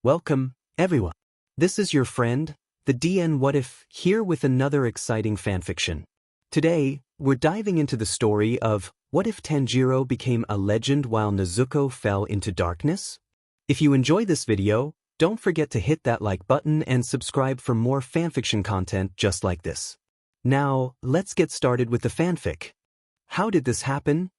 Welcome, everyone. This is your friend, the DN What If, here with another exciting fanfiction. Today, we're diving into the story of What If Tanjiro Became a Legend While Nezuko Fell into Darkness? If you enjoy this video, don't forget to hit that like button and subscribe for more fanfiction content just like this. Now, let's get started with the fanfic. How did this happen?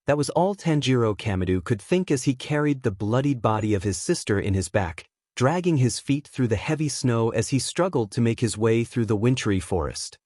That was all Tanjiro Kamado could think as he carried the bloodied body of his sister in his back, dragging his feet through the heavy snow as he struggled to make his way through the wintry forest.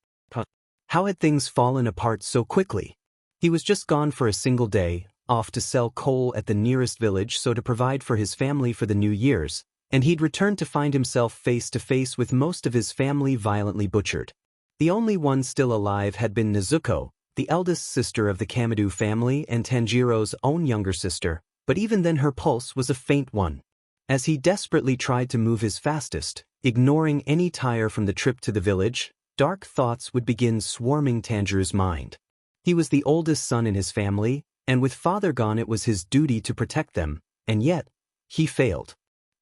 How had things fallen apart so quickly? He was just gone for a single day, off to sell coal at the nearest village so to provide for his family for the New Year's, and he'd returned to find himself face to face with most of his family violently butchered. The only one still alive had been Nezuko, the eldest sister of the Kamado family and Tanjiro's own younger sister, but even then her pulse was a faint one. As he desperately tried to move his fastest, ignoring any tire from the trip to the village, dark thoughts would begin swarming Tanjiro's mind. He was the oldest son in his family, and with father gone it was his duty to protect them, and yet, he failed.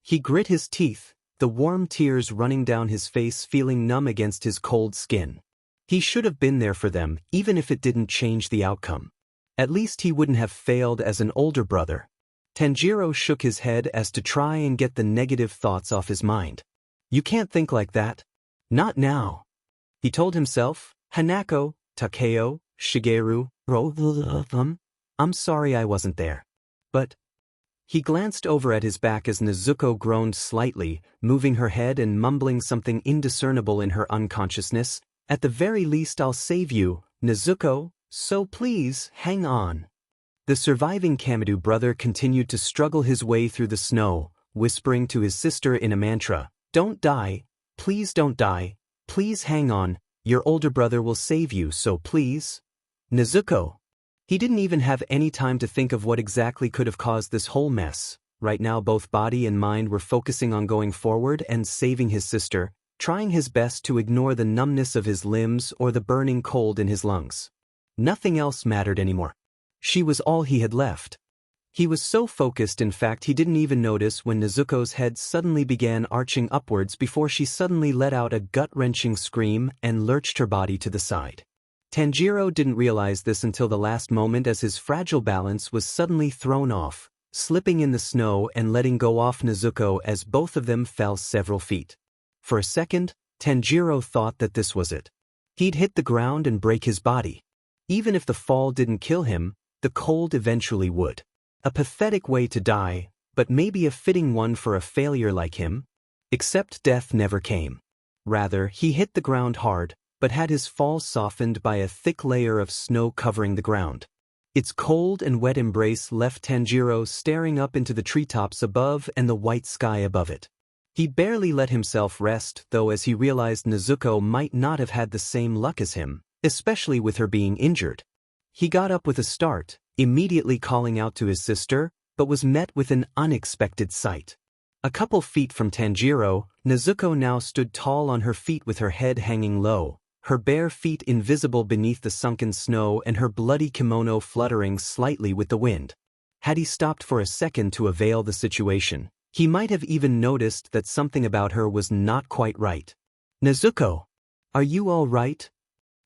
He grit his teeth, the warm tears running down his face feeling numb against his cold skin. He should have been there for them, even if it didn't change the outcome. At least he wouldn't have failed as an older brother. Tanjiro shook his head as to try and get the negative thoughts off his mind. You can't think like that. Not now. He told himself, Hanako, Takeo, Shigeru, I'm sorry I wasn't there. But he glanced over at his back as Nezuko groaned slightly, moving her head and mumbling something indiscernible in her unconsciousness. At the very least I'll save you, Nezuko, so please, hang on. The surviving Kamado brother continued to struggle his way through the snow, whispering to his sister in a mantra, Don't die, please don't die, please hang on, your older brother will save you so please. Nezuko. He didn't even have any time to think of what exactly could have caused this whole mess. Right now both body and mind were focusing on going forward and saving his sister, trying his best to ignore the numbness of his limbs or the burning cold in his lungs. Nothing else mattered anymore. She was all he had left. He was so focused in fact he didn't even notice when Nezuko's head suddenly began arching upwards before she suddenly let out a gut-wrenching scream and lurched her body to the side. Tanjiro didn't realize this until the last moment as his fragile balance was suddenly thrown off, slipping in the snow and letting go off Nezuko as both of them fell several feet. For a second, Tanjiro thought that this was it. He'd hit the ground and break his body. Even if the fall didn't kill him, the cold eventually would. A pathetic way to die, but maybe a fitting one for a failure like him. Except death never came. Rather, he hit the ground hard, but had his fall softened by a thick layer of snow covering the ground. Its cold and wet embrace left Tanjiro staring up into the treetops above and the white sky above it. He barely let himself rest, though, as he realized Nezuko might not have had the same luck as him, especially with her being injured. He got up with a start, immediately calling out to his sister, but was met with an unexpected sight. A couple feet from Tanjiro, Nezuko now stood tall on her feet with her head hanging low, her bare feet invisible beneath the sunken snow and her bloody kimono fluttering slightly with the wind. Had he stopped for a second to avail the situation, he might have even noticed that something about her was not quite right. Nezuko, are you all right?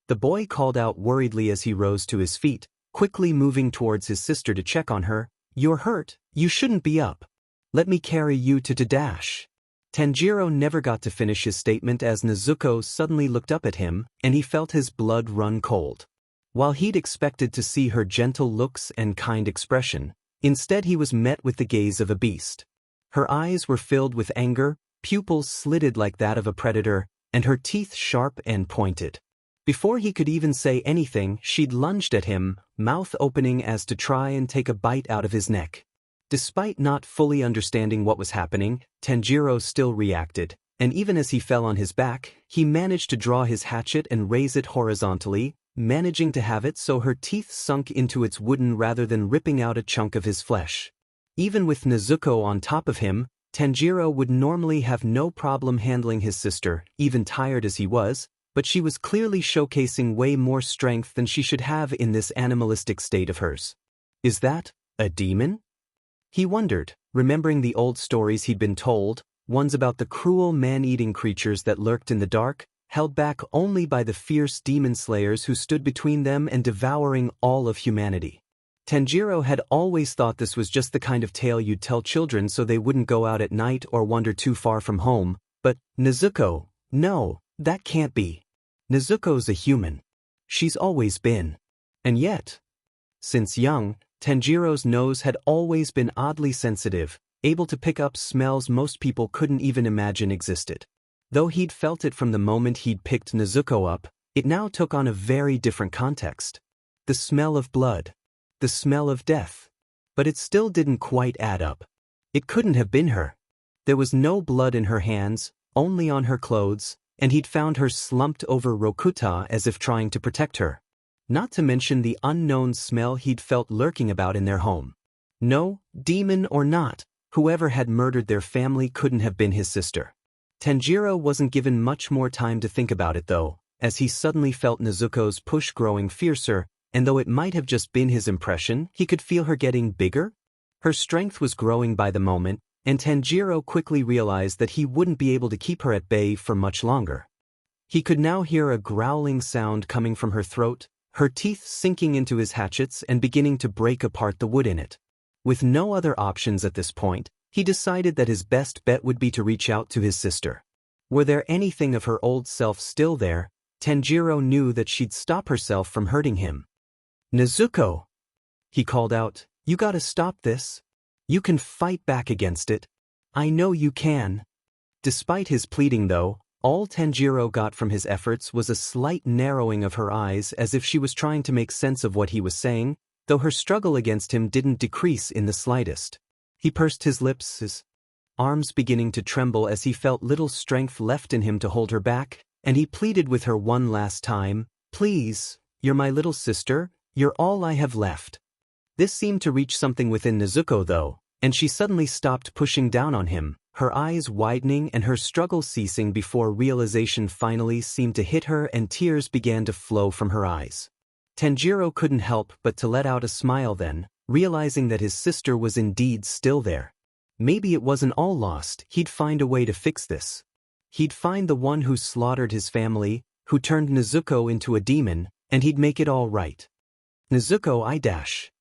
The boy called out worriedly as he rose to his feet, quickly moving towards his sister to check on her. You're hurt, you shouldn't be up. Let me carry you to Dash. Tanjiro never got to finish his statement as Nezuko suddenly looked up at him, and he felt his blood run cold. While he'd expected to see her gentle looks and kind expression, instead he was met with the gaze of a beast. Her eyes were filled with anger, pupils slitted like that of a predator, and her teeth sharp and pointed. Before he could even say anything, she'd lunged at him, mouth opening as to try and take a bite out of his neck. Despite not fully understanding what was happening, Tanjiro still reacted, and even as he fell on his back, he managed to draw his hatchet and raise it horizontally, managing to have it so her teeth sunk into its wooden rather than ripping out a chunk of his flesh. Even with Nezuko on top of him, Tanjiro would normally have no problem handling his sister, even tired as he was, but she was clearly showcasing way more strength than she should have in this animalistic state of hers. Is that a demon? He wondered, remembering the old stories he'd been told, ones about the cruel man-eating creatures that lurked in the dark, held back only by the fierce demon slayers who stood between them and devouring all of humanity. Tanjiro had always thought this was just the kind of tale you'd tell children so they wouldn't go out at night or wander too far from home, but Nezuko, no, that can't be. Nezuko's a human. She's always been. And yet, since young, Tanjiro's nose had always been oddly sensitive, able to pick up smells most people couldn't even imagine existed. Though he'd felt it from the moment he'd picked Nezuko up, it now took on a very different context. The smell of blood. The smell of death. But it still didn't quite add up. It couldn't have been her. There was no blood in her hands, only on her clothes, and he'd found her slumped over Rokuta as if trying to protect her. Not to mention the unknown smell he'd felt lurking about in their home. No, demon or not, whoever had murdered their family couldn't have been his sister. Tanjiro wasn't given much more time to think about it though, as he suddenly felt Nezuko's push growing fiercer, and though it might have just been his impression, he could feel her getting bigger. Her strength was growing by the moment, and Tanjiro quickly realized that he wouldn't be able to keep her at bay for much longer. He could now hear a growling sound coming from her throat, her teeth sinking into his hatchets and beginning to break apart the wood in it. With no other options at this point, he decided that his best bet would be to reach out to his sister. Were there anything of her old self still there, Tanjiro knew that she'd stop herself from hurting him. Nezuko! He called out, "You gotta stop this. You can fight back against it. I know you can." Despite his pleading though, all Tanjiro got from his efforts was a slight narrowing of her eyes as if she was trying to make sense of what he was saying, though her struggle against him didn't decrease in the slightest. He pursed his lips, his arms beginning to tremble as he felt little strength left in him to hold her back, and he pleaded with her one last time, "Please, you're my little sister, you're all I have left." This seemed to reach something within Nezuko though, and she suddenly stopped pushing down on him, her eyes widening and her struggle ceasing before realization finally seemed to hit her and tears began to flow from her eyes. Tanjiro couldn't help but to let out a smile then, realizing that his sister was indeed still there. Maybe it wasn't all lost, he'd find a way to fix this. He'd find the one who slaughtered his family, who turned Nezuko into a demon, and he'd make it all right. Nezuko I dash.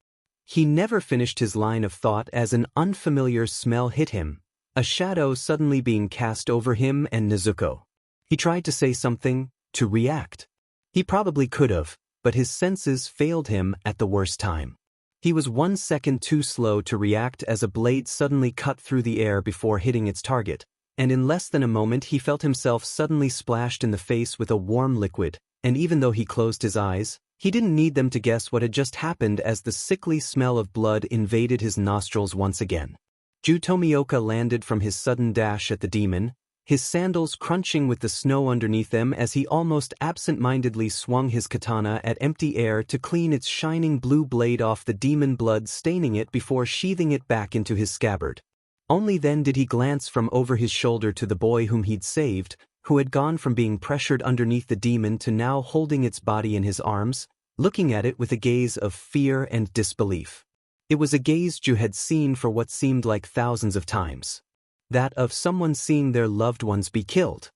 He never finished his line of thought as an unfamiliar smell hit him, a shadow suddenly being cast over him and Nezuko. He tried to say something, to react. He probably could have, but his senses failed him at the worst time. He was 1 second too slow to react as a blade suddenly cut through the air before hitting its target, and in less than a moment he felt himself suddenly splashed in the face with a warm liquid, and even though he closed his eyes, he didn't need them to guess what had just happened as the sickly smell of blood invaded his nostrils once again. Ju Tomioka landed from his sudden dash at the demon, his sandals crunching with the snow underneath them as he almost absent-mindedly swung his katana at empty air to clean its shining blue blade off the demon blood staining it before sheathing it back into his scabbard. Only then did he glance from over his shoulder to the boy whom he'd saved, who had gone from being pressured underneath the demon to now holding its body in his arms, looking at it with a gaze of fear and disbelief. It was a gaze Ju had seen for what seemed like thousands of times. That of someone seeing their loved ones be killed.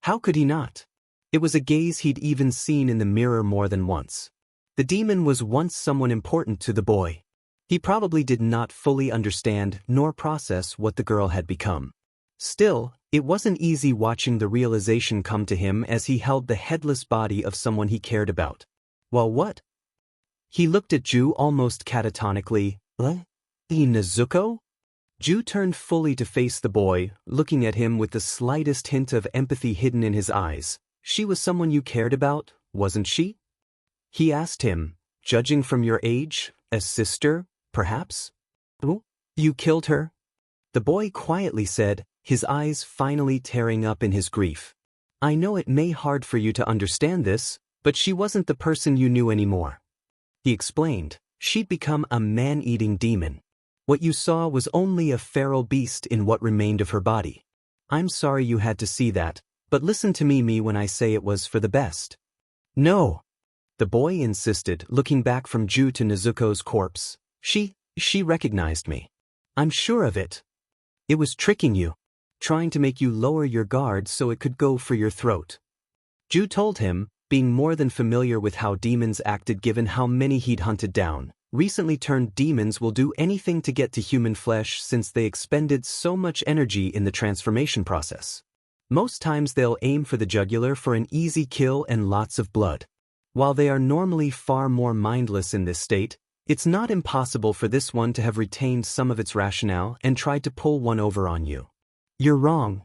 How could he not? It was a gaze he'd even seen in the mirror more than once. The demon was once someone important to the boy. He probably did not fully understand nor process what the girl had become. Still, it wasn't easy watching the realization come to him as he held the headless body of someone he cared about. Well, what? He looked at Ju almost catatonically. Nezuko? Ju turned fully to face the boy, looking at him with the slightest hint of empathy hidden in his eyes. She was someone you cared about, wasn't she? He asked him, judging from your age, a sister, perhaps? You killed her? The boy quietly said, his eyes finally tearing up in his grief. I know it may be hard for you to understand this, but she wasn't the person you knew anymore. He explained, she'd become a man-eating demon. What you saw was only a feral beast in what remained of her body. I'm sorry you had to see that, but listen to me when I say it was for the best. No. The boy insisted, looking back from Ju to Nezuko's corpse. She recognized me. I'm sure of it. It was tricking you. trying to make you lower your guard so it could go for your throat. Ju told him, being more than familiar with how demons acted given how many he'd hunted down. Recently turned demons will do anything to get to human flesh since they expended so much energy in the transformation process. Most times they'll aim for the jugular for an easy kill and lots of blood. While they are normally far more mindless in this state, it's not impossible for this one to have retained some of its rationale and tried to pull one over on you. You're wrong,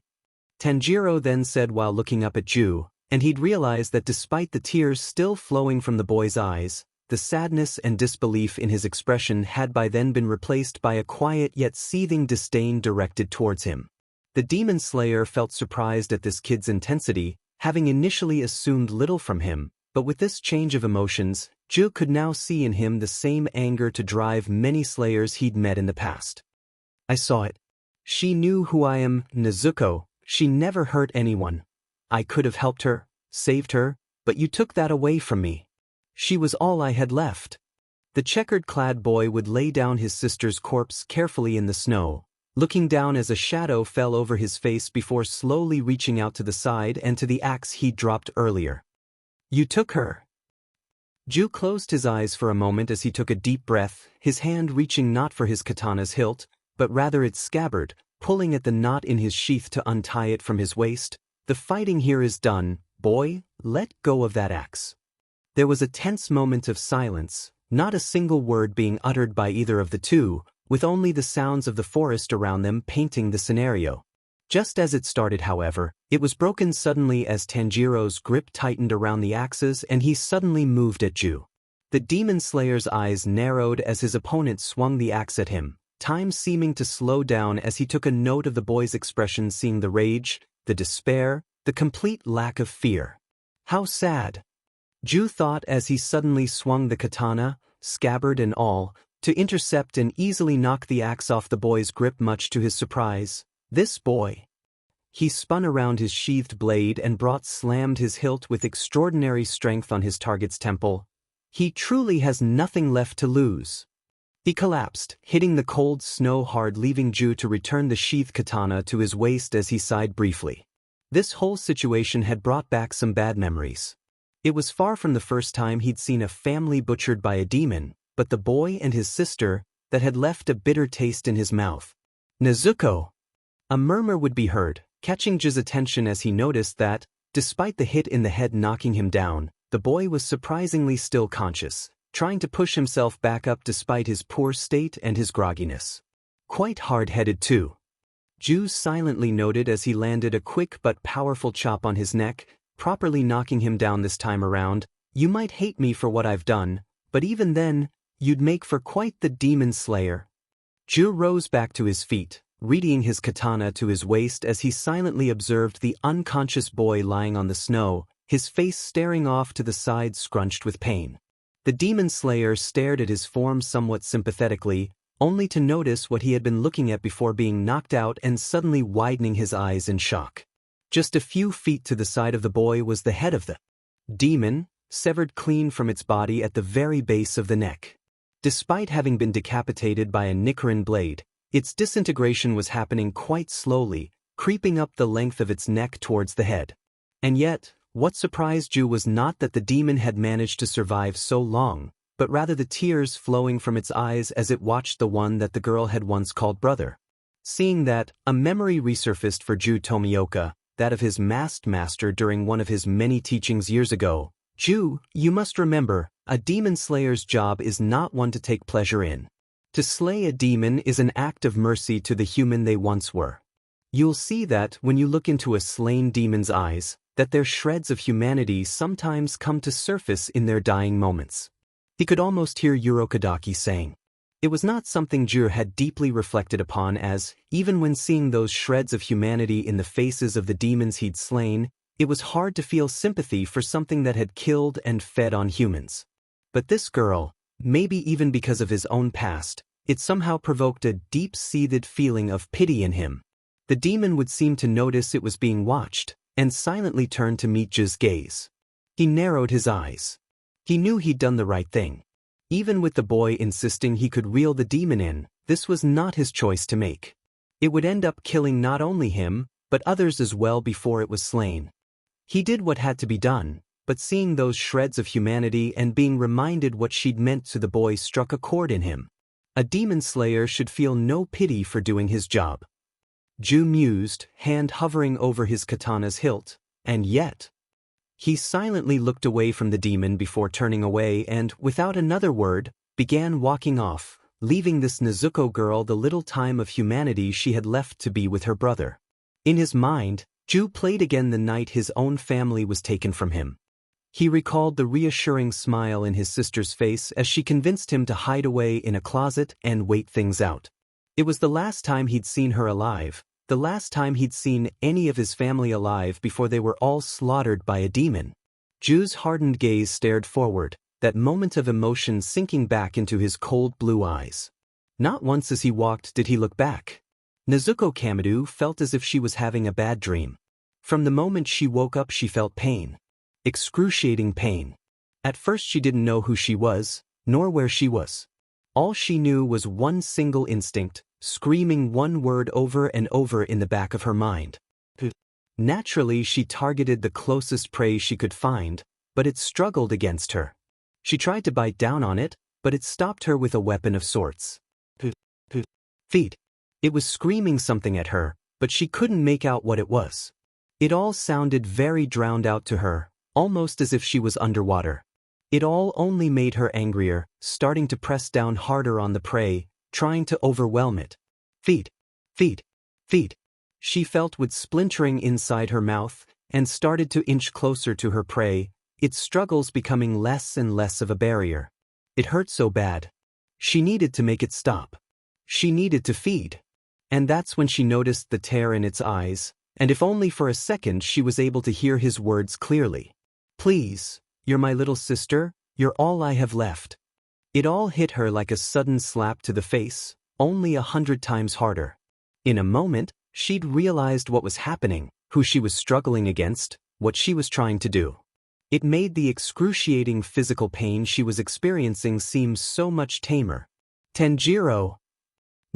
Tanjiro then said while looking up at Ju, and he'd realized that despite the tears still flowing from the boy's eyes, the sadness and disbelief in his expression had by then been replaced by a quiet yet seething disdain directed towards him. The demon slayer felt surprised at this kid's intensity, having initially assumed little from him, but with this change of emotions, Ju could now see in him the same anger to drive many slayers he'd met in the past. I saw it. She knew who I am, Nezuko. She never hurt anyone. I could have helped her, saved her, but you took that away from me. She was all I had left. The checkered-clad boy would lay down his sister's corpse carefully in the snow, looking down as a shadow fell over his face before slowly reaching out to the side and to the axe he'd dropped earlier. You took her. Ju closed his eyes for a moment as he took a deep breath, his hand reaching not for his katana's hilt, but rather its scabbard, pulling at the knot in his sheath to untie it from his waist. The fighting here is done, boy, let go of that axe. There was a tense moment of silence, not a single word being uttered by either of the two, with only the sounds of the forest around them painting the scenario. Just as it started, however, it was broken suddenly as Tanjiro's grip tightened around the axes and he suddenly moved at Ju. The demon slayer's eyes narrowed as his opponent swung the axe at him, time seeming to slow down as he took a note of the boy's expression, seeing the rage, the despair, the complete lack of fear. How sad, Ju thought as he suddenly swung the katana, scabbard and all, to intercept and easily knock the axe off the boy's grip, much to his surprise. This boy. He spun around his sheathed blade and slammed his hilt with extraordinary strength on his target's temple. He truly has nothing left to lose. He collapsed, hitting the cold snow hard, leaving Ju to return the sheathed katana to his waist as he sighed briefly. This whole situation had brought back some bad memories. It was far from the first time he'd seen a family butchered by a demon, but the boy and his sister, that had left a bitter taste in his mouth. Nezuko! A murmur would be heard, catching Ju's attention as he noticed that, despite the hit in the head knocking him down, the boy was surprisingly still conscious, trying to push himself back up despite his poor state and his grogginess. Quite hard-headed too. Ju silently noted as he landed a quick but powerful chop on his neck, properly knocking him down this time around. You might hate me for what I've done, but even then, you'd make for quite the demon slayer. Ju rose back to his feet, readying his katana to his waist as he silently observed the unconscious boy lying on the snow, his face staring off to the side, scrunched with pain. The demon slayer stared at his form somewhat sympathetically, only to notice what he had been looking at before being knocked out and suddenly widening his eyes in shock. Just a few feet to the side of the boy was the head of the demon, severed clean from its body at the very base of the neck. Despite having been decapitated by a Nichiren blade, its disintegration was happening quite slowly, creeping up the length of its neck towards the head. And yet, what surprised Ju was not that the demon had managed to survive so long, but rather the tears flowing from its eyes as it watched the one that the girl had once called brother. Seeing that, a memory resurfaced for Ju Tomioka, that of his masked master during one of his many teachings years ago. Ju, you must remember, a demon slayer's job is not one to take pleasure in. To slay a demon is an act of mercy to the human they once were. You'll see that when you look into a slain demon's eyes, that their shreds of humanity sometimes come to surface in their dying moments. He could almost hear Urokadaki saying. It was not something Ju had deeply reflected upon, as, even when seeing those shreds of humanity in the faces of the demons he'd slain, it was hard to feel sympathy for something that had killed and fed on humans. But this girl, maybe even because of his own past, it somehow provoked a deep-seated feeling of pity in him. The demon would seem to notice it was being watched, and silently turned to meet Ju's gaze. He narrowed his eyes. He knew he'd done the right thing. Even with the boy insisting he could reel the demon in, this was not his choice to make. It would end up killing not only him, but others as well before it was slain. He did what had to be done, but seeing those shreds of humanity and being reminded what she'd meant to the boy struck a chord in him. A demon slayer should feel no pity for doing his job. Ju mused, hand hovering over his katana's hilt, and yet. He silently looked away from the demon before turning away and, without another word, began walking off, leaving this Nezuko girl the little time of humanity she had left to be with her brother. In his mind, Ju played again the night his own family was taken from him. He recalled the reassuring smile in his sister's face as she convinced him to hide away in a closet and wait things out. It was the last time he'd seen her alive, the last time he'd seen any of his family alive before they were all slaughtered by a demon. Ju's hardened gaze stared forward, that moment of emotion sinking back into his cold blue eyes. Not once as he walked did he look back. Nezuko Kamado felt as if she was having a bad dream. From the moment she woke up she felt pain. Excruciating pain. At first she didn't know who she was, nor where she was. All she knew was one single instinct, screaming one word over and over in the back of her mind. Naturally she targeted the closest prey she could find, but it struggled against her. She tried to bite down on it, but it stopped her with a weapon of sorts. Feet. It was screaming something at her, but she couldn't make out what it was. It all sounded very drowned out to her, almost as if she was underwater. It all only made her angrier, starting to press down harder on the prey, trying to overwhelm it. Feet. Feet. Feet. She felt with splintering inside her mouth, and started to inch closer to her prey, its struggles becoming less and less of a barrier. It hurt so bad. She needed to make it stop. She needed to feed. And that's when she noticed the tear in its eyes, and if only for a second she was able to hear his words clearly. Please, you're my little sister, you're all I have left. It all hit her like a sudden slap to the face, only 100 times harder. In a moment, she'd realized what was happening, who she was struggling against, what she was trying to do. It made the excruciating physical pain she was experiencing seem so much tamer. Tanjiro.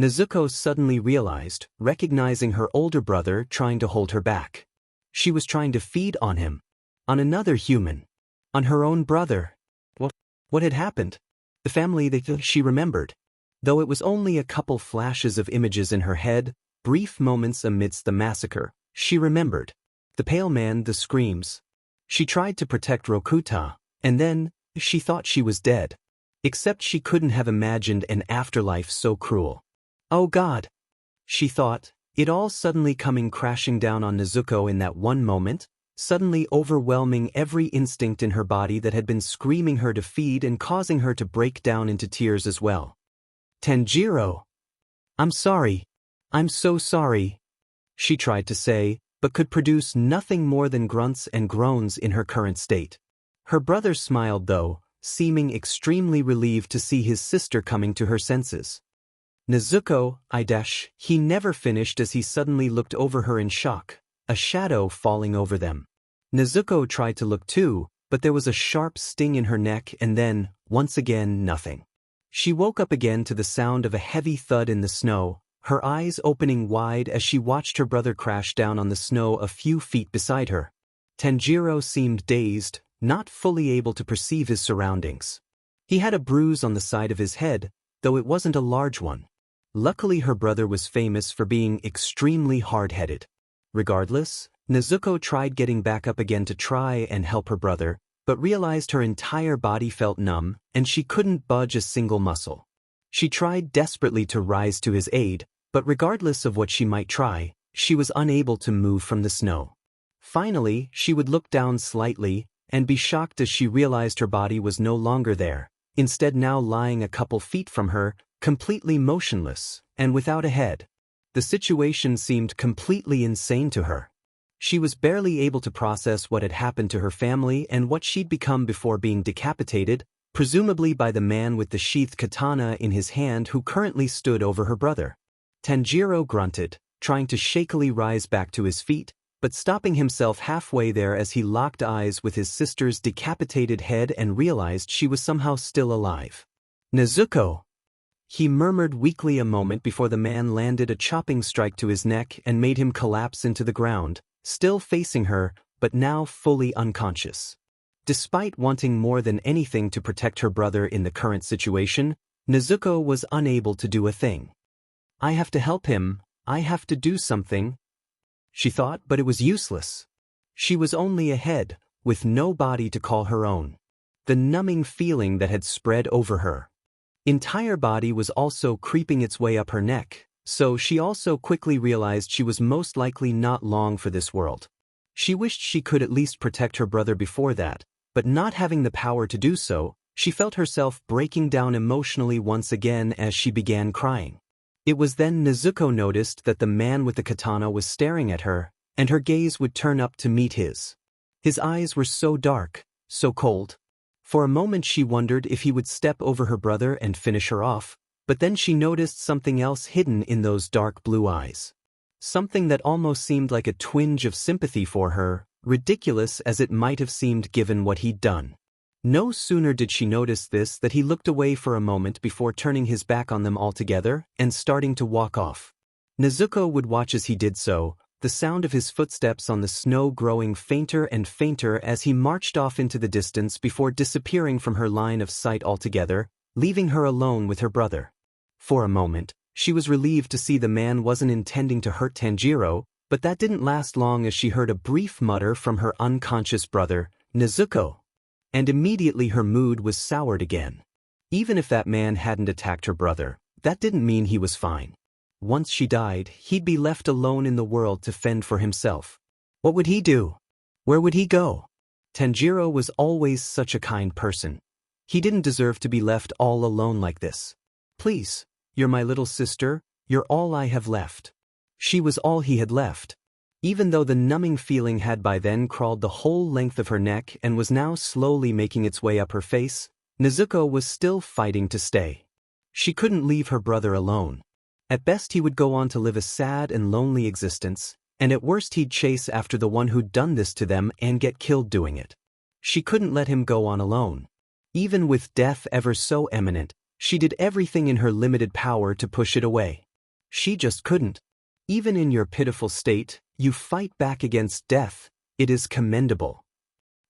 Nezuko suddenly realized, recognizing her older brother trying to hold her back. She was trying to feed on him. On another human. On her own brother. What had happened? The family that she remembered. Though it was only a couple flashes of images in her head, brief moments amidst the massacre, she remembered. The pale man, the screams. She tried to protect Rokuta, and then, she thought she was dead. Except she couldn't have imagined an afterlife so cruel. Oh God! She thought, it all suddenly coming crashing down on Nezuko in that one moment, suddenly overwhelming every instinct in her body that had been screaming her to feed and causing her to break down into tears as well. Tanjiro! I'm sorry. I'm so sorry. She tried to say, but could produce nothing more than grunts and groans in her current state. Her brother smiled though, seeming extremely relieved to see his sister coming to her senses. Nezuko, he never finished as he suddenly looked over her in shock, a shadow falling over them. Nezuko tried to look too, but there was a sharp sting in her neck and then, once again, nothing. She woke up again to the sound of a heavy thud in the snow, her eyes opening wide as she watched her brother crash down on the snow a few feet beside her. Tanjiro seemed dazed, not fully able to perceive his surroundings. He had a bruise on the side of his head, though it wasn't a large one. Luckily her brother was famous for being extremely hard-headed. Regardless, Nezuko tried getting back up again to try and help her brother, but realized her entire body felt numb and she couldn't budge a single muscle. She tried desperately to rise to his aid, but regardless of what she might try, she was unable to move from the snow. Finally, she would look down slightly and be shocked as she realized her body was no longer there, instead now lying a couple feet from her, completely motionless and without a head. The situation seemed completely insane to her. She was barely able to process what had happened to her family and what she'd become before being decapitated, presumably by the man with the sheathed katana in his hand who currently stood over her brother. Tanjiro grunted, trying to shakily rise back to his feet, but stopping himself halfway there as he locked eyes with his sister's decapitated head and realized she was somehow still alive. Nezuko! He murmured weakly a moment before the man landed a chopping strike to his neck and made him collapse into the ground, still facing her, but now fully unconscious. Despite wanting more than anything to protect her brother in the current situation, Nezuko was unable to do a thing. I have to help him, I have to do something, she thought, but it was useless. She was only a head, with no body to call her own. The numbing feeling that had spread over her entire body was also creeping its way up her neck, so she also quickly realized she was most likely not long for this world. She wished she could at least protect her brother before that, but not having the power to do so, she felt herself breaking down emotionally once again as she began crying. It was then Nezuko noticed that the man with the katana was staring at her, and her gaze would turn up to meet his. His eyes were so dark, so cold. For a moment she wondered if he would step over her brother and finish her off, but then she noticed something else hidden in those dark blue eyes. Something that almost seemed like a twinge of sympathy for her, ridiculous as it might have seemed given what he'd done. No sooner did she notice this that he looked away for a moment before turning his back on them altogether and starting to walk off. Nezuko would watch as he did so, the sound of his footsteps on the snow growing fainter and fainter as he marched off into the distance before disappearing from her line of sight altogether, leaving her alone with her brother. For a moment, she was relieved to see the man wasn't intending to hurt Tanjiro, but that didn't last long as she heard a brief mutter from her unconscious brother, Nezuko. And immediately her mood was soured again. Even if that man hadn't attacked her brother, that didn't mean he was fine. Once she died, he'd be left alone in the world to fend for himself. What would he do? Where would he go? Tanjiro was always such a kind person. He didn't deserve to be left all alone like this. Please, you're my little sister, you're all I have left. She was all he had left. Even though the numbing feeling had by then crawled the whole length of her neck and was now slowly making its way up her face, Nezuko was still fighting to stay. She couldn't leave her brother alone. At best he would go on to live a sad and lonely existence, and at worst he'd chase after the one who'd done this to them and get killed doing it. She couldn't let him go on alone. Even with death ever so imminent, she did everything in her limited power to push it away. She just couldn't. Even in your pitiful state, you fight back against death. It is commendable.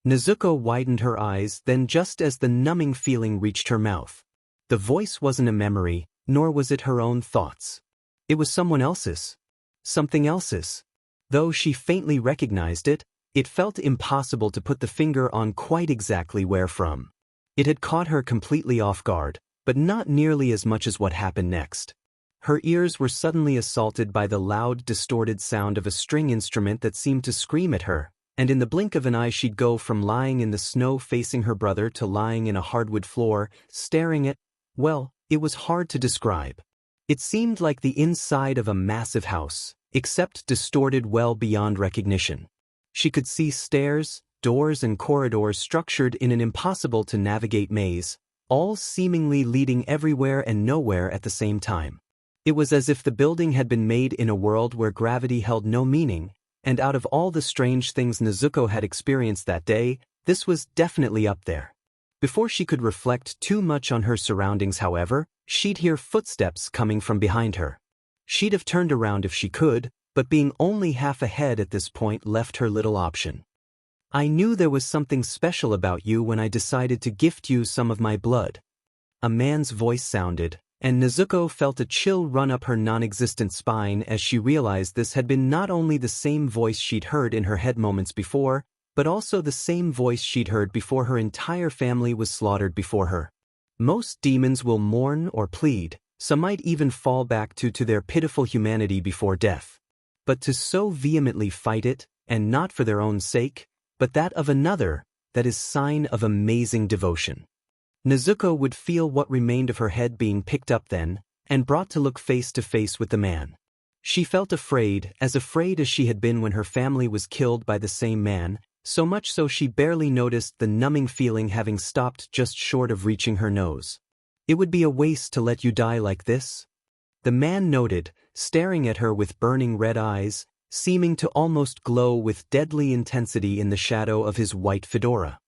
Nezuko widened her eyes then just as the numbing feeling reached her mouth. The voice wasn't a memory, nor was it her own thoughts. It was someone else's. Something else's. Though she faintly recognized it, it felt impossible to put the finger on quite exactly where from. It had caught her completely off guard, but not nearly as much as what happened next. Her ears were suddenly assaulted by the loud, distorted sound of a string instrument that seemed to scream at her, and in the blink of an eye she'd go from lying in the snow facing her brother to lying in a hardwood floor, staring at, well, it was hard to describe. It seemed like the inside of a massive house, except distorted well beyond recognition. She could see stairs, doors and corridors structured in an impossible-to-navigate maze, all seemingly leading everywhere and nowhere at the same time. It was as if the building had been made in a world where gravity held no meaning, and out of all the strange things Nezuko had experienced that day, this was definitely up there. Before she could reflect too much on her surroundings, however, she'd hear footsteps coming from behind her. She'd have turned around if she could, but being only half ahead at this point left her little option. I knew there was something special about you when I decided to gift you some of my blood. A man's voice sounded, and Nezuko felt a chill run up her non-existent spine as she realized this had been not only the same voice she'd heard in her head moments before, but also the same voice she'd heard before her entire family was slaughtered before her. Most demons will mourn or plead, some might even fall back to their pitiful humanity before death. But to so vehemently fight it, and not for their own sake, but that of another, that is sign of amazing devotion. Nezuko would feel what remained of her head being picked up then, and brought to look face to face with the man. She felt afraid as she had been when her family was killed by the same man, so much so she barely noticed the numbing feeling having stopped just short of reaching her nose. It would be a waste to let you die like this? The man noted, staring at her with burning red eyes, seeming to almost glow with deadly intensity in the shadow of his white fedora.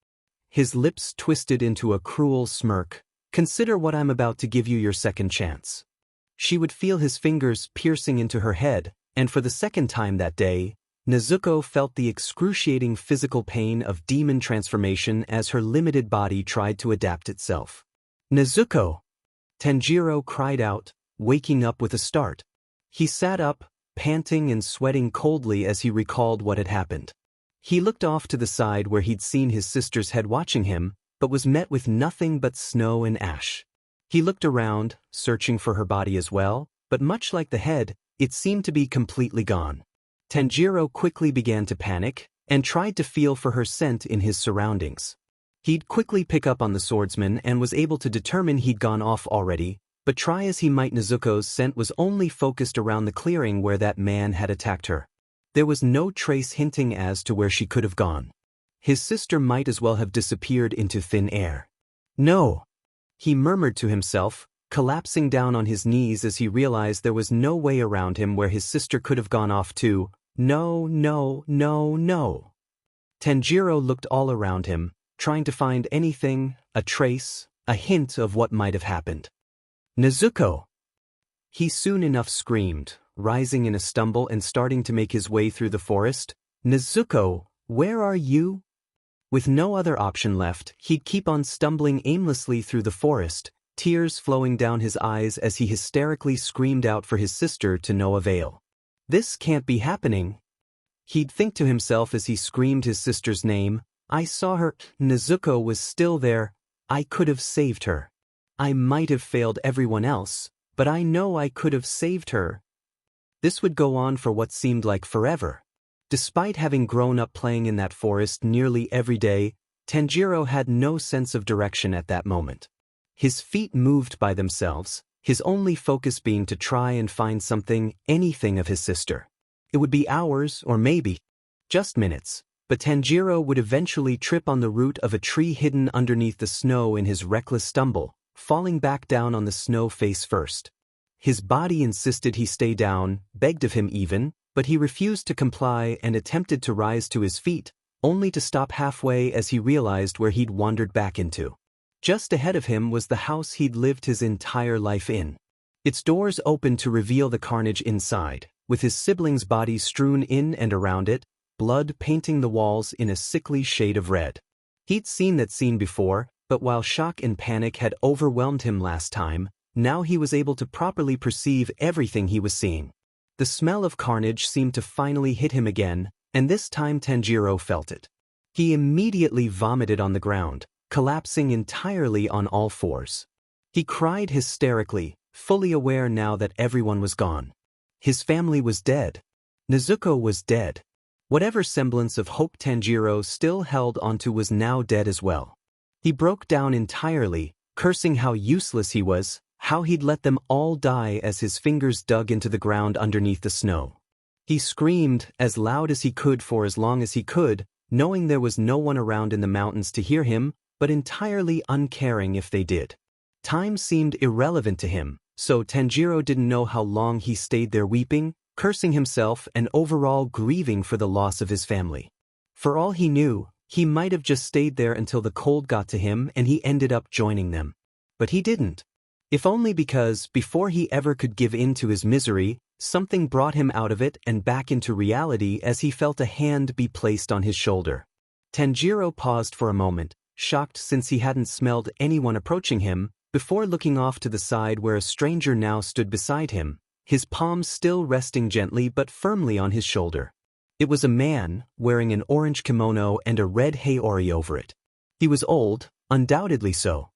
His lips twisted into a cruel smirk, Consider what I'm about to give you your second chance. She would feel his fingers piercing into her head, and for the second time that day, Nezuko felt the excruciating physical pain of demon transformation as her limited body tried to adapt itself. Nezuko! Tanjiro cried out, waking up with a start. He sat up, panting and sweating coldly as he recalled what had happened. He looked off to the side where he'd seen his sister's head watching him, but was met with nothing but snow and ash. He looked around, searching for her body as well, but much like the head, it seemed to be completely gone. Tanjiro quickly began to panic, and tried to feel for her scent in his surroundings. He'd quickly pick up on the swordsman and was able to determine he'd gone off already, but try as he might, Nezuko's scent was only focused around the clearing where that man had attacked her. There was no trace hinting as to where she could have gone. His sister might as well have disappeared into thin air. No! He murmured to himself, collapsing down on his knees as he realized there was no way around him where his sister could have gone off to. No, no, no, no. Tanjiro looked all around him, trying to find anything, a trace, a hint of what might have happened. Nezuko! He soon enough screamed, rising in a stumble and starting to make his way through the forest. Nezuko, where are you? With no other option left, he'd keep on stumbling aimlessly through the forest, tears flowing down his eyes as he hysterically screamed out for his sister to no avail. This can't be happening. He'd think to himself as he screamed his sister's name. I saw her. Nezuko was still there. I could have saved her. I might have failed everyone else, but I know I could have saved her. This would go on for what seemed like forever. Despite having grown up playing in that forest nearly every day, Tanjiro had no sense of direction at that moment. His feet moved by themselves, his only focus being to try and find something, anything of his sister. It would be hours or maybe just minutes, but Tanjiro would eventually trip on the root of a tree hidden underneath the snow in his reckless stumble, falling back down on the snow face first. His body insisted he stay down, begged of him even, but he refused to comply and attempted to rise to his feet, only to stop halfway as he realized where he'd wandered back into. Just ahead of him was the house he'd lived his entire life in. Its doors opened to reveal the carnage inside, with his siblings' bodies strewn in and around it, blood painting the walls in a sickly shade of red. He'd seen that scene before, but while shock and panic had overwhelmed him last time, now he was able to properly perceive everything he was seeing. The smell of carnage seemed to finally hit him again, and this time Tanjiro felt it. He immediately vomited on the ground, collapsing entirely on all fours. He cried hysterically, fully aware now that everyone was gone. His family was dead. Nezuko was dead. Whatever semblance of hope Tanjiro still held onto was now dead as well. He broke down entirely, cursing how useless he was, how he'd let them all die as his fingers dug into the ground underneath the snow. He screamed as loud as he could for as long as he could, knowing there was no one around in the mountains to hear him, but entirely uncaring if they did. Time seemed irrelevant to him, so Tanjiro didn't know how long he stayed there weeping, cursing himself and overall grieving for the loss of his family. For all he knew, he might have just stayed there until the cold got to him and he ended up joining them. But he didn't. If only because, before he ever could give in to his misery, something brought him out of it and back into reality as he felt a hand be placed on his shoulder. Tanjiro paused for a moment, shocked since he hadn't smelled anyone approaching him, before looking off to the side where a stranger now stood beside him, his palms still resting gently but firmly on his shoulder. It was a man, wearing an orange kimono and a red haori over it. He was old, undoubtedly so,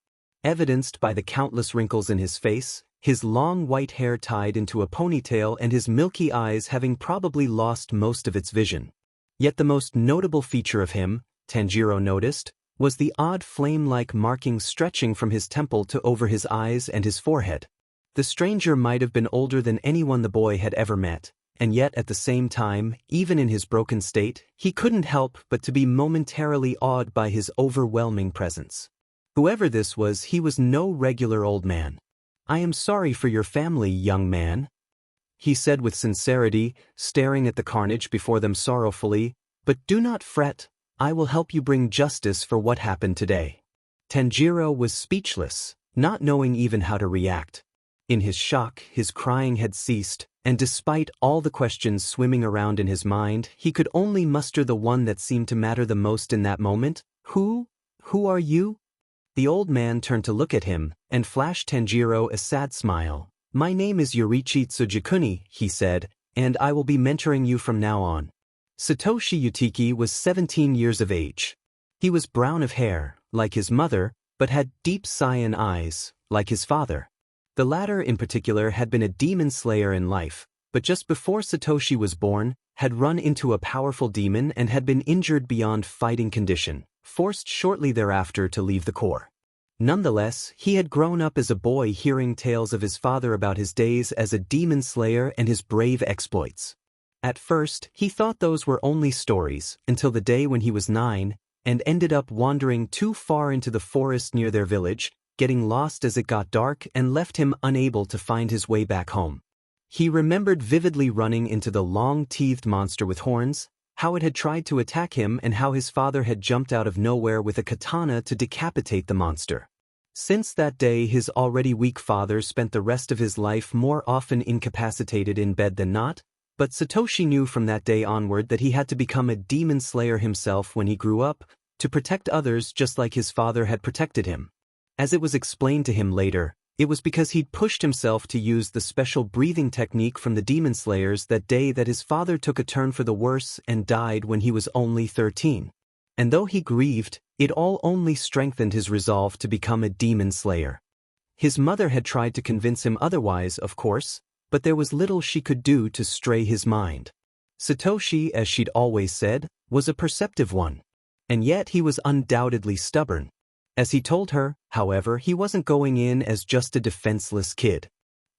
evidenced by the countless wrinkles in his face, his long white hair tied into a ponytail and his milky eyes having probably lost most of its vision. Yet the most notable feature of him, Tanjiro noticed, was the odd flame-like markings stretching from his temple to over his eyes and his forehead. The stranger might have been older than anyone the boy had ever met, and yet at the same time, even in his broken state, he couldn't help but to be momentarily awed by his overwhelming presence. Whoever this was, he was no regular old man. "I am sorry for your family, young man," he said with sincerity, staring at the carnage before them sorrowfully, "but do not fret. I will help you bring justice for what happened today." Tanjiro was speechless, not knowing even how to react. In his shock, his crying had ceased, and despite all the questions swimming around in his mind, he could only muster the one that seemed to matter the most in that moment. Who are you? The old man turned to look at him, and flashed Tanjiro a sad smile. My name is Yoriichi Tsujikuni, he said, and I will be mentoring you from now on. Satoshi Utiki was 17 years of age. He was brown of hair, like his mother, but had deep cyan eyes, like his father. The latter in particular had been a demon slayer in life, but just before Satoshi was born, had run into a powerful demon and had been injured beyond fighting condition, forced shortly thereafter to leave the Corps. Nonetheless, he had grown up as a boy hearing tales of his father about his days as a demon slayer and his brave exploits. At first, he thought those were only stories, until the day when he was 9, and ended up wandering too far into the forest near their village, getting lost as it got dark and left him unable to find his way back home. He remembered vividly running into the long-teethed monster with horns, how it had tried to attack him and how his father had jumped out of nowhere with a katana to decapitate the monster. Since that day, his already weak father spent the rest of his life more often incapacitated in bed than not, but Satoshi knew from that day onward that he had to become a demon slayer himself when he grew up, to protect others just like his father had protected him. As it was explained to him later, it was because he'd pushed himself to use the special breathing technique from the demon slayers that day that his father took a turn for the worse and died when he was only 13. And though he grieved, it all only strengthened his resolve to become a demon slayer. His mother had tried to convince him otherwise, of course, but there was little she could do to stray his mind. Satoshi, as she'd always said, was a perceptive one. And yet he was undoubtedly stubborn. As he told her, however, he wasn't going in as just a defenseless kid.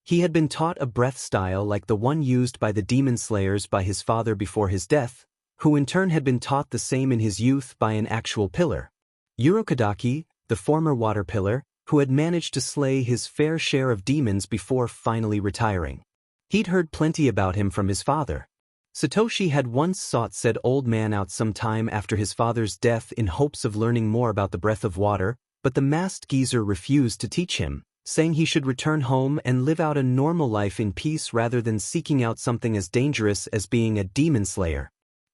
He had been taught a breath style like the one used by the demon slayers by his father before his death, who in turn had been taught the same in his youth by an actual pillar. Urokodaki, the former water pillar, who had managed to slay his fair share of demons before finally retiring. He'd heard plenty about him from his father. Satoshi had once sought said old man out some time after his father's death in hopes of learning more about the breath of water, but the masked geezer refused to teach him, saying he should return home and live out a normal life in peace rather than seeking out something as dangerous as being a demon slayer.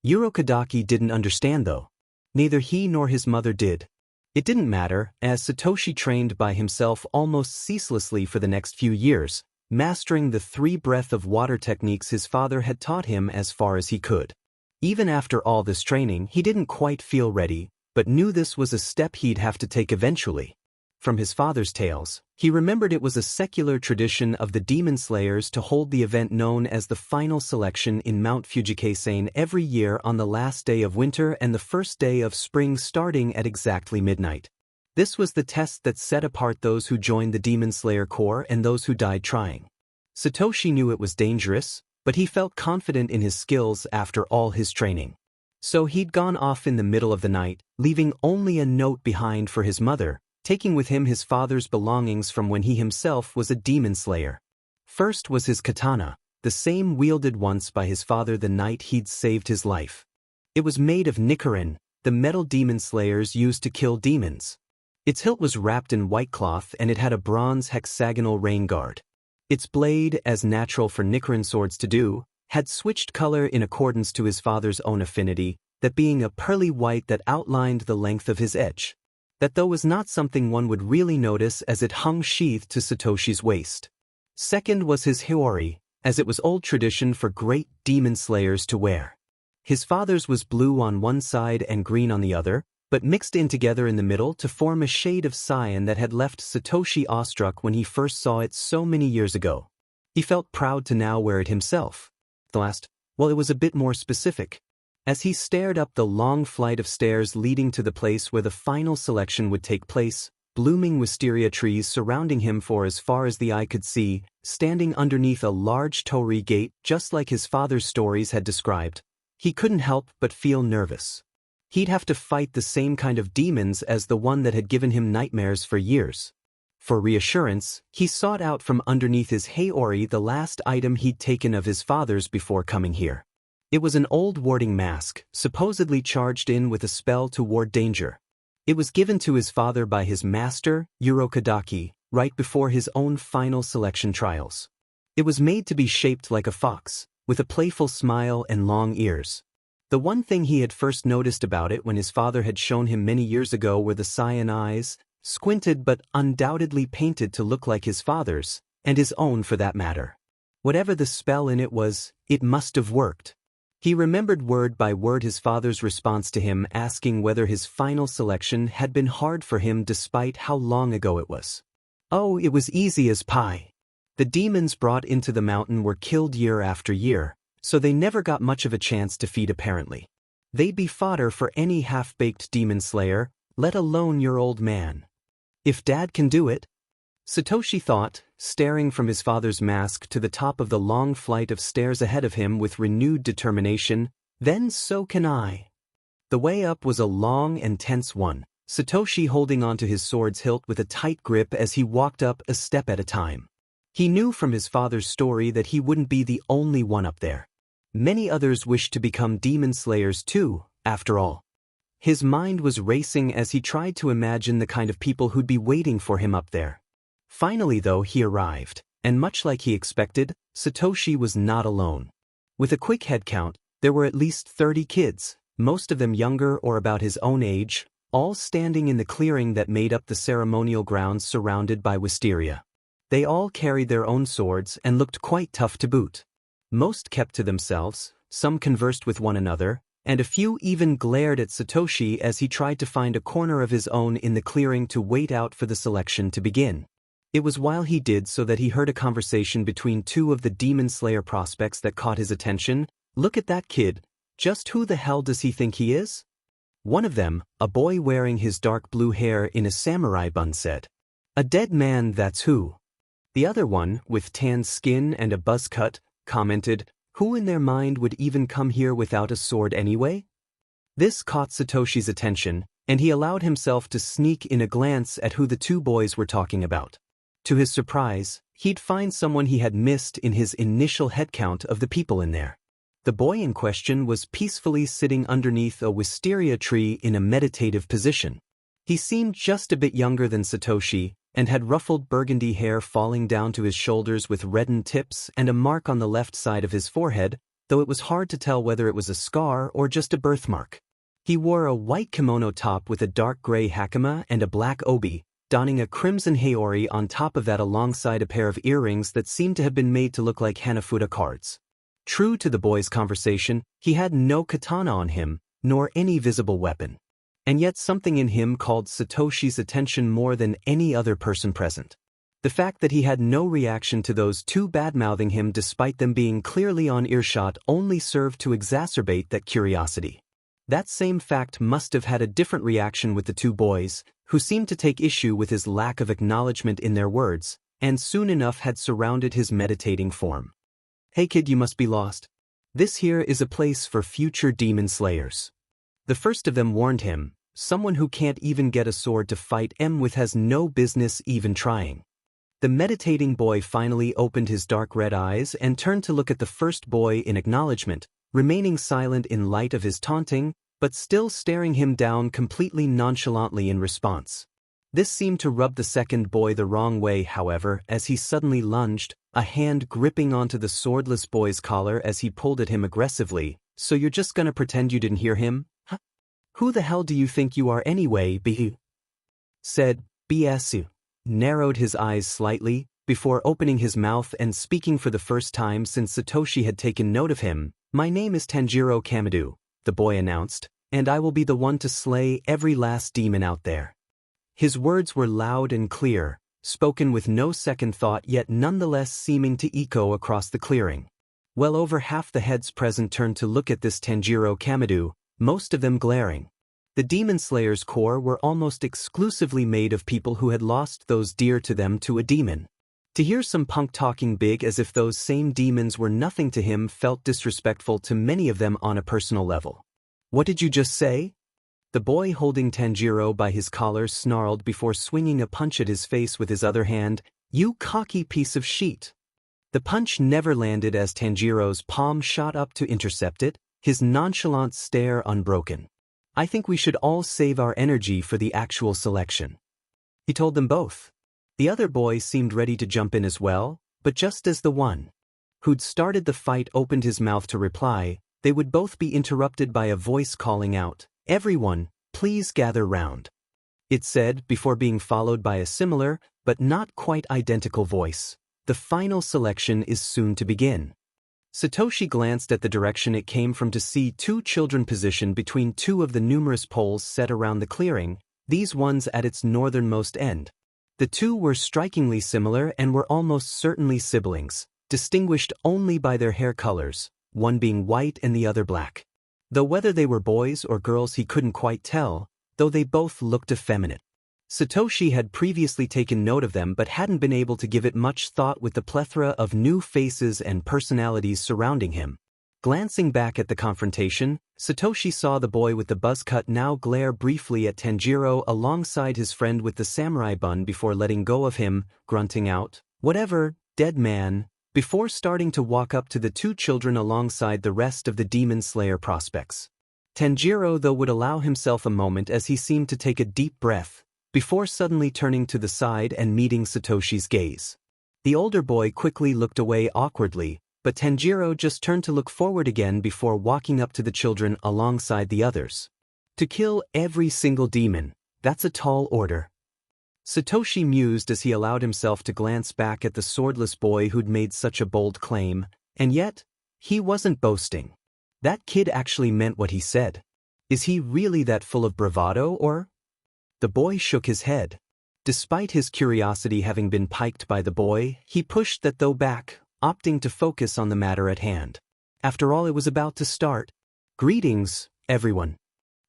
Urokodaki didn't understand though. Neither he nor his mother did. It didn't matter, as Satoshi trained by himself almost ceaselessly for the next few years, mastering the 3 breath of water techniques his father had taught him as far as he could. Even after all this training, he didn't quite feel ready, but knew this was a step he'd have to take eventually. From his father's tales, he remembered it was a secular tradition of the demon slayers to hold the event known as the final selection in Mount Fujikaisen every year on the last day of winter and the first day of spring starting at exactly midnight. This was the test that set apart those who joined the Demon Slayer Corps and those who died trying. Satoshi knew it was dangerous, but he felt confident in his skills after all his training. So he'd gone off in the middle of the night, leaving only a note behind for his mother, taking with him his father's belongings from when he himself was a demon slayer. First was his katana, the same wielded once by his father the night he'd saved his life. It was made of Nichiren, the metal demon slayers used to kill demons. Its hilt was wrapped in white cloth and it had a bronze hexagonal rain guard. Its blade, as natural for Nichiren swords to do, had switched color in accordance to his father's own affinity, that being a pearly white that outlined the length of his edge. That though was not something one would really notice as it hung sheathed to Satoshi's waist. Second was his hiori, as it was old tradition for great demon slayers to wear. His father's was blue on one side and green on the other, but mixed in together in the middle to form a shade of cyan that had left Satoshi awestruck when he first saw it so many years ago. He felt proud to now wear it himself. The last, well, it was a bit more specific. As he stared up the long flight of stairs leading to the place where the final selection would take place, blooming wisteria trees surrounding him for as far as the eye could see, standing underneath a large torii gate just like his father's stories had described, he couldn't help but feel nervous. He'd have to fight the same kind of demons as the one that had given him nightmares for years. For reassurance, he sought out from underneath his heiori the last item he'd taken of his father's before coming here. It was an old warding mask, supposedly charged in with a spell to ward danger. It was given to his father by his master, Urokodaki, right before his own final selection trials. It was made to be shaped like a fox, with a playful smile and long ears. The one thing he had first noticed about it when his father had shown him many years ago were the cyan eyes, squinted but undoubtedly painted to look like his father's, and his own for that matter. Whatever the spell in it was, it must have worked. He remembered word by word his father's response to him asking whether his final selection had been hard for him despite how long ago it was. Oh, it was easy as pie. The demons brought into the mountain were killed year after year, so they never got much of a chance to feed apparently. They'd be fodder for any half-baked demon slayer, let alone your old man. If Dad can do it, Satoshi thought, staring from his father's mask to the top of the long flight of stairs ahead of him with renewed determination, then so can I. The way up was a long and tense one, Satoshi holding onto his sword's hilt with a tight grip as he walked up a step at a time. He knew from his father's story that he wouldn't be the only one up there. Many others wished to become demon slayers too, after all. His mind was racing as he tried to imagine the kind of people who'd be waiting for him up there. Finally, though, he arrived, and much like he expected, Satoshi was not alone. With a quick head count, there were at least 30 kids, most of them younger or about his own age, all standing in the clearing that made up the ceremonial grounds surrounded by wisteria. They all carried their own swords and looked quite tough to boot. Most kept to themselves, some conversed with one another, and a few even glared at Satoshi as he tried to find a corner of his own in the clearing to wait out for the selection to begin. It was while he did so that he heard a conversation between two of the Demon Slayer prospects that caught his attention. Look at that kid. Just who the hell does he think he is? One of them, a boy wearing his dark blue hair in a samurai bun, said. A dead man, that's who. The other one, with tan skin and a buzz cut, commented, who in their mind would even come here without a sword anyway? This caught Satoshi's attention, and he allowed himself to sneak in a glance at who the two boys were talking about. To his surprise, he'd find someone he had missed in his initial head count of the people in there. The boy in question was peacefully sitting underneath a wisteria tree in a meditative position. He seemed just a bit younger than Satoshi, and had ruffled burgundy hair falling down to his shoulders with reddened tips and a mark on the left side of his forehead, though it was hard to tell whether it was a scar or just a birthmark. He wore a white kimono top with a dark gray hakama and a black obi, donning a crimson haori on top of that alongside a pair of earrings that seemed to have been made to look like Hanafuda cards. True to the boy's conversation, he had no katana on him, nor any visible weapon. And yet something in him called Satoshi's attention more than any other person present. The fact that he had no reaction to those two bad-mouthing him despite them being clearly on earshot only served to exacerbate that curiosity. That same fact must have had a different reaction with the two boys, who seemed to take issue with his lack of acknowledgement in their words, and soon enough had surrounded his meditating form. Hey kid, you must be lost. This here is a place for future demon slayers. The first of them warned him, someone who can't even get a sword to fight with has no business even trying. The meditating boy finally opened his dark red eyes and turned to look at the first boy in acknowledgement, remaining silent in light of his taunting, but still staring him down completely nonchalantly in response. This seemed to rub the second boy the wrong way, however, as he suddenly lunged, a hand gripping onto the swordless boy's collar as he pulled at him aggressively. So you're just gonna pretend you didn't hear him? Huh? Who the hell do you think you are anyway, B? Said BS, narrowed his eyes slightly, before opening his mouth and speaking for the first time since Satoshi had taken note of him. My name is Tanjiro Became, the boy announced, and I will be the one to slay every last demon out there. His words were loud and clear, spoken with no second thought yet nonetheless seeming to echo across the clearing. Well over half the heads present turned to look at this Tanjiro Became, most of them glaring. The Demon Slayer's core were almost exclusively made of people who had lost those dear to them to a demon. To hear some punk talking big as if those same demons were nothing to him felt disrespectful to many of them on a personal level. What did you just say? The boy holding Tanjiro by his collar snarled before swinging a punch at his face with his other hand. You cocky piece of shit. The punch never landed as Tanjiro's palm shot up to intercept it, his nonchalant stare unbroken. I think we should all save our energy for the actual selection. He told them both. The other boy seemed ready to jump in as well, but just as the one who'd started the fight opened his mouth to reply, they would both be interrupted by a voice calling out, "Everyone, please gather round." It said, before being followed by a similar, but not quite identical voice, "The final selection is soon to begin." Satoshi glanced at the direction it came from to see two children positioned between two of the numerous poles set around the clearing, these ones at its northernmost end. The two were strikingly similar and were almost certainly siblings, distinguished only by their hair colors, one being white and the other black. Though whether they were boys or girls he couldn't quite tell, though they both looked effeminate. Satoshi had previously taken note of them but hadn't been able to give it much thought with the plethora of new faces and personalities surrounding him. Glancing back at the confrontation, Satoshi saw the boy with the buzz cut now glare briefly at Tanjiro alongside his friend with the samurai bun before letting go of him, grunting out, "Whatever, dead man," before starting to walk up to the two children alongside the rest of the Demon Slayer prospects. Tanjiro though would allow himself a moment as he seemed to take a deep breath, before suddenly turning to the side and meeting Satoshi's gaze. The older boy quickly looked away awkwardly, but Tanjiro just turned to look forward again before walking up to the children alongside the others. To kill every single demon, that's a tall order. Satoshi mused as he allowed himself to glance back at the swordless boy who'd made such a bold claim, and yet, he wasn't boasting. That kid actually meant what he said. Is he really that full of bravado, or? The boy shook his head. Despite his curiosity having been piqued by the boy, he pushed that though back, opting to focus on the matter at hand. After all, it was about to start. "Greetings, everyone,"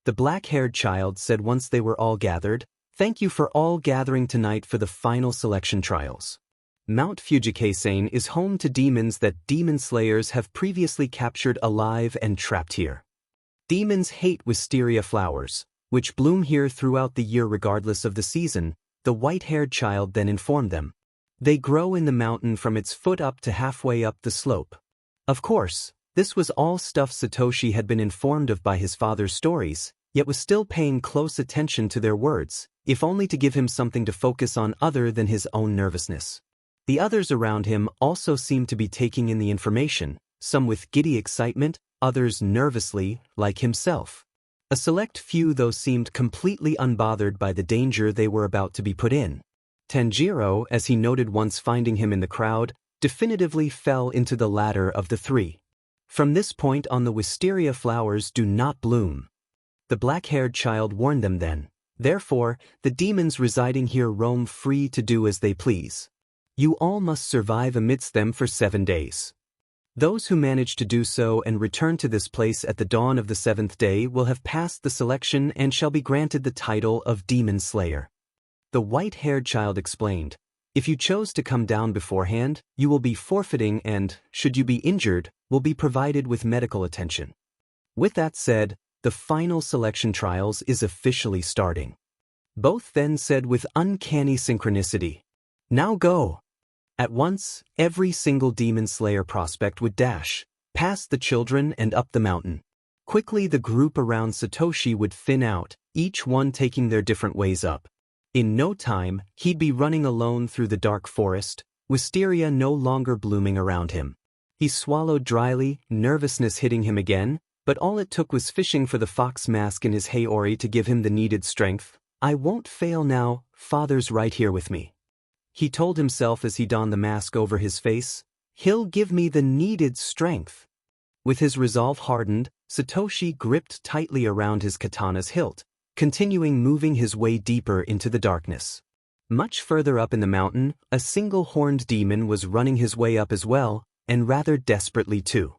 the black-haired child said once they were all gathered. "Thank you for all gathering tonight for the final selection trials. Mount Fujikase is home to demons that demon slayers have previously captured alive and trapped here. Demons hate wisteria flowers, which bloom here throughout the year regardless of the season," the white-haired child then informed them. "They grow in the mountain from its foot up to halfway up the slope." Of course, this was all stuff Satoshi had been informed of by his father's stories, yet was still paying close attention to their words, if only to give him something to focus on other than his own nervousness. The others around him also seemed to be taking in the information, some with giddy excitement, others nervously, like himself. A select few though seemed completely unbothered by the danger they were about to be put in. Tanjiro, as he noted once finding him in the crowd, definitively fell into the latter of the three. From this point on the wisteria flowers do not bloom. The black-haired child warned them then. Therefore, the demons residing here roam free to do as they please. You all must survive amidst them for 7 days. Those who manage to do so and return to this place at the dawn of the 7th day will have passed the selection and shall be granted the title of Demon Slayer. The white-haired child explained, "If you chose to come down beforehand, you will be forfeiting and, should you be injured, will be provided with medical attention." With that said, the final selection trials is officially starting. Both then said with uncanny synchronicity, "Now go." At once, every single Demon Slayer prospect would dash, past the children and up the mountain. Quickly the group around Satoshi would thin out, each one taking their different ways up. In no time, he'd be running alone through the dark forest, wisteria no longer blooming around him. He swallowed dryly, nervousness hitting him again, but all it took was fishing for the fox mask in his Haori to give him the needed strength. "I won't fail now, Father's right here with me," he told himself as he donned the mask over his face. "He'll give me the needed strength." With his resolve hardened, Satoshi gripped tightly around his katana's hilt, continuing moving his way deeper into the darkness. Much further up in the mountain, a single-horned demon was running his way up as well, and rather desperately too.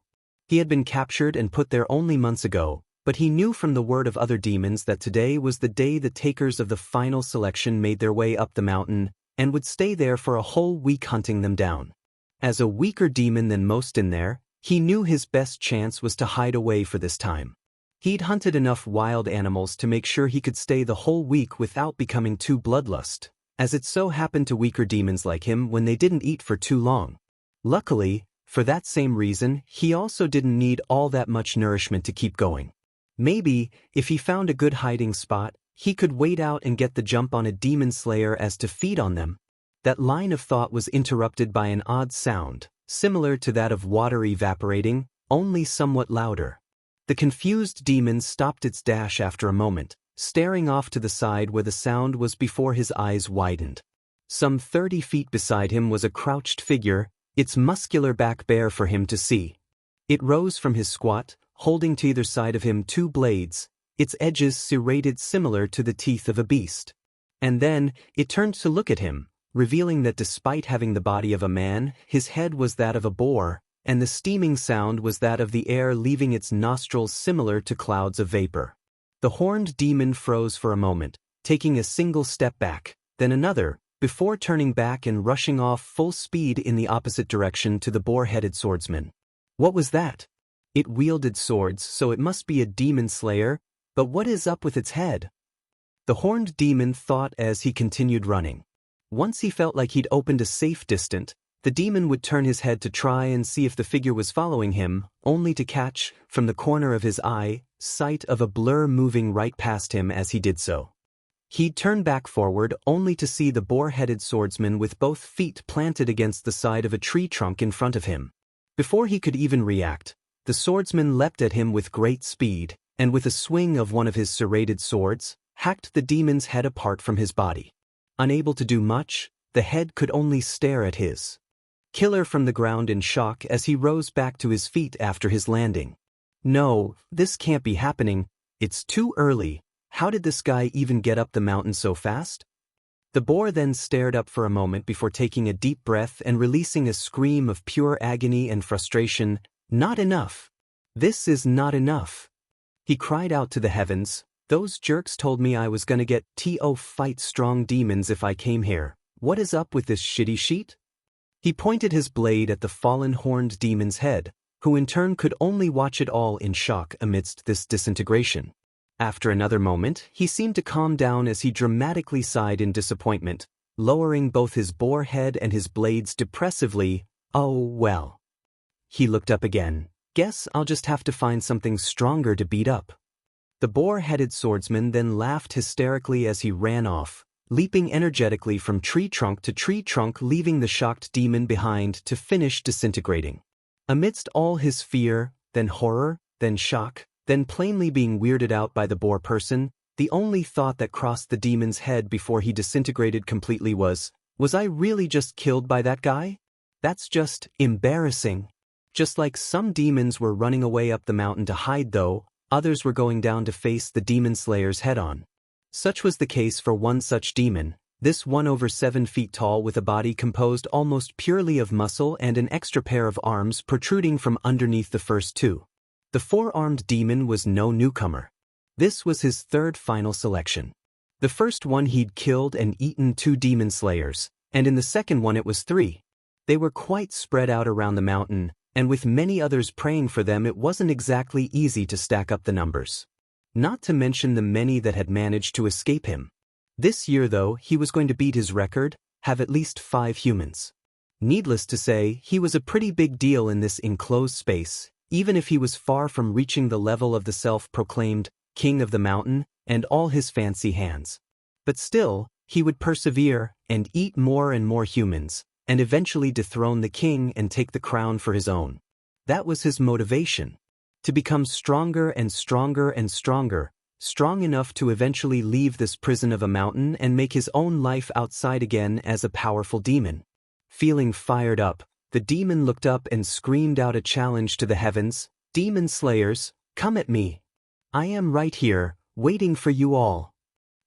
He had been captured and put there only months ago, but he knew from the word of other demons that today was the day the takers of the final selection made their way up the mountain, and would stay there for a whole week hunting them down. As a weaker demon than most in there, he knew his best chance was to hide away for this time. He'd hunted enough wild animals to make sure he could stay the whole week without becoming too bloodlust, as it so happened to weaker demons like him when they didn't eat for too long. Luckily, for that same reason, he also didn't need all that much nourishment to keep going. Maybe, if he found a good hiding spot, he could wait out and get the jump on a demon slayer as to feed on them. That line of thought was interrupted by an odd sound, similar to that of water evaporating, only somewhat louder. The confused demon stopped its dash after a moment, staring off to the side where the sound was before his eyes widened. Some 30 feet beside him was a crouched figure, its muscular back bare for him to see. It rose from his squat, holding to either side of him 2 blades, its edges serrated similar to the teeth of a beast. And then, it turned to look at him, revealing that despite having the body of a man, his head was that of a boar, and the steaming sound was that of the air leaving its nostrils similar to clouds of vapor. The horned demon froze for a moment, taking a single step back, then another, before turning back and rushing off full speed in the opposite direction to the boar-headed swordsman. What was that? It wielded swords, so it must be a demon slayer, but what is up with its head? The horned demon thought as he continued running. Once he felt like he'd opened a safe distance, the demon would turn his head to try and see if the figure was following him, only to catch, from the corner of his eye, sight of a blur moving right past him as he did so. He'd turn back forward only to see the boar-headed swordsman with both feet planted against the side of a tree trunk in front of him. Before he could even react, the swordsman leapt at him with great speed, and with a swing of one of his serrated swords, hacked the demon's head apart from his body. Unable to do much, the head could only stare at his killer from the ground in shock as he rose back to his feet after his landing. No, this can't be happening, it's too early. How did this guy even get up the mountain so fast? The boar then stared up for a moment before taking a deep breath and releasing a scream of pure agony and frustration. Not enough. This is not enough. He cried out to the heavens, those jerks told me I was gonna get to fight strong demons if I came here. What is up with this shitty sheet? He pointed his blade at the fallen horned demon's head, who in turn could only watch it all in shock amidst this disintegration. After another moment, he seemed to calm down as he dramatically sighed in disappointment, lowering both his boar head and his blades depressively. Oh well. He looked up again. Guess I'll just have to find something stronger to beat up. The boar-headed swordsman then laughed hysterically as he ran off, leaping energetically from tree trunk to tree trunk, leaving the shocked demon behind to finish disintegrating. Amidst all his fear, then horror, then shock, then plainly being weirded out by the boar person, the only thought that crossed the demon's head before he disintegrated completely was I really just killed by that guy? That's just embarrassing. Just like some demons were running away up the mountain to hide though, others were going down to face the demon slayers head-on. Such was the case for one such demon, this one over 7 feet tall with a body composed almost purely of muscle and an extra pair of arms protruding from underneath the first 2. The 4-armed demon was no newcomer. This was his 3rd final selection. The first one he'd killed and eaten 2 demon slayers, and in the second one it was 3. They were quite spread out around the mountain, and with many others praying for them it wasn't exactly easy to stack up the numbers. Not to mention the many that had managed to escape him. This year though, he was going to beat his record, have at least 5 humans. Needless to say, he was a pretty big deal in this enclosed space, even if he was far from reaching the level of the self-proclaimed king of the mountain and all his fancy hands. But still, he would persevere and eat more and more humans, and eventually dethrone the king and take the crown for his own. That was his motivation. To become stronger and stronger and stronger, strong enough to eventually leave this prison of a mountain and make his own life outside again as a powerful demon. Feeling fired up, the demon looked up and screamed out a challenge to the heavens, "Demon slayers, come at me. I am right here, waiting for you all."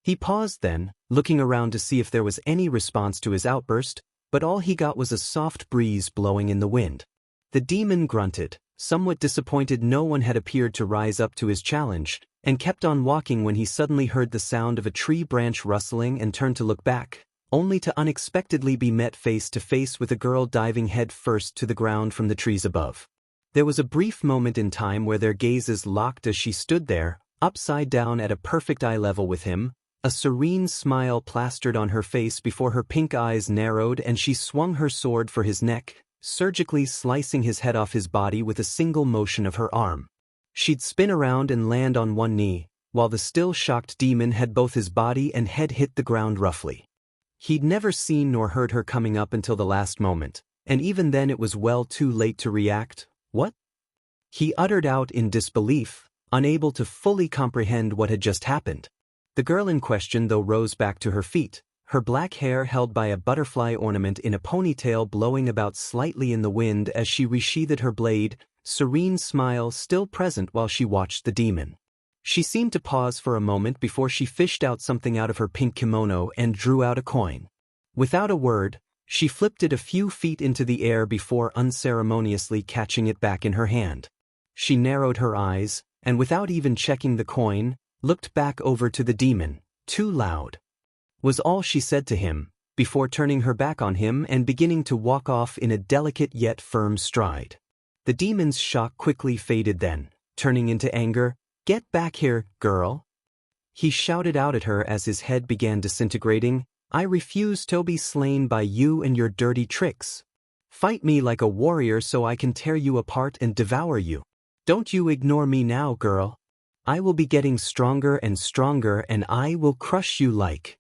He paused then, looking around to see if there was any response to his outburst, but all he got was a soft breeze blowing in the wind. The demon grunted, somewhat disappointed no one had appeared to rise up to his challenge, and kept on walking when he suddenly heard the sound of a tree branch rustling and turned to look back, only to unexpectedly be met face to face with a girl diving head first to the ground from the trees above. There was a brief moment in time where their gazes locked as she stood there, upside down at a perfect eye level with him, a serene smile plastered on her face before her pink eyes narrowed and she swung her sword for his neck, surgically slicing his head off his body with a single motion of her arm. She'd spin around and land on one knee, while the still shocked demon had both his body and head hit the ground roughly. He'd never seen nor heard her coming up until the last moment, and even then it was well too late to react. What? He uttered out in disbelief, unable to fully comprehend what had just happened. The girl in question though rose back to her feet, her black hair held by a butterfly ornament in a ponytail blowing about slightly in the wind as she resheathed her blade, serene smile still present while she watched the demon. She seemed to pause for a moment before she fished out something out of her pink kimono and drew out a coin. Without a word, she flipped it a few feet into the air before unceremoniously catching it back in her hand. She narrowed her eyes, and without even checking the coin, looked back over to the demon. Too loud, was all she said to him, before turning her back on him and beginning to walk off in a delicate yet firm stride. The demon's shock quickly faded then, turning into anger. "Get back here, girl!" He shouted out at her as his head began disintegrating. "I refuse to be slain by you and your dirty tricks. Fight me like a warrior so I can tear you apart and devour you. Don't you ignore me now, girl. I will be getting stronger and stronger and I will crush you like..."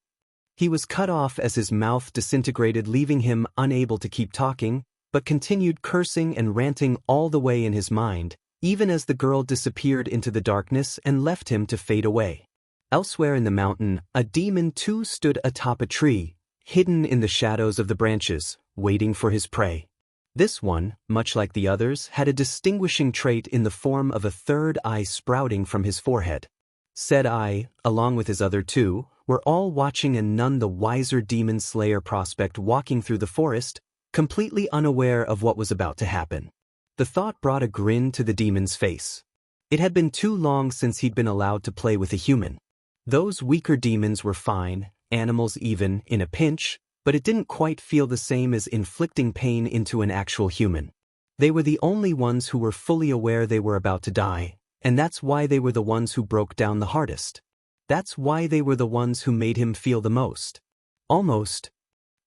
He was cut off as his mouth disintegrated, leaving him unable to keep talking, but continued cursing and ranting all the way in his mind, even as the girl disappeared into the darkness and left him to fade away. Elsewhere in the mountain, a demon too stood atop a tree, hidden in the shadows of the branches, waiting for his prey. This one, much like the others, had a distinguishing trait in the form of a third eye sprouting from his forehead. Said eye, along with his other two, were all watching and none the wiser demon slayer prospect walking through the forest, completely unaware of what was about to happen. The thought brought a grin to the demon's face. It had been too long since he'd been allowed to play with a human. Those weaker demons were fine, animals even, in a pinch, but it didn't quite feel the same as inflicting pain into an actual human. They were the only ones who were fully aware they were about to die, and that's why they were the ones who broke down the hardest. That's why they were the ones who made him feel the most. Almost.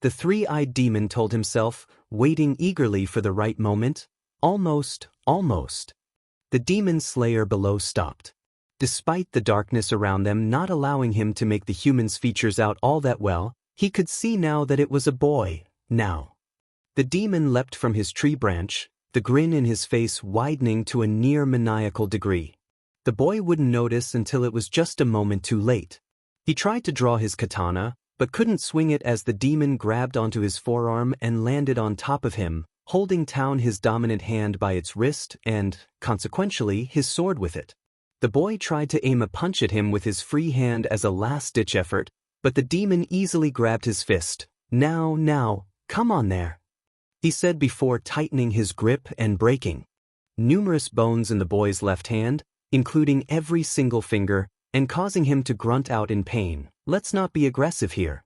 The three-eyed demon told himself, waiting eagerly for the right moment. Almost. The demon slayer below stopped. Despite the darkness around them not allowing him to make the human's features out all that well, he could see now that it was a boy, now. The demon leapt from his tree branch, the grin in his face widening to a near maniacal degree. The boy wouldn't notice until it was just a moment too late. He tried to draw his katana, but couldn't swing it as the demon grabbed onto his forearm and landed on top of him, holding down his dominant hand by its wrist and, consequentially, his sword with it. The boy tried to aim a punch at him with his free hand as a last-ditch effort, but the demon easily grabbed his fist. Now, come on there," he said before tightening his grip and breaking numerous bones in the boy's left hand, including every single finger, and causing him to grunt out in pain. "Let's not be aggressive here."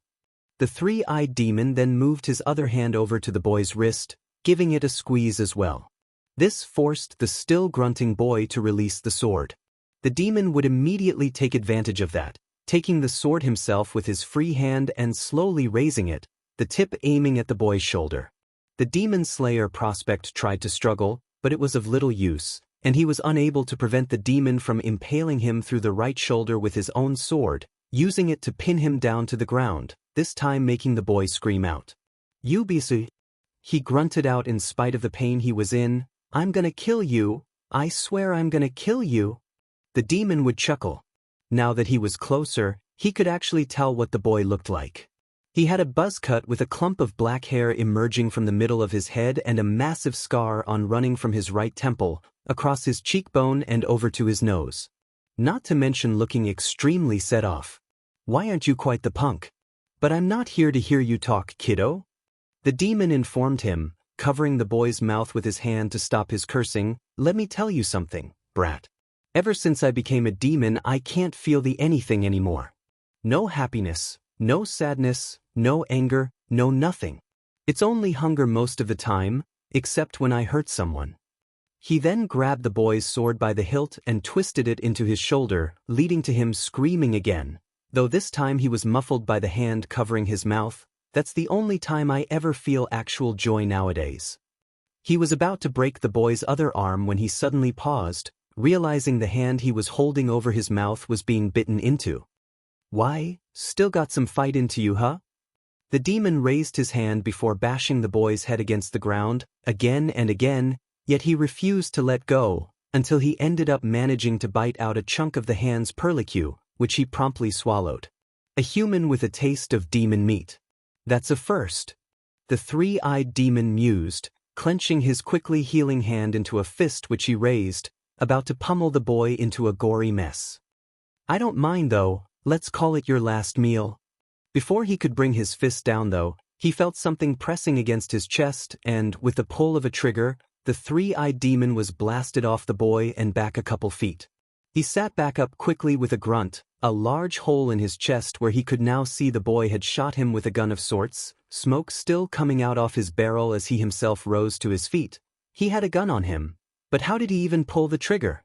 The three-eyed demon then moved his other hand over to the boy's wrist, giving it a squeeze as well. This forced the still grunting boy to release the sword. The demon would immediately take advantage of that, taking the sword himself with his free hand and slowly raising it, the tip aiming at the boy's shoulder. The demon slayer prospect tried to struggle, but it was of little use, and he was unable to prevent the demon from impaling him through the right shoulder with his own sword, using it to pin him down to the ground, this time making the boy scream out. "You bisu," he grunted out in spite of the pain he was in. "I'm gonna kill you. I swear I'm gonna kill you." The demon would chuckle. Now that he was closer, he could actually tell what the boy looked like. He had a buzz cut with a clump of black hair emerging from the middle of his head and a massive scar on running from his right temple, across his cheekbone and over to his nose. Not to mention looking extremely set off. "Why aren't you quite the punk?" "But I'm not here to hear you talk, kiddo," the demon informed him, covering the boy's mouth with his hand to stop his cursing. "Let me tell you something, brat. Ever since I became a demon, I can't feel the anything anymore. No happiness, no sadness, no anger, no nothing. It's only hunger most of the time, except when I hurt someone." He then grabbed the boy's sword by the hilt and twisted it into his shoulder, leading to him screaming again, though this time he was muffled by the hand covering his mouth. "That's the only time I ever feel actual joy nowadays." He was about to break the boy's other arm when he suddenly paused, realizing the hand he was holding over his mouth was being bitten into. "Why, still got some fight into you, huh?" The demon raised his hand before bashing the boy's head against the ground, again and again, yet he refused to let go, until he ended up managing to bite out a chunk of the hand's perlicue, which he promptly swallowed. A human with a taste of demon meat. That's a first. The three-eyed demon mused, clenching his quickly healing hand into a fist which he raised, about to pummel the boy into a gory mess. I don't mind though, let's call it your last meal. Before he could bring his fist down though, he felt something pressing against his chest and, with the pull of a trigger, the three-eyed demon was blasted off the boy and back a couple feet. He sat back up quickly with a grunt, a large hole in his chest where he could now see the boy had shot him with a gun of sorts, smoke still coming out off his barrel as he himself rose to his feet. He had a gun on him, but how did he even pull the trigger?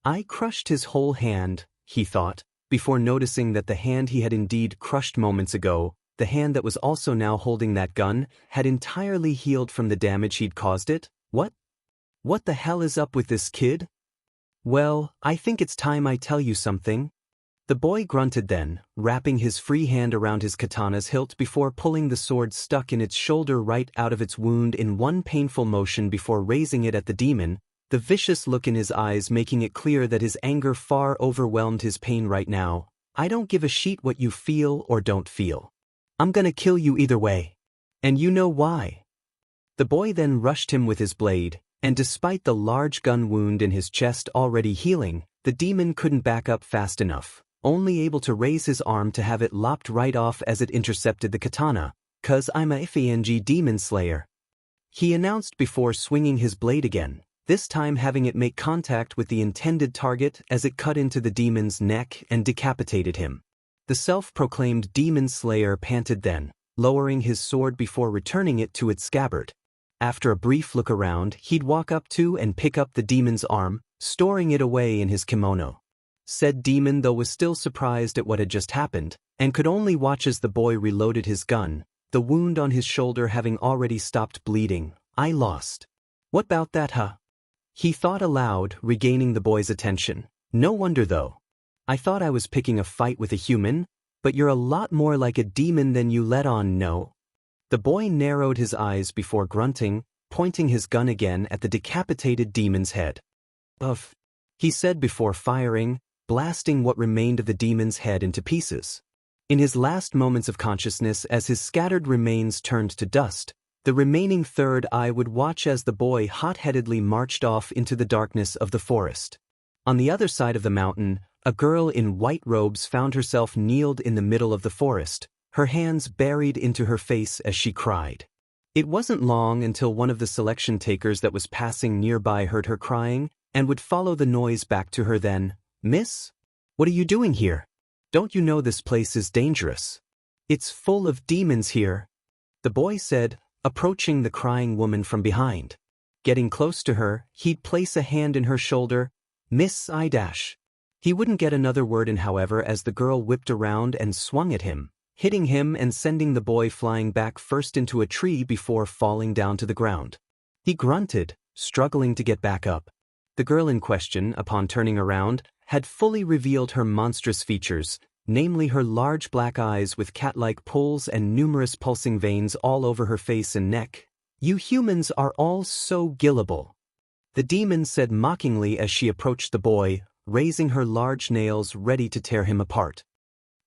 I crushed his whole hand, he thought, before noticing that the hand he had indeed crushed moments ago, the hand that was also now holding that gun, had entirely healed from the damage he'd caused it. What the hell is up with this kid? Well, I think it's time I tell you something. The boy grunted then, wrapping his free hand around his katana's hilt before pulling the sword stuck in its shoulder right out of its wound in one painful motion before raising it at the demon, the vicious look in his eyes making it clear that his anger far overwhelmed his pain right now. I don't give a shit what you feel or don't feel. I'm gonna kill you either way. And you know why. The boy then rushed him with his blade, and despite the large gun wound in his chest already healing, the demon couldn't back up fast enough, only able to raise his arm to have it lopped right off as it intercepted the katana. "'Cause I'm a FANG demon slayer," he announced before swinging his blade again, this time having it make contact with the intended target as it cut into the demon's neck and decapitated him. The self-proclaimed demon slayer panted then, lowering his sword before returning it to its scabbard. After a brief look around, he'd walk up to and pick up the demon's arm, storing it away in his kimono. Said demon though was still surprised at what had just happened, and could only watch as the boy reloaded his gun, the wound on his shoulder having already stopped bleeding. "I lost. What about that, huh?" he thought aloud, regaining the boy's attention. "No wonder though. I thought I was picking a fight with a human, but you're a lot more like a demon than you let on, no?" The boy narrowed his eyes before grunting, pointing his gun again at the decapitated demon's head. "Uff," he said before firing, blasting what remained of the demon's head into pieces. In his last moments of consciousness as his scattered remains turned to dust, the remaining third eye would watch as the boy hot-headedly marched off into the darkness of the forest. On the other side of the mountain, a girl in white robes found herself kneeled in the middle of the forest, her hands buried into her face as she cried. It wasn't long until one of the selection takers that was passing nearby heard her crying, and would follow the noise back to her then. "Miss? What are you doing here? Don't you know this place is dangerous? It's full of demons here," the boy said, approaching the crying woman from behind. Getting close to her, he'd place a hand in her shoulder. "Miss I dash." He wouldn't get another word in however as the girl whipped around and swung at him, hitting him and sending the boy flying back first into a tree before falling down to the ground. He grunted, struggling to get back up. The girl in question, upon turning around, had fully revealed her monstrous features, namely her large black eyes with cat-like pulls and numerous pulsing veins all over her face and neck. "You humans are all so gullible," the demon said mockingly as she approached the boy, raising her large nails ready to tear him apart.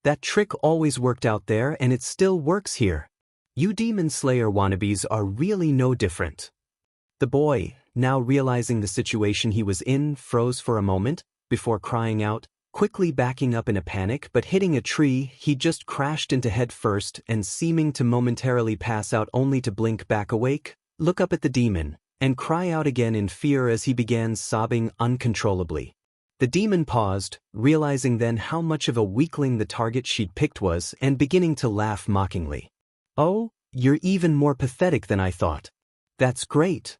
"That trick always worked out there and it still works here. You demon slayer wannabes are really no different." The boy, now realizing the situation he was in, froze for a moment, before crying out, quickly backing up in a panic but hitting a tree he just crashed into head first and seeming to momentarily pass out only to blink back awake, look up at the demon, and cry out again in fear as he began sobbing uncontrollably. The demon paused, realizing then how much of a weakling the target she'd picked was and beginning to laugh mockingly. "Oh, you're even more pathetic than I thought. That's great,"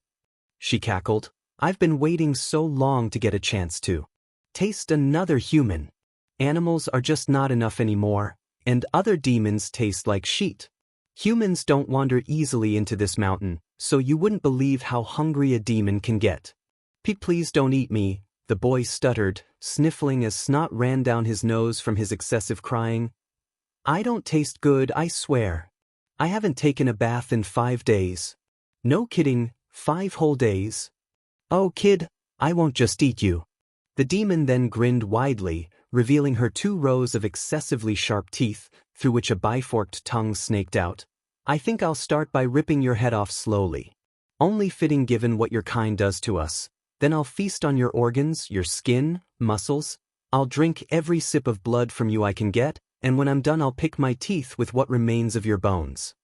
she cackled. "I've been waiting so long to get a chance to taste another human. Animals are just not enough anymore, and other demons taste like shit. Humans don't wander easily into this mountain, so you wouldn't believe how hungry a demon can get." Please don't eat me," the boy stuttered, sniffling as snot ran down his nose from his excessive crying. "I don't taste good, I swear." I haven't taken a bath in 5 days. No kidding, 5 whole days. Oh kid, I won't just eat you. The demon then grinned widely, revealing her 2 rows of excessively sharp teeth, through which a biforked tongue snaked out. I think I'll start by ripping your head off slowly. Only fitting given what your kind does to us. Then I'll feast on your organs, your skin, muscles. I'll drink every sip of blood from you I can get, and when I'm done I'll pick my teeth with what remains of your bones.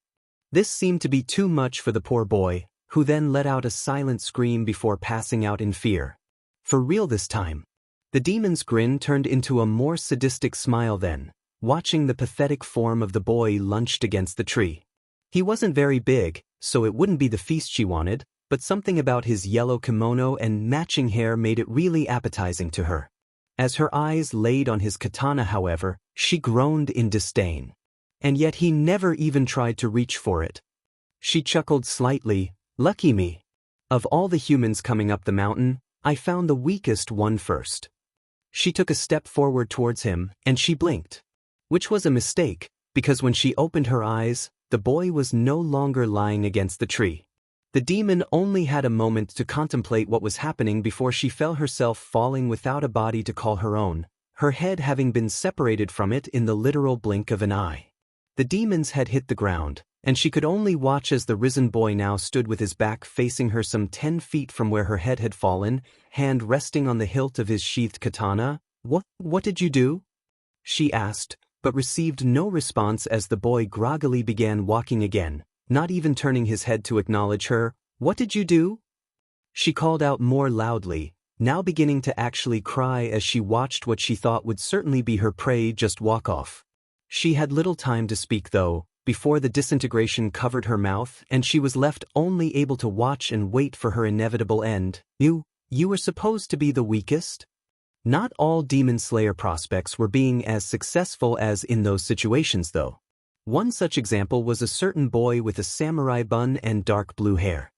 This seemed to be too much for the poor boy, who then let out a silent scream before passing out in fear. For real this time. The demon's grin turned into a more sadistic smile then, watching the pathetic form of the boy lunched against the tree. He wasn't very big, so it wouldn't be the feast she wanted, but something about his yellow kimono and matching hair made it really appetizing to her. As her eyes laid on his katana, however, she groaned in disdain. And yet he never even tried to reach for it. She chuckled slightly. Lucky me. Of all the humans coming up the mountain, I found the weakest one first. She took a step forward towards him, and she blinked. Which was a mistake, because when she opened her eyes, the boy was no longer lying against the tree. The demon only had a moment to contemplate what was happening before she felt herself falling without a body to call her own, her head having been separated from it in the literal blink of an eye. The demon's head hit the ground, and she could only watch as the risen boy now stood with his back facing her some 10 feet from where her head had fallen, hand resting on the hilt of his sheathed katana. What did you do?" she asked, but received no response as the boy groggily began walking again, not even turning his head to acknowledge her. "What did you do?" she called out more loudly, now beginning to actually cry as she watched what she thought would certainly be her prey just walk off. She had little time to speak though, before the disintegration covered her mouth and she was left only able to watch and wait for her inevitable end. You were supposed to be the weakest? Not all Demon Slayer prospects were being as successful as in those situations though. One such example was a certain boy with a samurai bun and dark blue hair.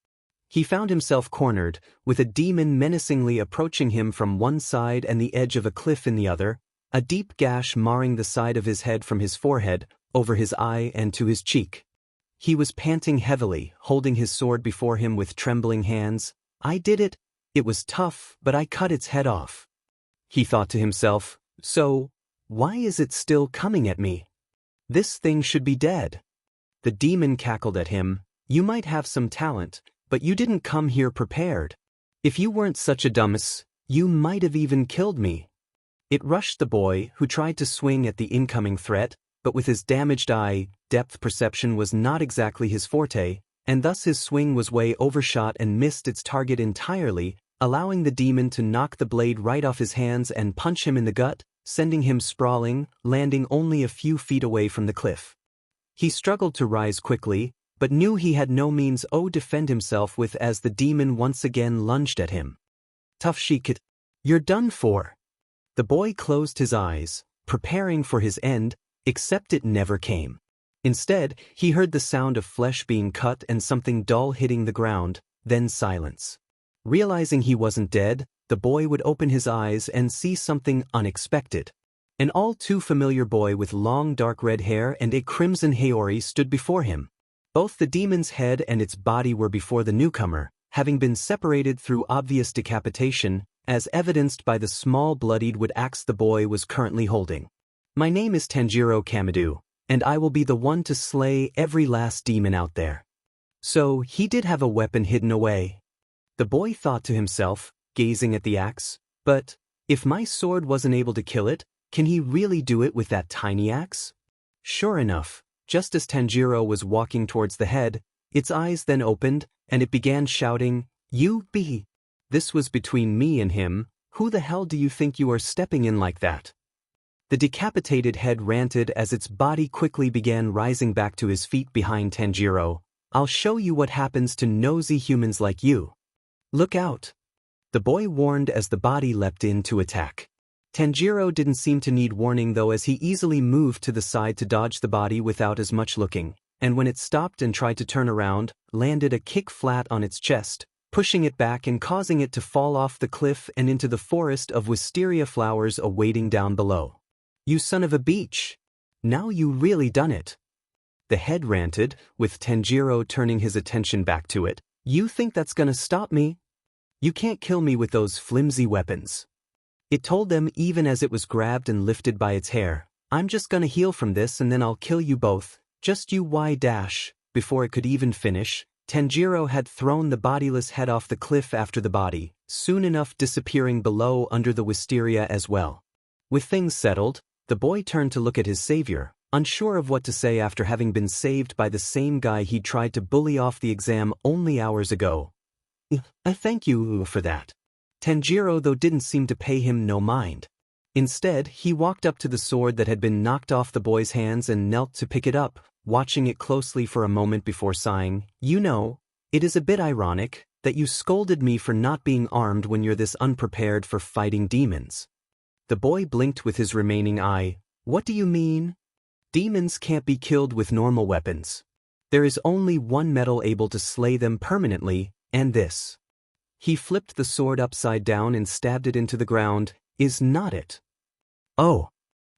He found himself cornered, with a demon menacingly approaching him from one side and the edge of a cliff in the other, a deep gash marring the side of his head from his forehead, over his eye and to his cheek. He was panting heavily, holding his sword before him with trembling hands. "I did it. It was tough, but I cut its head off." He thought to himself, "So, why is it still coming at me? This thing should be dead." The demon cackled at him. "You might have some talent, but you didn't come here prepared. If you weren't such a dumbass, you might have even killed me." It rushed the boy, who tried to swing at the incoming threat, but with his damaged eye, depth perception was not exactly his forte, and thus his swing was way overshot and missed its target entirely, allowing the demon to knock the blade right off his hands and punch him in the gut, sending him sprawling, landing only a few feet away from the cliff. He struggled to rise quickly, but knew he had no means to defend himself with as the demon once again lunged at him. "Tough shit. You're done for." The boy closed his eyes, preparing for his end, except it never came. Instead, he heard the sound of flesh being cut and something dull hitting the ground, then silence. Realizing he wasn't dead, the boy would open his eyes and see something unexpected. An all too familiar boy with long dark red hair and a crimson haori stood before him. Both the demon's head and its body were before the newcomer, having been separated through obvious decapitation, as evidenced by the small bloodied wood axe the boy was currently holding. "My name is Tanjiro Became, and I will be the one to slay every last demon out there." So he did have a weapon hidden away. The boy thought to himself, gazing at the axe, but if my sword wasn't able to kill it, can he really do it with that tiny axe? Sure enough, just as Tanjiro was walking towards the head, its eyes then opened, and it began shouting, "You be! This was between me and him. Who the hell do you think you are stepping in like that?" The decapitated head ranted as its body quickly began rising back to his feet behind Tanjiro. "I'll show you what happens to nosy humans like you. Look out!" The boy warned as the body leapt in to attack. Tanjiro didn't seem to need warning though, as he easily moved to the side to dodge the body without as much looking, and when it stopped and tried to turn around, landed a kick flat on its chest, pushing it back and causing it to fall off the cliff and into the forest of wisteria flowers awaiting down below. "You son of a beach! Now you really done it." The head ranted, with Tanjiro turning his attention back to it. You think that's gonna stop me? You can't kill me with those flimsy weapons. It told them even as it was grabbed and lifted by its hair. I'm just gonna heal from this and then I'll kill you both. Just you dash. Before it could even finish, Tanjiro had thrown the bodiless head off the cliff after the body, soon enough disappearing below under the wisteria as well. With things settled, the boy turned to look at his savior, unsure of what to say after having been saved by the same guy he'd tried to bully off the exam only hours ago. I thank you for that. Tanjiro though didn't seem to pay him no mind. Instead, he walked up to the sword that had been knocked off the boy's hands and knelt to pick it up, watching it closely for a moment before sighing. You know, it is a bit ironic that you scolded me for not being armed when you're this unprepared for fighting demons. The boy blinked with his remaining eye. What do you mean? Demons can't be killed with normal weapons. There is only one metal able to slay them permanently, and this. He flipped the sword upside down and stabbed it into the ground. Is not it? Oh,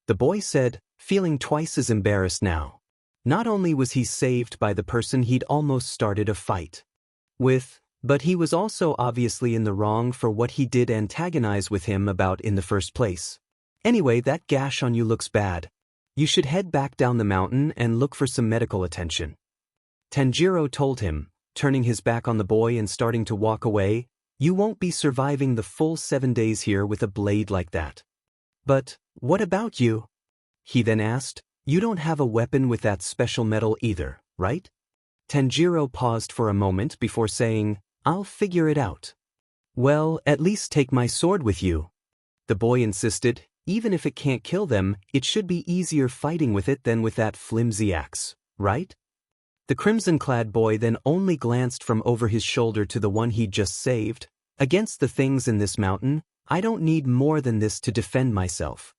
the boy said, feeling twice as embarrassed now. Not only was he saved by the person he'd almost started a fight with, but he was also obviously in the wrong for what he did antagonize with him about in the first place. Anyway, that gash on you looks bad. You should head back down the mountain and look for some medical attention. Tanjiro told him, turning his back on the boy and starting to walk away. You won't be surviving the full 7 days here with a blade like that. But, what about you? He then asked. You don't have a weapon with that special metal either, right? Tanjiro paused for a moment before saying, I'll figure it out. Well, at least take my sword with you. The boy insisted, even if it can't kill them, it should be easier fighting with it than with that flimsy axe, right? The crimson-clad boy then only glanced from over his shoulder to the one he'd just saved. Against the things in this mountain, I don't need more than this to defend myself,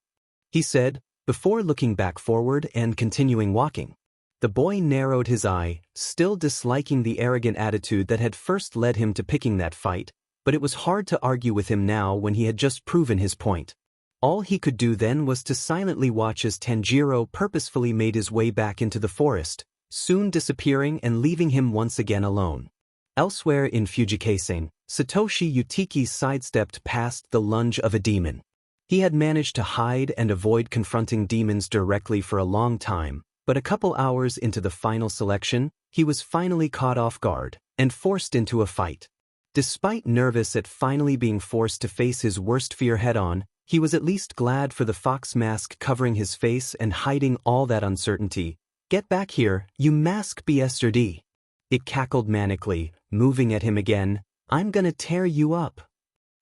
he said, before looking back forward and continuing walking. The boy narrowed his eye, still disliking the arrogant attitude that had first led him to picking that fight, but it was hard to argue with him now when he had just proven his point. All he could do then was to silently watch as Tanjiro purposefully made his way back into the forest, soon disappearing and leaving him once again alone. Elsewhere in Fujikasen, Satoshi Yutiki sidestepped past the lunge of a demon. He had managed to hide and avoid confronting demons directly for a long time, but a couple hours into the final selection, he was finally caught off guard and forced into a fight. Despite nervous at finally being forced to face his worst fear head-on, he was at least glad for the fox mask covering his face and hiding all that uncertainty. Get back here, you mask bastard! It cackled manically, moving at him again. I'm gonna tear you up.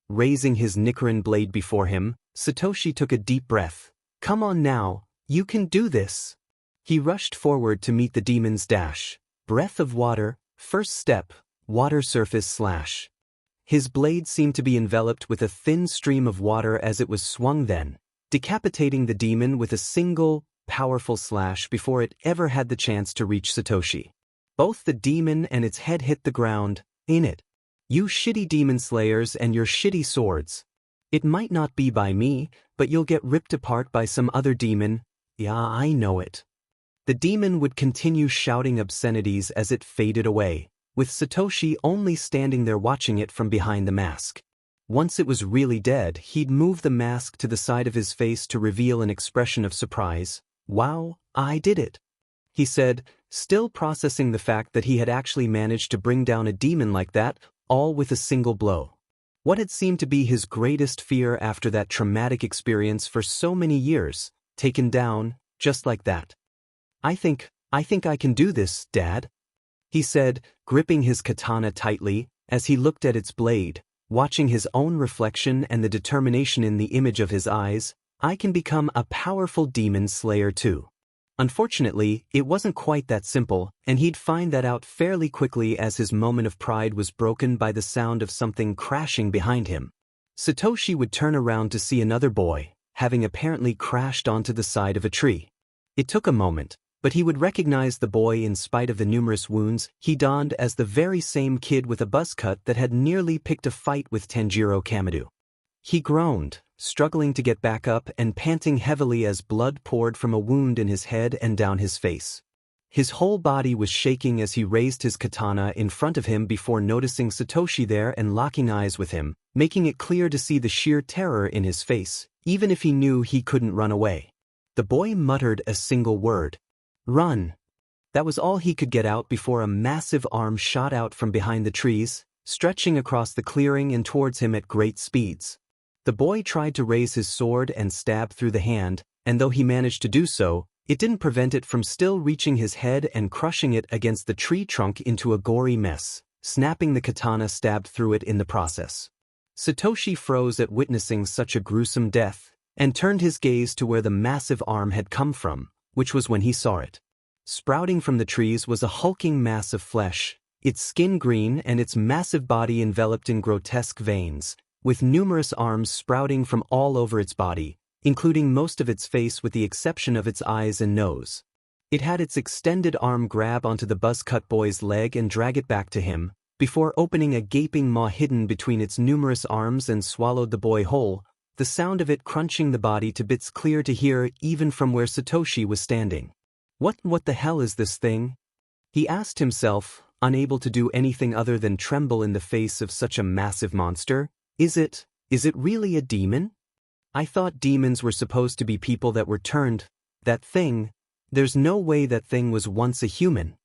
Raising his Nichiren blade before him, Satoshi took a deep breath. Come on now, you can do this. He rushed forward to meet the demon's dash. Breath of water, first step, water surface slash. His blade seemed to be enveloped with a thin stream of water as it was swung then, decapitating the demon with a single, powerful slash before it ever had the chance to reach Satoshi. Both the demon and its head hit the ground. In it. You shitty demon slayers and your shitty swords. It might not be by me, but you'll get ripped apart by some other demon. Yeah, I know it. The demon would continue shouting obscenities as it faded away, with Satoshi only standing there watching it from behind the mask. Once it was really dead, he'd move the mask to the side of his face to reveal an expression of surprise. Wow, I did it, he said, still processing the fact that he had actually managed to bring down a demon like that, all with a single blow. What had seemed to be his greatest fear after that traumatic experience for so many years, taken down, just like that. I think I can do this, Dad, he said, gripping his katana tightly, as he looked at its blade, watching his own reflection and the determination in the image of his eyes. I can become a powerful demon slayer too. Unfortunately, it wasn't quite that simple, and he'd find that out fairly quickly as his moment of pride was broken by the sound of something crashing behind him. Satoshi would turn around to see another boy, having apparently crashed onto the side of a tree. It took a moment, but he would recognize the boy in spite of the numerous wounds he donned as the very same kid with a buzz cut that had nearly picked a fight with Tanjiro Kamado. He groaned, struggling to get back up and panting heavily as blood poured from a wound in his head and down his face. His whole body was shaking as he raised his katana in front of him before noticing Satoshi there and locking eyes with him, making it clear to see the sheer terror in his face, even if he knew he couldn't run away. The boy muttered a single word. "Run." That was all he could get out before a massive arm shot out from behind the trees, stretching across the clearing and towards him at great speeds. The boy tried to raise his sword and stab through the hand, and though he managed to do so, it didn't prevent it from still reaching his head and crushing it against the tree trunk into a gory mess, snapping the katana stabbed through it in the process. Satoshi froze at witnessing such a gruesome death, and turned his gaze to where the massive arm had come from, which was when he saw it. Sprouting from the trees was a hulking mass of flesh, its skin green and its massive body enveloped in grotesque veins, with numerous arms sprouting from all over its body, including most of its face with the exception of its eyes and nose. It had its extended arm grab onto the buzzcut boy's leg and drag it back to him, before opening a gaping maw hidden between its numerous arms and swallowed the boy whole, the sound of it crunching the body to bits clear to hear even from where Satoshi was standing. What the hell is this thing? He asked himself, unable to do anything other than tremble in the face of such a massive monster. Is it really a demon? I thought demons were supposed to be people that were turned. That thing, there's no way that thing was once a human.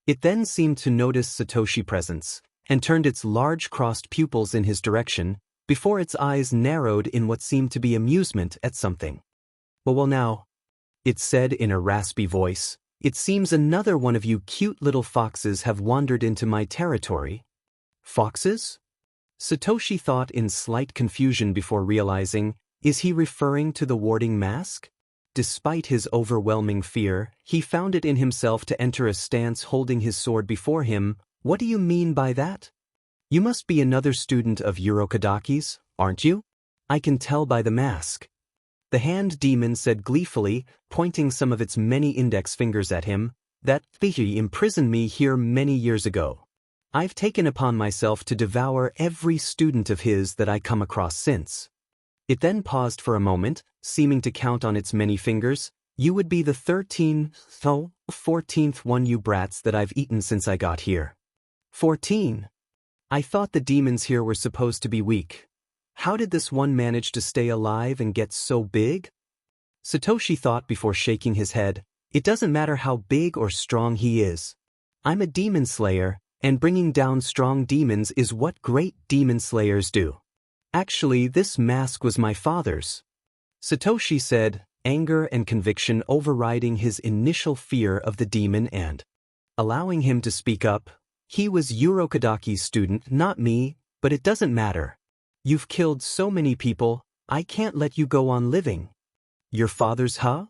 It then seemed to notice Satoshi's presence, and turned its large crossed pupils in his direction, before its eyes narrowed in what seemed to be amusement at something. Well now, it said in a raspy voice, it seems another one of you cute little foxes have wandered into my territory. Foxes? Satoshi thought in slight confusion before realizing, is he referring to the warding mask? Despite his overwhelming fear, he found it in himself to enter a stance holding his sword before him. What do you mean by that? You must be another student of Urokadaki's, aren't you? I can tell by the mask. The hand demon said gleefully, pointing some of its many index fingers at him, that he imprisoned me here many years ago. I've taken upon myself to devour every student of his that I come across since. It then paused for a moment, seeming to count on its many fingers. You would be the 14th one you brats that I've eaten since I got here. 14. I thought the demons here were supposed to be weak. How did this one manage to stay alive and get so big? Satoshi thought before shaking his head. It doesn't matter how big or strong he is. I'm a demon slayer, and bringing down strong demons is what great demon slayers do. Actually, this mask was my father's. Satoshi said, anger and conviction overriding his initial fear of the demon and allowing him to speak up. He was Urokadaki's student, not me, but it doesn't matter. You've killed so many people, I can't let you go on living. Your father's, huh?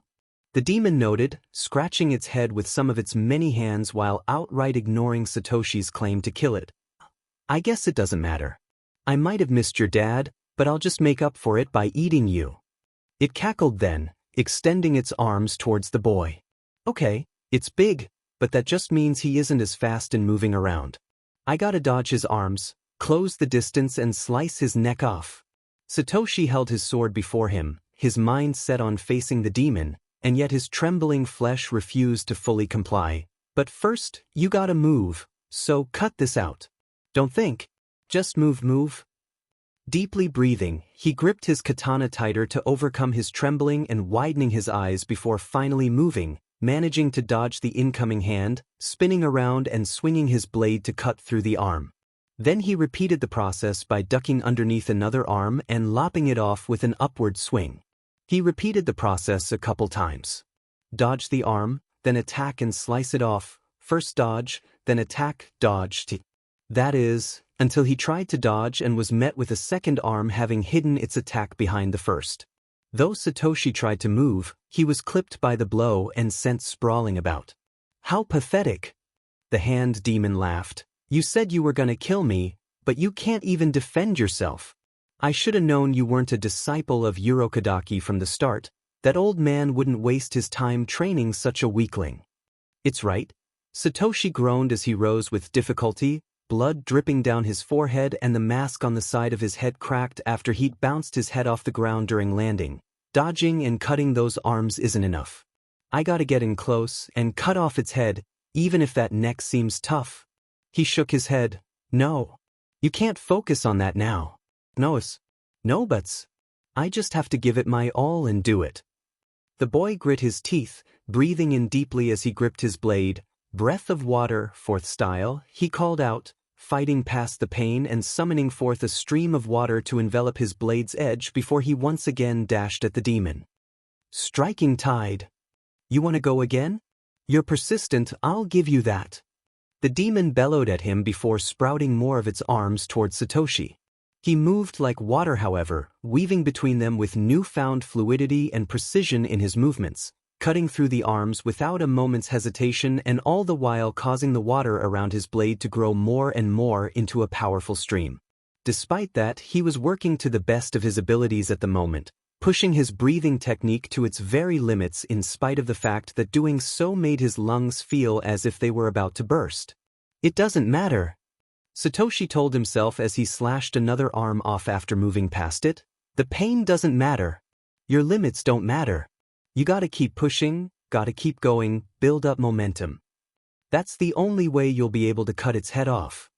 The demon noted, scratching its head with some of its many hands while outright ignoring Satoshi's claim to kill it. I guess it doesn't matter. I might have missed your dad, but I'll just make up for it by eating you. It cackled then, extending its arms towards the boy. Okay, it's big, but that just means he isn't as fast in moving around. I gotta dodge his arms, close the distance and slice his neck off. Satoshi held his sword before him, his mind set on facing the demon, and yet his trembling flesh refused to fully comply. But first, you gotta move, so cut this out. Don't think. Just move. Deeply breathing, he gripped his katana tighter to overcome his trembling and widening his eyes before finally moving, managing to dodge the incoming hand, spinning around and swinging his blade to cut through the arm. Then he repeated the process by ducking underneath another arm and lopping it off with an upward swing. He repeated the process a couple times. Dodge the arm, then attack and slice it off, first dodge, then attack, dodge. That is, until he tried to dodge and was met with a second arm having hidden its attack behind the first. Though Satoshi tried to move, he was clipped by the blow and sent sprawling about. How pathetic! The hand demon laughed. You said you were gonna kill me, but you can't even defend yourself. I should have known you weren't a disciple of Urokadaki from the start. That old man wouldn't waste his time training such a weakling. It's right. Satoshi groaned as he rose with difficulty, blood dripping down his forehead and the mask on the side of his head cracked after he'd bounced his head off the ground during landing. Dodging and cutting those arms isn't enough. I gotta get in close and cut off its head, even if that neck seems tough. He shook his head. No. You can't focus on that now. No buts. I just have to give it my all and do it. The boy grit his teeth, breathing in deeply as he gripped his blade. Breath of water, fourth style, he called out, fighting past the pain and summoning forth a stream of water to envelop his blade's edge before he once again dashed at the demon. Striking tide. You want to go again? You're persistent, I'll give you that. The demon bellowed at him before sprouting more of its arms towards Satoshi. He moved like water, however, weaving between them with newfound fluidity and precision in his movements, cutting through the arms without a moment's hesitation and all the while causing the water around his blade to grow more and more into a powerful stream. Despite that, he was working to the best of his abilities at the moment, pushing his breathing technique to its very limits in spite of the fact that doing so made his lungs feel as if they were about to burst. It doesn't matter, Satoshi told himself as he slashed another arm off after moving past it. The pain doesn't matter. Your limits don't matter. You gotta keep pushing, gotta keep going, build up momentum. That's the only way you'll be able to cut its head off.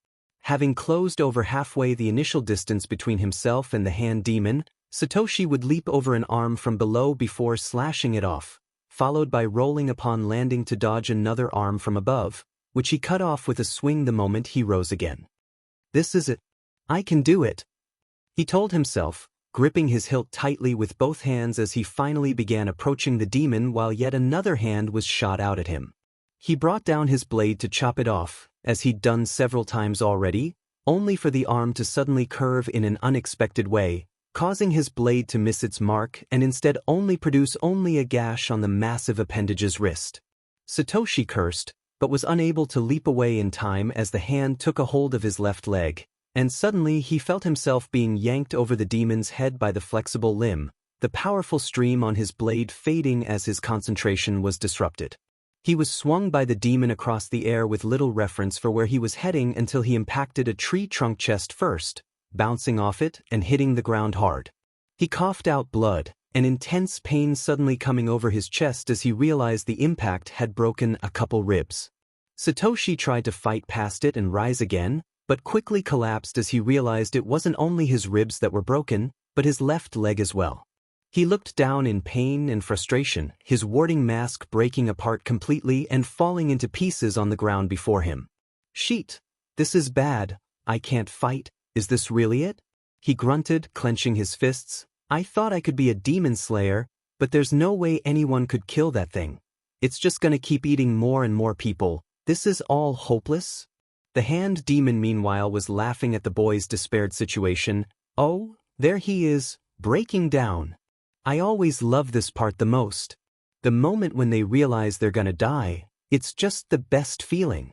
Having closed over halfway the initial distance between himself and the hand demon, Satoshi would leap over an arm from below before slashing it off, followed by rolling upon landing to dodge another arm from above, which he cut off with a swing the moment he rose again. This is it. I can do it, he told himself, gripping his hilt tightly with both hands as he finally began approaching the demon while yet another hand was shot out at him. He brought down his blade to chop it off, as he'd done several times already, only for the arm to suddenly curve in an unexpected way, causing his blade to miss its mark and instead produce a gash on the massive appendage's wrist. Satoshi cursed, but was unable to leap away in time as the hand took a hold of his left leg, and suddenly he felt himself being yanked over the demon's head by the flexible limb, the powerful stream on his blade fading as his concentration was disrupted. He was swung by the demon across the air with little reference for where he was heading until he impacted a tree trunk chest first, bouncing off it and hitting the ground hard. He coughed out blood, an intense pain suddenly coming over his chest as he realized the impact had broken a couple ribs. Satoshi tried to fight past it and rise again, but quickly collapsed as he realized it wasn't only his ribs that were broken, but his left leg as well. He looked down in pain and frustration, his warding mask breaking apart completely and falling into pieces on the ground before him. Sheet, this is bad, I can't fight, is this really it? He grunted, clenching his fists. I thought I could be a demon slayer, but there's no way anyone could kill that thing. It's just gonna keep eating more and more people. This is all hopeless? The hand demon meanwhile was laughing at the boy's despaired situation. Oh, there he is, breaking down. I always love this part the most. The moment when they realize they're gonna die, it's just the best feeling.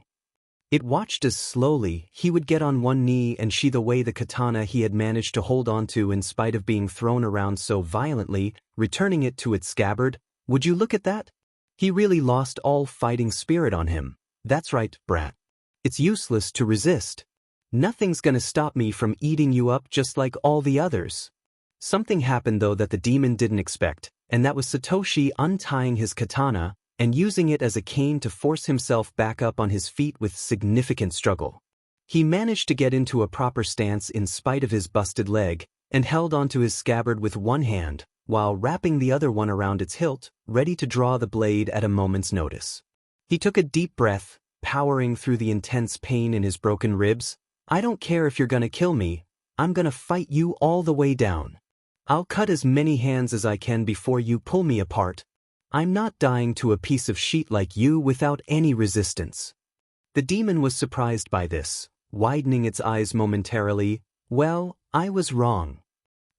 It watched as slowly he would get on one knee and sheath away the katana he had managed to hold onto in spite of being thrown around so violently, returning it to its scabbard. Would you look at that? He really lost all fighting spirit on him. That's right, brat. It's useless to resist. Nothing's gonna stop me from eating you up just like all the others. Something happened though that the demon didn't expect, and that was Satoshi untying his katana and using it as a cane to force himself back up on his feet with significant struggle. He managed to get into a proper stance in spite of his busted leg, and held onto his scabbard with one hand, while wrapping the other one around its hilt, ready to draw the blade at a moment's notice. He took a deep breath, powering through the intense pain in his broken ribs. I don't care if you're gonna kill me, I'm gonna fight you all the way down. I'll cut as many hands as I can before you pull me apart. I'm not dying to a piece of sheet like you without any resistance. The demon was surprised by this, widening its eyes momentarily. Well, I was wrong.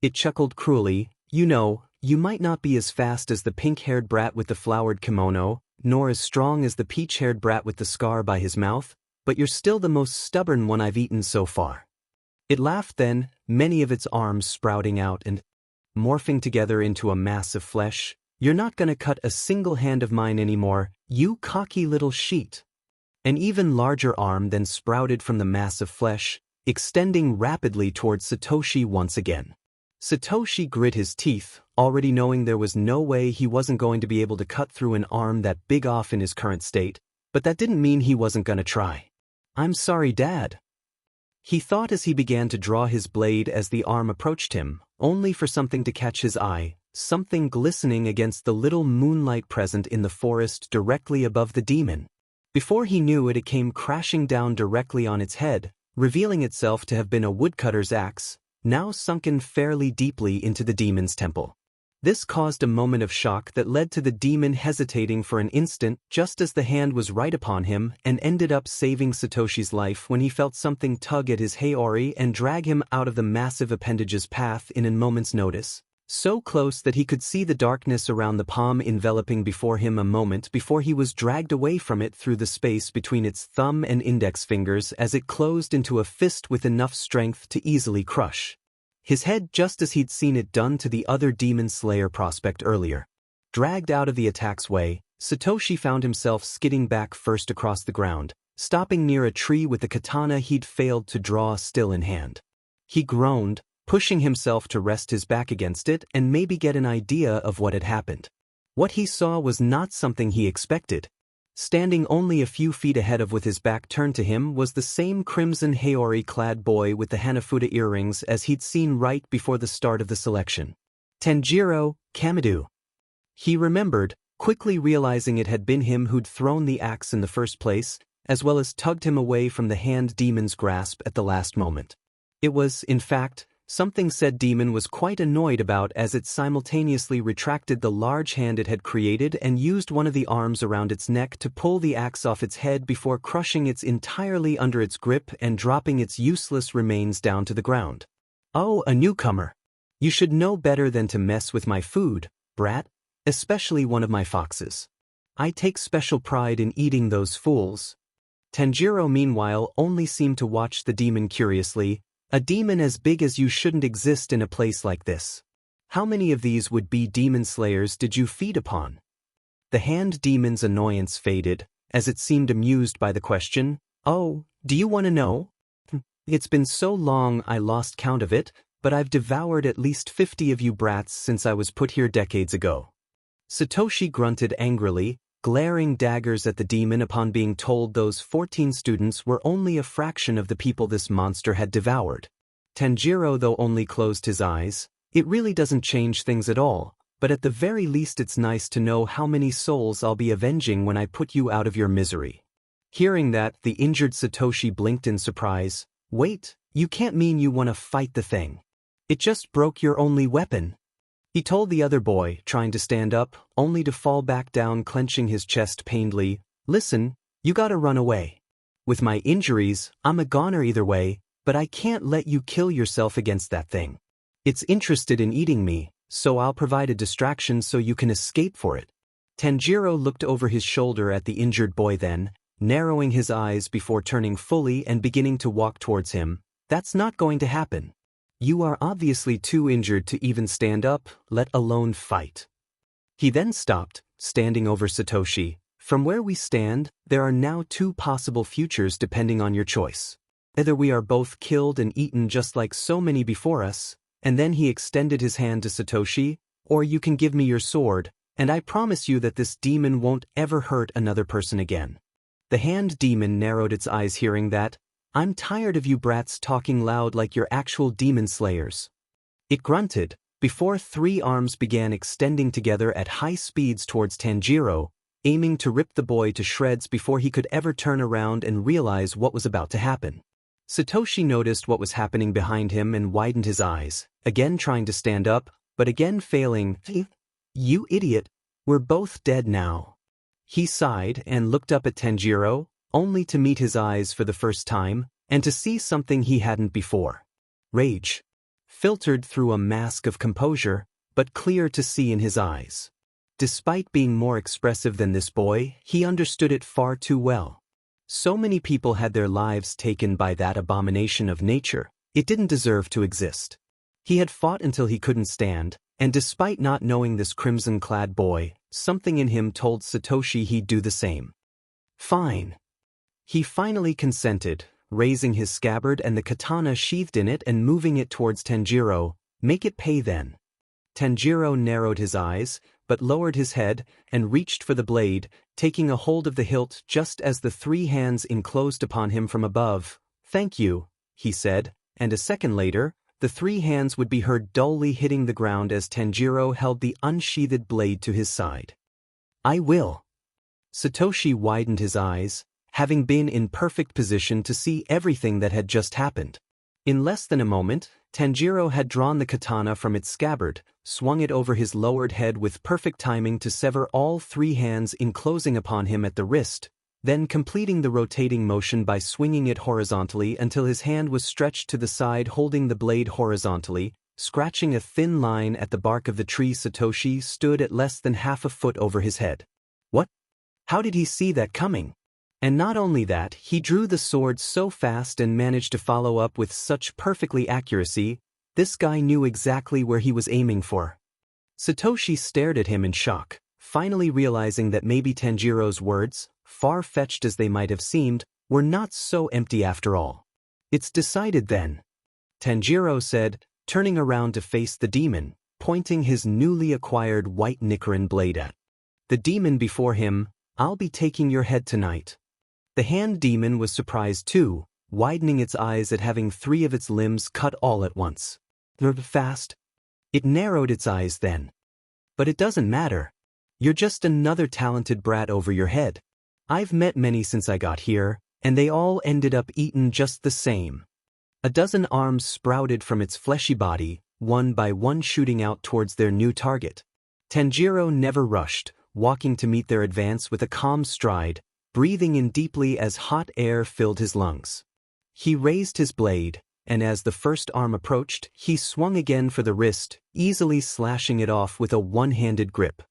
It chuckled cruelly. You know, you might not be as fast as the pink-haired brat with the flowered kimono, nor as strong as the peach-haired brat with the scar by his mouth, but you're still the most stubborn one I've eaten so far. It laughed then, many of its arms sprouting out and morphing together into a mass of flesh. You're not gonna cut a single hand of mine anymore, you cocky little sheet. An even larger arm then sprouted from the mass of flesh, extending rapidly towards Satoshi once again. Satoshi grit his teeth, already knowing there was no way he wasn't going to be able to cut through an arm that big off in his current state, but that didn't mean he wasn't gonna try. "I'm sorry, Dad," he thought as he began to draw his blade as the arm approached him, only for something to catch his eye, something glistening against the little moonlight present in the forest directly above the demon. Before he knew it, it came crashing down directly on its head, revealing itself to have been a woodcutter's axe, now sunken fairly deeply into the demon's temple. This caused a moment of shock that led to the demon hesitating for an instant just as the hand was right upon him, and ended up saving Satoshi's life when he felt something tug at his haori and drag him out of the massive appendage's path in a moment's notice. So close that he could see the darkness around the palm enveloping before him a moment before he was dragged away from it through the space between its thumb and index fingers as it closed into a fist with enough strength to easily crush his head, just as he'd seen it done to the other Demon Slayer prospect earlier. Dragged out of the attack's way, Satoshi found himself skidding back first across the ground, stopping near a tree with the katana he'd failed to draw still in hand. He groaned, pushing himself to rest his back against it and maybe get an idea of what had happened. What he saw was not something he expected. Standing only a few feet ahead of with his back turned to him was the same crimson haori-clad boy with the Hanafuda earrings as he'd seen right before the start of the selection. Tanjiro Became. He remembered, quickly realizing it had been him who'd thrown the axe in the first place, as well as tugged him away from the hand demon's grasp at the last moment. It was, in fact, something said demon was quite annoyed about, as it simultaneously retracted the large hand it had created and used one of the arms around its neck to pull the axe off its head before crushing it entirely under its grip and dropping its useless remains down to the ground. "Oh, a newcomer. You should know better than to mess with my food, brat, especially one of my foxes. I take special pride in eating those fools." Tanjiro, meanwhile, only seemed to watch the demon curiously. "A demon as big as you shouldn't exist in a place like this. How many of these would-be demon slayers did you feed upon?" The hand demon's annoyance faded, as it seemed amused by the question. "Oh, do you want to know? It's been so long I lost count of it, but I've devoured at least 50 of you brats since I was put here decades ago." Satoshi grunted angrily, glaring daggers at the demon upon being told those 14 students were only a fraction of the people this monster had devoured. Tanjiro, though, only closed his eyes. "It really doesn't change things at all, but at the very least it's nice to know how many souls I'll be avenging when I put you out of your misery." Hearing that, the injured Satoshi blinked in surprise. "Wait, you can't mean you want to fight the thing? It just broke your only weapon," he told the other boy, trying to stand up, only to fall back down, clenching his chest painedly. "Listen, you gotta run away. With my injuries, I'm a goner either way, but I can't let you kill yourself against that thing. It's interested in eating me, so I'll provide a distraction so you can escape for it." Tanjiro looked over his shoulder at the injured boy, then, narrowing his eyes before turning fully and beginning to walk towards him. "That's not going to happen. You are obviously too injured to even stand up, let alone fight." He then stopped, standing over Satoshi. "From where we stand, there are now two possible futures depending on your choice. Either we are both killed and eaten just like so many before us," and then he extended his hand to Satoshi, "or you can give me your sword, and I promise you that this demon won't ever hurt another person again." The hand demon narrowed its eyes hearing that. "I'm tired of you brats talking loud like you're actual demon slayers." It grunted, before 3 arms began extending together at high speeds towards Tanjiro, aiming to rip the boy to shreds before he could ever turn around and realize what was about to happen. Satoshi noticed what was happening behind him and widened his eyes, again trying to stand up, but again failing. "You idiot, we're both dead now." He sighed and looked up at Tanjiro, only to meet his eyes for the first time, and to see something he hadn't before. Rage. Filtered through a mask of composure, but clear to see in his eyes. Despite being more expressive than this boy, he understood it far too well. So many people had their lives taken by that abomination of nature, it didn't deserve to exist. He had fought until he couldn't stand, and despite not knowing this crimson-clad boy, something in him told Satoshi he'd do the same. "Fine." He finally consented, raising his scabbard and the katana sheathed in it and moving it towards Tanjiro. "Make it pay then." Tanjiro narrowed his eyes, but lowered his head and reached for the blade, taking a hold of the hilt just as the three hands enclosed upon him from above. "Thank you," he said, and a second later, the three hands would be heard dully hitting the ground as Tanjiro held the unsheathed blade to his side. "I will." Satoshi widened his eyes, having been in perfect position to see everything that had just happened. In less than a moment, Tanjiro had drawn the katana from its scabbard, swung it over his lowered head with perfect timing to sever all three hands enclosing upon him at the wrist, then completing the rotating motion by swinging it horizontally until his hand was stretched to the side holding the blade horizontally, scratching a thin line at the bark of the tree. Satoshi stood at less than half a foot over his head. What? How did he see that coming? And not only that, he drew the sword so fast and managed to follow up with such perfectly accuracy. This guy knew exactly where he was aiming for. Satoshi stared at him in shock, finally realizing that maybe Tanjiro's words, far-fetched as they might have seemed, were not so empty after all. "It's decided then," Tanjiro said, turning around to face the demon, pointing his newly acquired white Nichiren blade at the demon before him. "I'll be taking your head tonight." The hand demon was surprised too, widening its eyes at having three of its limbs cut all at once. "They're fast." It narrowed its eyes then. "But it doesn't matter. You're just another talented brat over your head. I've met many since I got here, and they all ended up eaten just the same." A dozen arms sprouted from its fleshy body, one by one shooting out towards their new target. Tanjiro never rushed, walking to meet their advance with a calm stride, breathing in deeply as hot air filled his lungs. He raised his blade, and as the first arm approached, he swung again for the wrist, easily slashing it off with a one-handed grip.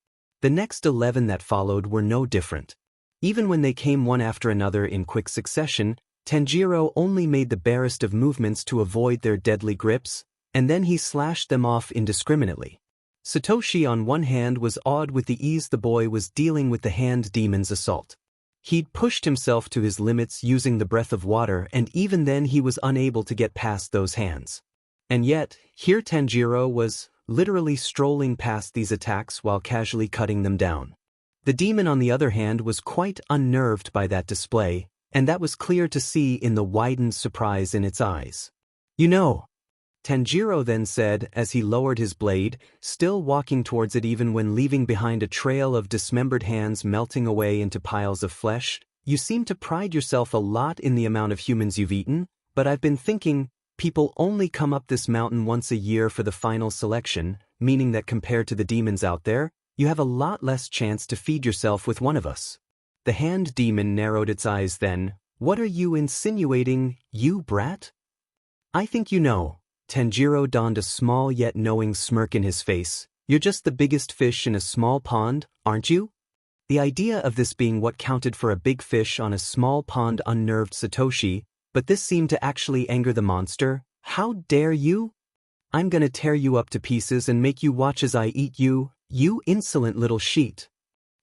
The next 11 that followed were no different. Even when they came one after another in quick succession, Tanjiro only made the barest of movements to avoid their deadly grips, and then he slashed them off indiscriminately. Satoshi on one hand was awed with the ease the boy was dealing with the hand demon's assault. He'd pushed himself to his limits using the breath of water, and even then he was unable to get past those hands. And yet, here Tanjiro was literally strolling past these attacks while casually cutting them down. The demon on the other hand was quite unnerved by that display, and that was clear to see in the widened surprise in its eyes. "You know," Tanjiro then said as he lowered his blade, still walking towards it even when leaving behind a trail of dismembered hands melting away into piles of flesh, "you seem to pride yourself a lot in the amount of humans you've eaten, but I've been thinking, people only come up this mountain once a year for the final selection, meaning that compared to the demons out there, you have a lot less chance to feed yourself with one of us." The hand demon narrowed its eyes then. "What are you insinuating, you brat?" "I think you know." Tanjiro donned a small yet knowing smirk in his face. "You're just the biggest fish in a small pond, aren't you?" The idea of this being what counted for a big fish on a small pond unnerved Satoshi, but this seemed to actually anger the monster. "How dare you? I'm gonna tear you up to pieces and make you watch as I eat you, you insolent little sheet."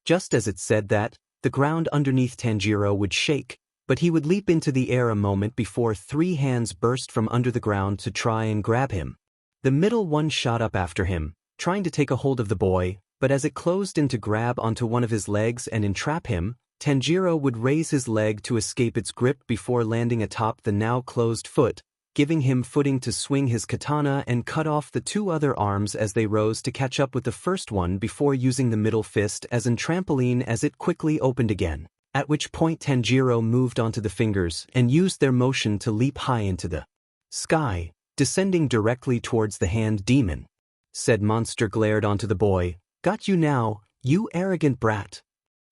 Just as it said that, the ground underneath Tanjiro would shake, but he would leap into the air a moment before three hands burst from under the ground to try and grab him. The middle one shot up after him, trying to take a hold of the boy, but as it closed in to grab onto one of his legs and entrap him, Tanjiro would raise his leg to escape its grip before landing atop the now closed foot, giving him footing to swing his katana and cut off the two other arms as they rose to catch up with the first one before using the middle fist as an trampoline as it quickly opened again. At which point Tanjiro moved onto the fingers and used their motion to leap high into the sky, descending directly towards the hand demon. Said monster glared onto the boy. "Got you now, you arrogant brat."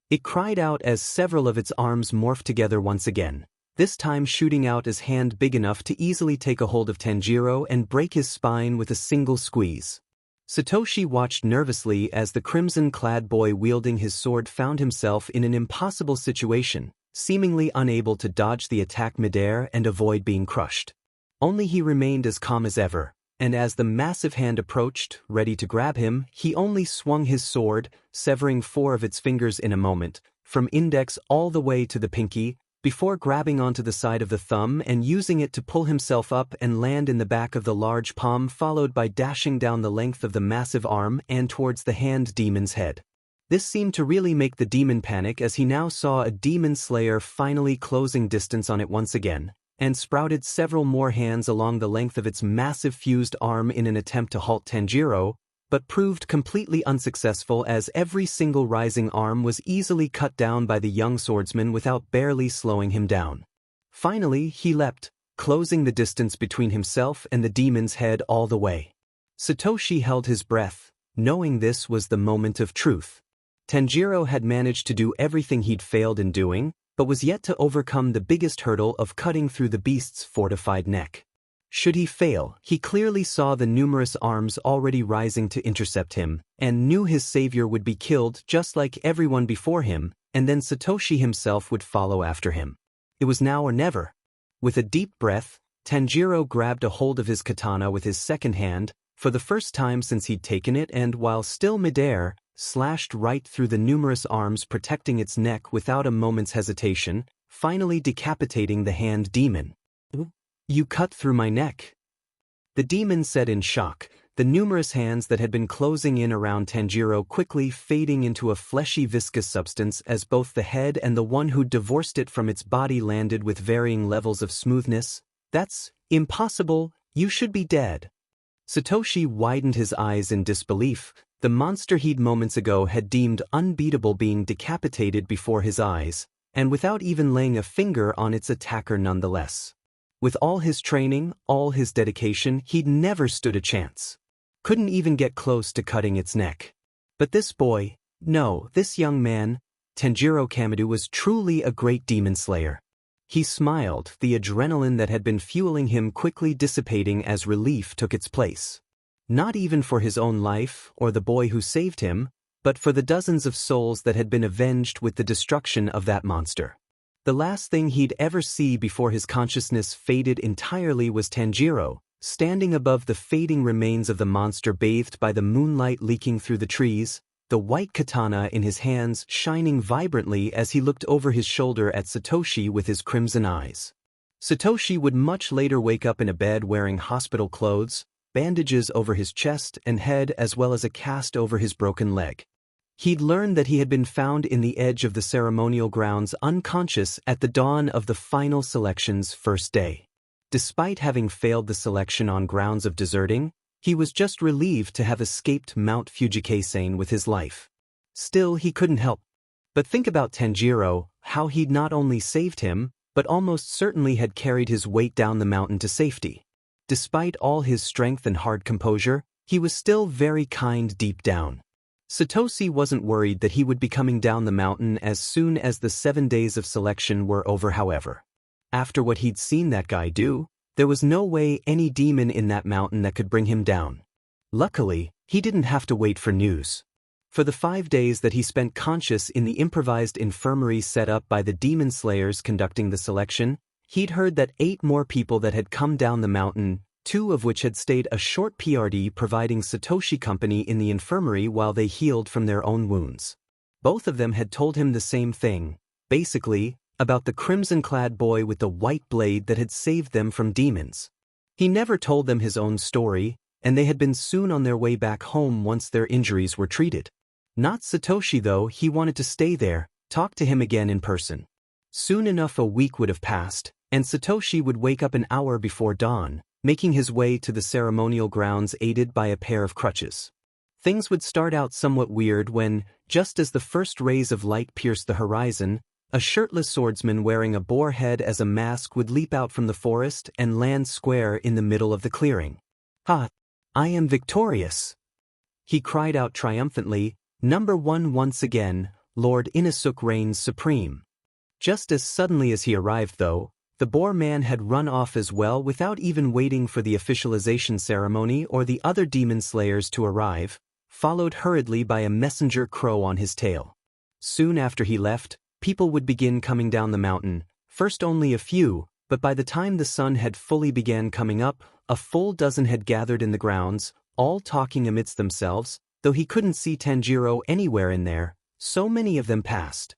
It cried out as several of its arms morphed together once again, this time shooting out his hand big enough to easily take a hold of Tanjiro and break his spine with a single squeeze. Satoshi watched nervously as the crimson-clad boy wielding his sword found himself in an impossible situation, seemingly unable to dodge the attack midair and avoid being crushed. Only he remained as calm as ever, and as the massive hand approached, ready to grab him, he only swung his sword, severing 4 of its fingers in a moment, from index all the way to the pinky, before grabbing onto the side of the thumb and using it to pull himself up and land in the back of the large palm, followed by dashing down the length of the massive arm and towards the hand demon's head. This seemed to really make the demon panic, as he now saw a demon slayer finally closing distance on it once again, and sprouted several more hands along the length of its massive fused arm in an attempt to halt Tanjiro, but proved completely unsuccessful, as every single rising arm was easily cut down by the young swordsman without barely slowing him down. Finally, he leapt, closing the distance between himself and the demon's head all the way. Satoshi held his breath, knowing this was the moment of truth. Tanjiro had managed to do everything he'd failed in doing, but was yet to overcome the biggest hurdle of cutting through the beast's fortified neck. Should he fail, he clearly saw the numerous arms already rising to intercept him, and knew his savior would be killed just like everyone before him, and then Satoshi himself would follow after him. It was now or never. With a deep breath, Tanjiro grabbed a hold of his katana with his second hand, for the first time since he'd taken it, and while still midair, slashed right through the numerous arms protecting its neck without a moment's hesitation, finally decapitating the hand demon. "You cut through my neck," the demon said in shock, the numerous hands that had been closing in around Tanjiro quickly fading into a fleshy viscous substance as both the head and the one who'd divorced it from its body landed with varying levels of smoothness. "That's impossible, you should be dead." Satoshi widened his eyes in disbelief. The monster he'd moments ago had deemed unbeatable being decapitated before his eyes, and without even laying a finger on its attacker nonetheless. With all his training, all his dedication, he'd never stood a chance. Couldn't even get close to cutting its neck. But this boy, no, this young man, Tanjiro Kamado, was truly a great demon slayer. He smiled, the adrenaline that had been fueling him quickly dissipating as relief took its place. Not even for his own life or the boy who saved him, but for the dozens of souls that had been avenged with the destruction of that monster. The last thing he'd ever see before his consciousness faded entirely was Tanjiro, standing above the fading remains of the monster, bathed by the moonlight leaking through the trees, the white katana in his hands shining vibrantly as he looked over his shoulder at Satoshi with his crimson eyes. Satoshi would much later wake up in a bed wearing hospital clothes, bandages over his chest and head as well as a cast over his broken leg. He'd learned that he had been found in the edge of the ceremonial grounds unconscious at the dawn of the final selection's first day. Despite having failed the selection on grounds of deserting, he was just relieved to have escaped Mount Fujikase with his life. Still, he couldn't help but think about Tanjiro, how he'd not only saved him, but almost certainly had carried his weight down the mountain to safety. Despite all his strength and hard composure, he was still very kind deep down. Satoshi wasn't worried that he would be coming down the mountain as soon as the 7 days of selection were over, however. After what he'd seen that guy do, there was no way any demon in that mountain that could bring him down. Luckily, he didn't have to wait for news. For the 5 days that he spent conscious in the improvised infirmary set up by the demon slayers conducting the selection, he'd heard that 8 more people that had come down the mountain, 2 of which had stayed a short PRD providing Satoshi company in the infirmary while they healed from their own wounds. Both of them had told him the same thing, basically, about the crimson-clad boy with the white blade that had saved them from demons. He never told them his own story, and they had been soon on their way back home once their injuries were treated. Not Satoshi though, he wanted to stay there, talk to him again in person. Soon enough a week would have passed, and Satoshi would wake up an hour before dawn, making his way to the ceremonial grounds aided by a pair of crutches. Things would start out somewhat weird when, just as the first rays of light pierced the horizon, a shirtless swordsman wearing a boar head as a mask would leap out from the forest and land square in the middle of the clearing. "Ha! I am victorious!" he cried out triumphantly. "Number 1 once again, Lord Inosuke reigns supreme." Just as suddenly as he arrived though, the boar man had run off as well without even waiting for the officialization ceremony or the other demon slayers to arrive, followed hurriedly by a messenger crow on his tail. Soon after he left, people would begin coming down the mountain, first only a few, but by the time the sun had fully began coming up, a full dozen had gathered in the grounds, all talking amidst themselves, though he couldn't see Tanjiro anywhere in there, so many of them passed.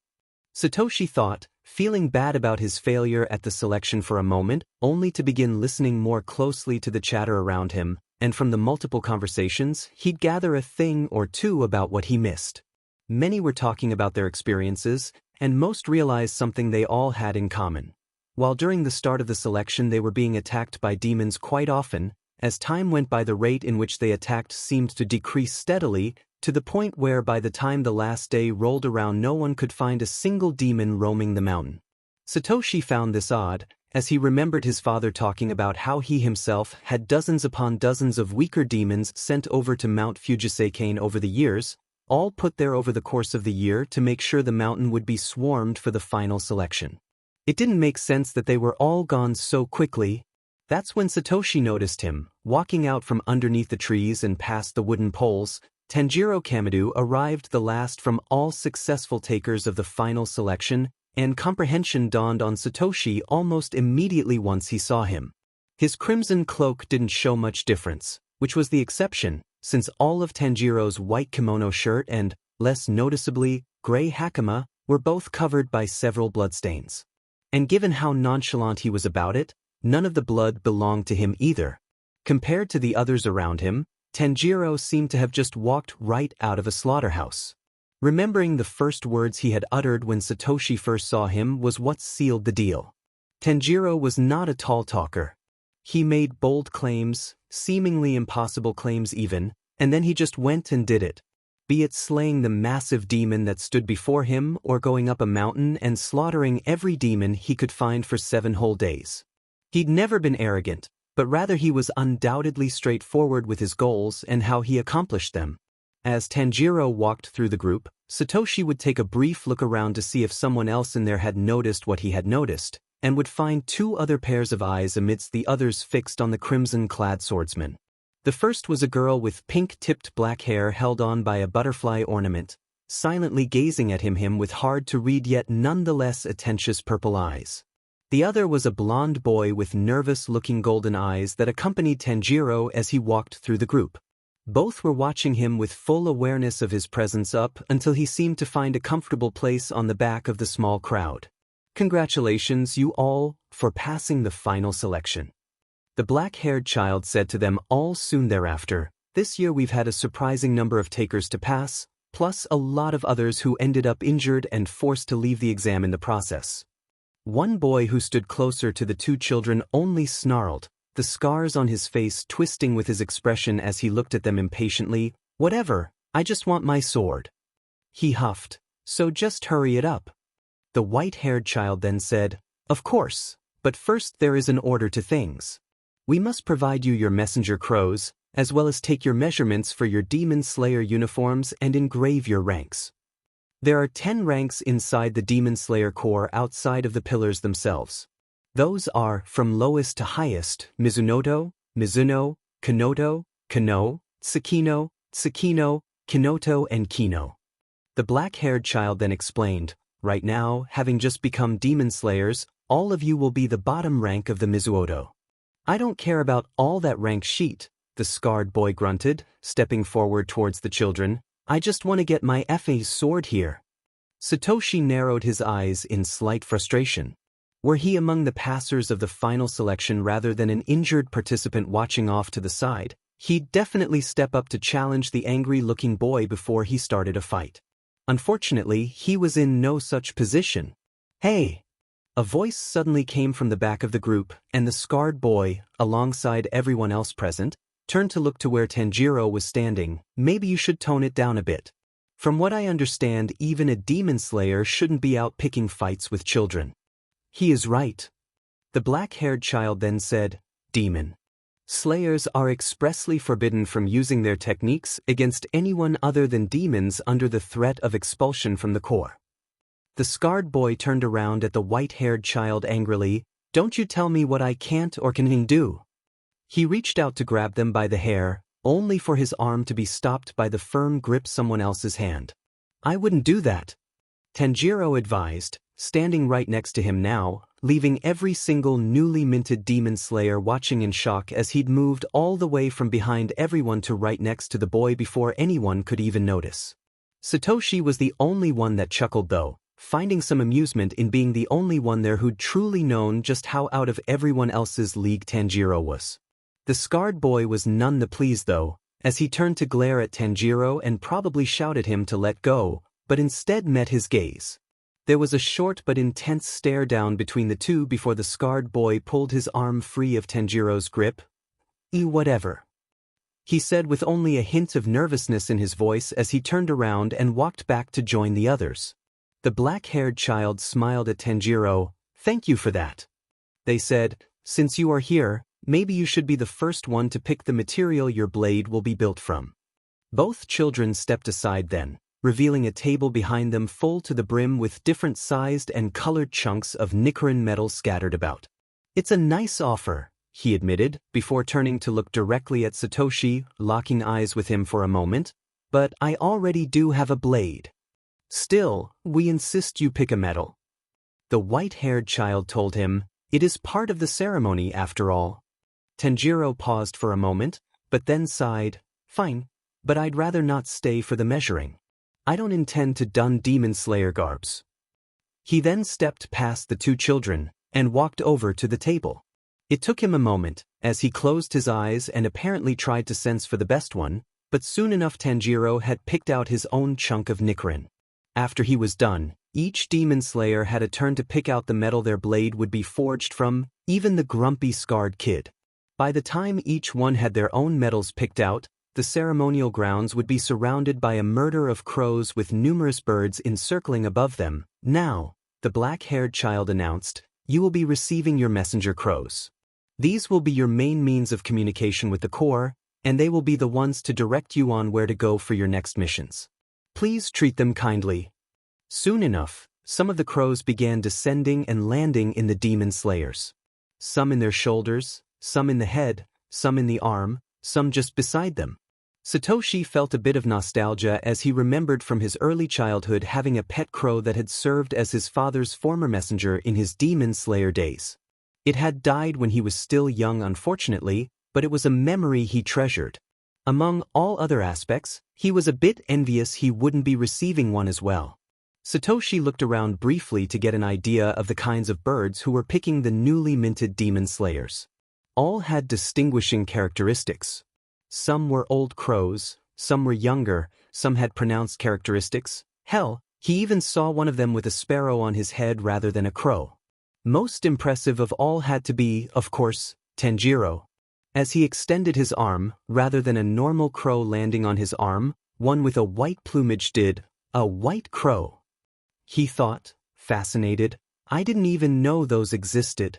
Satoshi thought, feeling bad about his failure at the selection for a moment, only to begin listening more closely to the chatter around him, and from the multiple conversations, he'd gather a thing or two about what he missed. Many were talking about their experiences, and most realized something they all had in common. While during the start of the selection they were being attacked by demons quite often, as time went by the rate in which they attacked seemed to decrease steadily, to the point where by the time the last day rolled around no one could find a single demon roaming the mountain. Satoshi found this odd, as he remembered his father talking about how he himself had dozens upon dozens of weaker demons sent over to Mount Fujisaikane over the years, all put there over the course of the year to make sure the mountain would be swarmed for the final selection. It didn't make sense that they were all gone so quickly. That's when Satoshi noticed him, walking out from underneath the trees and past the wooden poles. Tanjiro Kamadu arrived the last from all successful takers of the final selection, and comprehension dawned on Satoshi almost immediately once he saw him. His crimson cloak didn't show much difference, which was the exception, since all of Tanjiro's white kimono shirt and, less noticeably, gray hakama were both covered by several bloodstains. And given how nonchalant he was about it, none of the blood belonged to him either. Compared to the others around him, Tanjiro seemed to have just walked right out of a slaughterhouse. Remembering the first words he had uttered when Satoshi first saw him was what sealed the deal. Tanjiro was not a tall talker. He made bold claims, seemingly impossible claims even, and then he just went and did it. Be it slaying the massive demon that stood before him or going up a mountain and slaughtering every demon he could find for 7 whole days. He'd never been arrogant, but rather he was undoubtedly straightforward with his goals and how he accomplished them. As Tanjiro walked through the group, Satoshi would take a brief look around to see if someone else in there had noticed what he had noticed, and would find 2 other pairs of eyes amidst the others fixed on the crimson-clad swordsman. The first was a girl with pink-tipped black hair held on by a butterfly ornament, silently gazing at him with hard-to-read yet nonetheless attentive purple eyes. The other was a blond boy with nervous-looking golden eyes that accompanied Tanjiro as he walked through the group. Both were watching him with full awareness of his presence up until he seemed to find a comfortable place on the back of the small crowd. "Congratulations, you all, for passing the final selection," the black-haired child said to them all soon thereafter. "This year we've had a surprising number of takers to pass, plus a lot of others who ended up injured and forced to leave the exam in the process." One boy who stood closer to the 2 children only snarled, the scars on his face twisting with his expression as he looked at them impatiently. "Whatever, I just want my sword." He huffed, "So just hurry it up." The white-haired child then said, "Of course, but first there is an order to things. We must provide you your messenger crows, as well as take your measurements for your Demon Slayer uniforms and engrave your ranks. There are 10 ranks inside the Demon Slayer Corps outside of the pillars themselves. Those are, from lowest to highest, Mizunoto, Mizuno, Kanoto, Kano, Tsukino, Tsukino, Kinoto and Kino." The black-haired child then explained, "Right now, having just become Demon Slayers, all of you will be the bottom rank of the Mizuoto." "I don't care about all that rank sheet," the scarred boy grunted, stepping forward towards the children. "I just want to get my FA's sword here." Satoshi narrowed his eyes in slight frustration. Were he among the passers of the final selection rather than an injured participant watching off to the side, he'd definitely step up to challenge the angry-looking boy before he started a fight. Unfortunately, he was in no such position. "Hey!" A voice suddenly came from the back of the group, and the scarred boy, alongside everyone else present, turned to look to where Tanjiro was standing. "Maybe you should tone it down a bit. From what I understand, even a demon slayer shouldn't be out picking fights with children." "He is right." The black-haired child then said, "Demon slayers are expressly forbidden from using their techniques against anyone other than demons under the threat of expulsion from the Corps." The scarred boy turned around at the white-haired child angrily. "Don't you tell me what I can't or can do." He reached out to grab them by the hair, only for his arm to be stopped by the firm grip someone else's hand. "I wouldn't do that," Tanjiro advised, standing right next to him now, leaving every single newly minted demon slayer watching in shock as he'd moved all the way from behind everyone to right next to the boy before anyone could even notice. Satoshi was the only one that chuckled though, finding some amusement in being the only one there who'd truly known just how out of everyone else's league Tanjiro was. The scarred boy was none the pleased though, as he turned to glare at Tanjiro and probably shouted him to let go, but instead met his gaze. There was a short but intense stare down between the two before the scarred boy pulled his arm free of Tanjiro's grip. Whatever," he said with only a hint of nervousness in his voice as he turned around and walked back to join the others. The black-haired child smiled at Tanjiro. "Thank you for that." They said, "Since you are here, maybe you should be the first one to pick the material your blade will be built from." Both children stepped aside then, revealing a table behind them full to the brim with different sized and colored chunks of Nichiren metal scattered about. "It's a nice offer," he admitted, before turning to look directly at Satoshi, locking eyes with him for a moment, "but I already do have a blade. Still, we insist you pick a metal." The white-haired child told him, "It is part of the ceremony after all." Tanjiro paused for a moment, but then sighed, "Fine, but I'd rather not stay for the measuring. I don't intend to don Demon Slayer garbs." He then stepped past the two children and walked over to the table. It took him a moment, as he closed his eyes and apparently tried to sense for the best one, but soon enough Tanjiro had picked out his own chunk of Nichiren. After he was done, each Demon Slayer had a turn to pick out the metal their blade would be forged from, even the grumpy scarred kid. By the time each one had their own metals picked out, the ceremonial grounds would be surrounded by a murder of crows with numerous birds encircling above them. "Now," the black-haired child announced, "you will be receiving your messenger crows. These will be your main means of communication with the Corps, and they will be the ones to direct you on where to go for your next missions. Please treat them kindly." Soon enough, some of the crows began descending and landing in the Demon Slayers. Some in their shoulders, some in the head, some in the arm, some just beside them. Satoshi felt a bit of nostalgia as he remembered from his early childhood having a pet crow that had served as his father's former messenger in his Demon Slayer days. It had died when he was still young, unfortunately, but it was a memory he treasured. Among all other aspects, he was a bit envious he wouldn't be receiving one as well. Satoshi looked around briefly to get an idea of the kinds of birds who were picking the newly minted Demon Slayers. All had distinguishing characteristics. Some were old crows, some were younger, some had pronounced characteristics. Hell, he even saw one of them with a sparrow on his head rather than a crow. Most impressive of all had to be, of course, Tanjiro. As he extended his arm, rather than a normal crow landing on his arm, one with a white plumage did. A white crow. He thought, fascinated, I didn't even know those existed.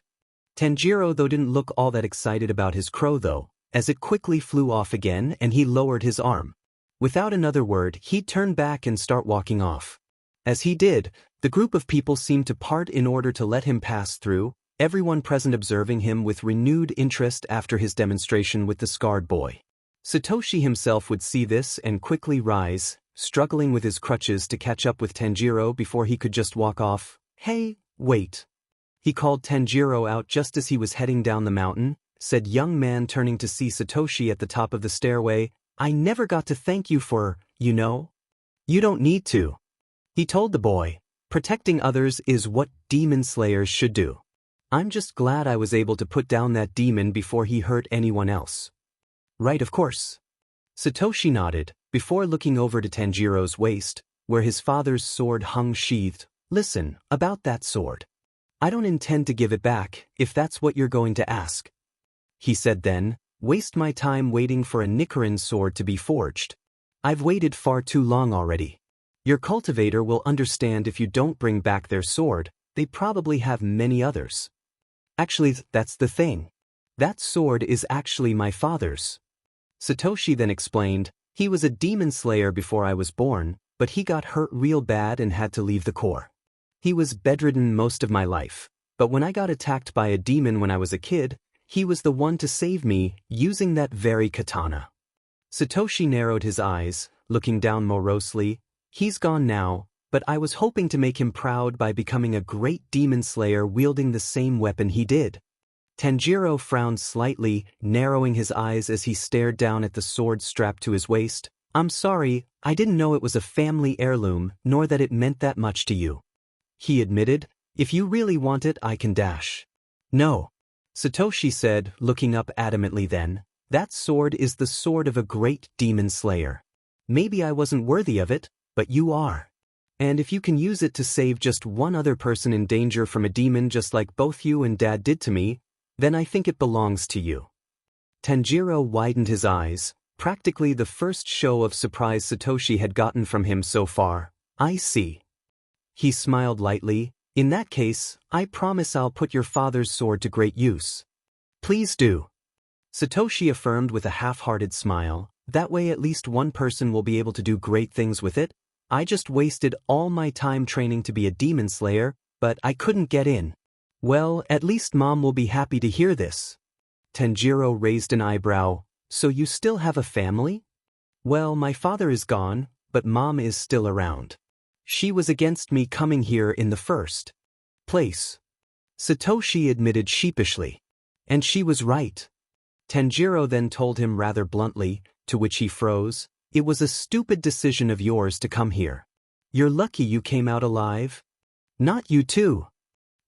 Tanjiro though didn't look all that excited about his crow though, as it quickly flew off again and he lowered his arm. Without another word, he turned back and started walking off. As he did, the group of people seemed to part in order to let him pass through, everyone present observing him with renewed interest after his demonstration with the scarred boy. Satoshi himself would see this and quickly rise, struggling with his crutches to catch up with Tanjiro before he could just walk off. "Hey, wait." He called Tanjiro out just as he was heading down the mountain, said young man turning to see Satoshi at the top of the stairway, "I never got to thank you for, you know." "You don't need to," he told the boy. "Protecting others is what demon slayers should do. I'm just glad I was able to put down that demon before he hurt anyone else." "Right, of course." Satoshi nodded, before looking over to Tanjiro's waist, where his father's sword hung sheathed. "Listen, about that sword. I don't intend to give it back, if that's what you're going to ask," he said then. "Waste my time waiting for a Nichiren sword to be forged. I've waited far too long already. Your cultivator will understand if you don't bring back their sword. They probably have many others. Actually, that's the thing. That sword is actually my father's." Satoshi then explained, "He was a demon slayer before I was born, but he got hurt real bad and had to leave the Corps. He was bedridden most of my life, but when I got attacked by a demon when I was a kid, he was the one to save me, using that very katana." Satoshi narrowed his eyes, looking down morosely. "He's gone now, but I was hoping to make him proud by becoming a great demon slayer wielding the same weapon he did." Tanjiro frowned slightly, narrowing his eyes as he stared down at the sword strapped to his waist. "I'm sorry, I didn't know it was a family heirloom, nor that it meant that much to you." he admitted. If you really want it, I can dash. No. Satoshi said, looking up adamantly then. That sword is the sword of a great demon slayer. Maybe I wasn't worthy of it, but you are. And if you can use it to save just one other person in danger from a demon just like both you and Dad did to me, then I think it belongs to you. Tanjiro widened his eyes, practically the first show of surprise Satoshi had gotten from him so far. I see. He smiled lightly. In that case, I promise I'll put your father's sword to great use. Please do. Satoshi affirmed with a half-hearted smile. That way at least one person will be able to do great things with it. I just wasted all my time training to be a demon slayer, but I couldn't get in. Well, at least Mom will be happy to hear this. Tanjiro raised an eyebrow. So you still have a family? Well, my father is gone, but Mom is still around. She was against me coming here in the first place. Satoshi admitted sheepishly. And she was right. Tanjiro then told him rather bluntly, to which he froze, it was a stupid decision of yours to come here. You're lucky you came out alive. Not you too.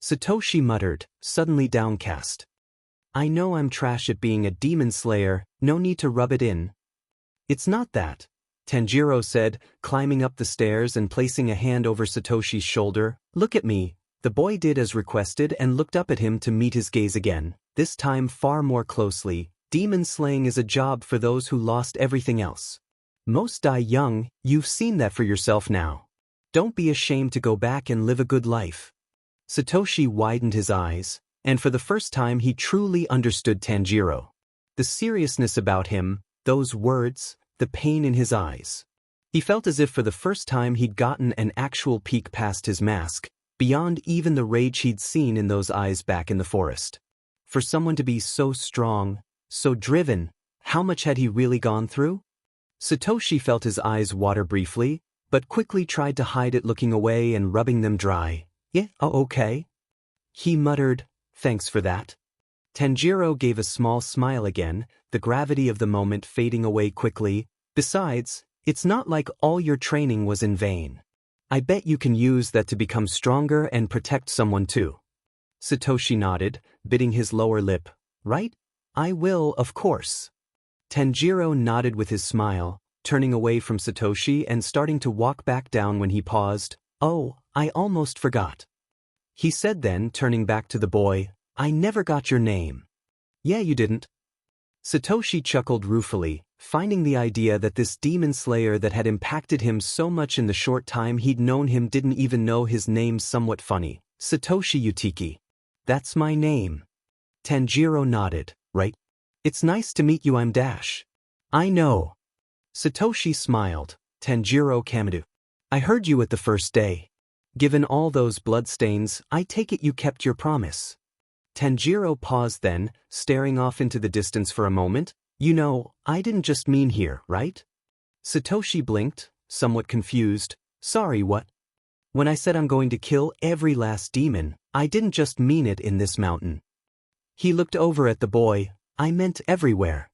Satoshi muttered, suddenly downcast. I know I'm trash at being a demon slayer, no need to rub it in. It's not that, Tanjiro said, climbing up the stairs and placing a hand over Satoshi's shoulder. Look at me. The boy did as requested and looked up at him to meet his gaze again, this time far more closely. Demon slaying is a job for those who lost everything else. Most die young, you've seen that for yourself now. Don't be ashamed to go back and live a good life. Satoshi widened his eyes, and for the first time he truly understood Tanjiro. The seriousness about him, those words, the pain in his eyes. He felt as if for the first time he'd gotten an actual peek past his mask, beyond even the rage he'd seen in those eyes back in the forest. For someone to be so strong, so driven, how much had he really gone through? Satoshi felt his eyes water briefly, but quickly tried to hide it, looking away and rubbing them dry. Yeah, okay. He muttered, thanks for that. Tanjiro gave a small smile again, the gravity of the moment fading away quickly. Besides, it's not like all your training was in vain. I bet you can use that to become stronger and protect someone too. Satoshi nodded, biting his lower lip. Right? I will, of course. Tanjiro nodded with his smile, turning away from Satoshi and starting to walk back down when he paused. Oh, I almost forgot. He said then, turning back to the boy, I never got your name. Yeah, you didn't. Satoshi chuckled ruefully, finding the idea that this demon slayer that had impacted him so much in the short time he'd known him didn't even know his name somewhat funny. Satoshi Utiki. That's my name. Tanjiro nodded, right? It's nice to meet you, I'm Dash. I know. Satoshi smiled. Tanjiro Kamadu. I heard you at the first day. Given all those bloodstains, I take it you kept your promise. Tanjiro paused then, staring off into the distance for a moment. You know, I didn't just mean here, right? Satoshi blinked, somewhat confused. Sorry, what? When I said I'm going to kill every last demon, I didn't just mean it in this mountain. He looked over at the boy. I meant everywhere.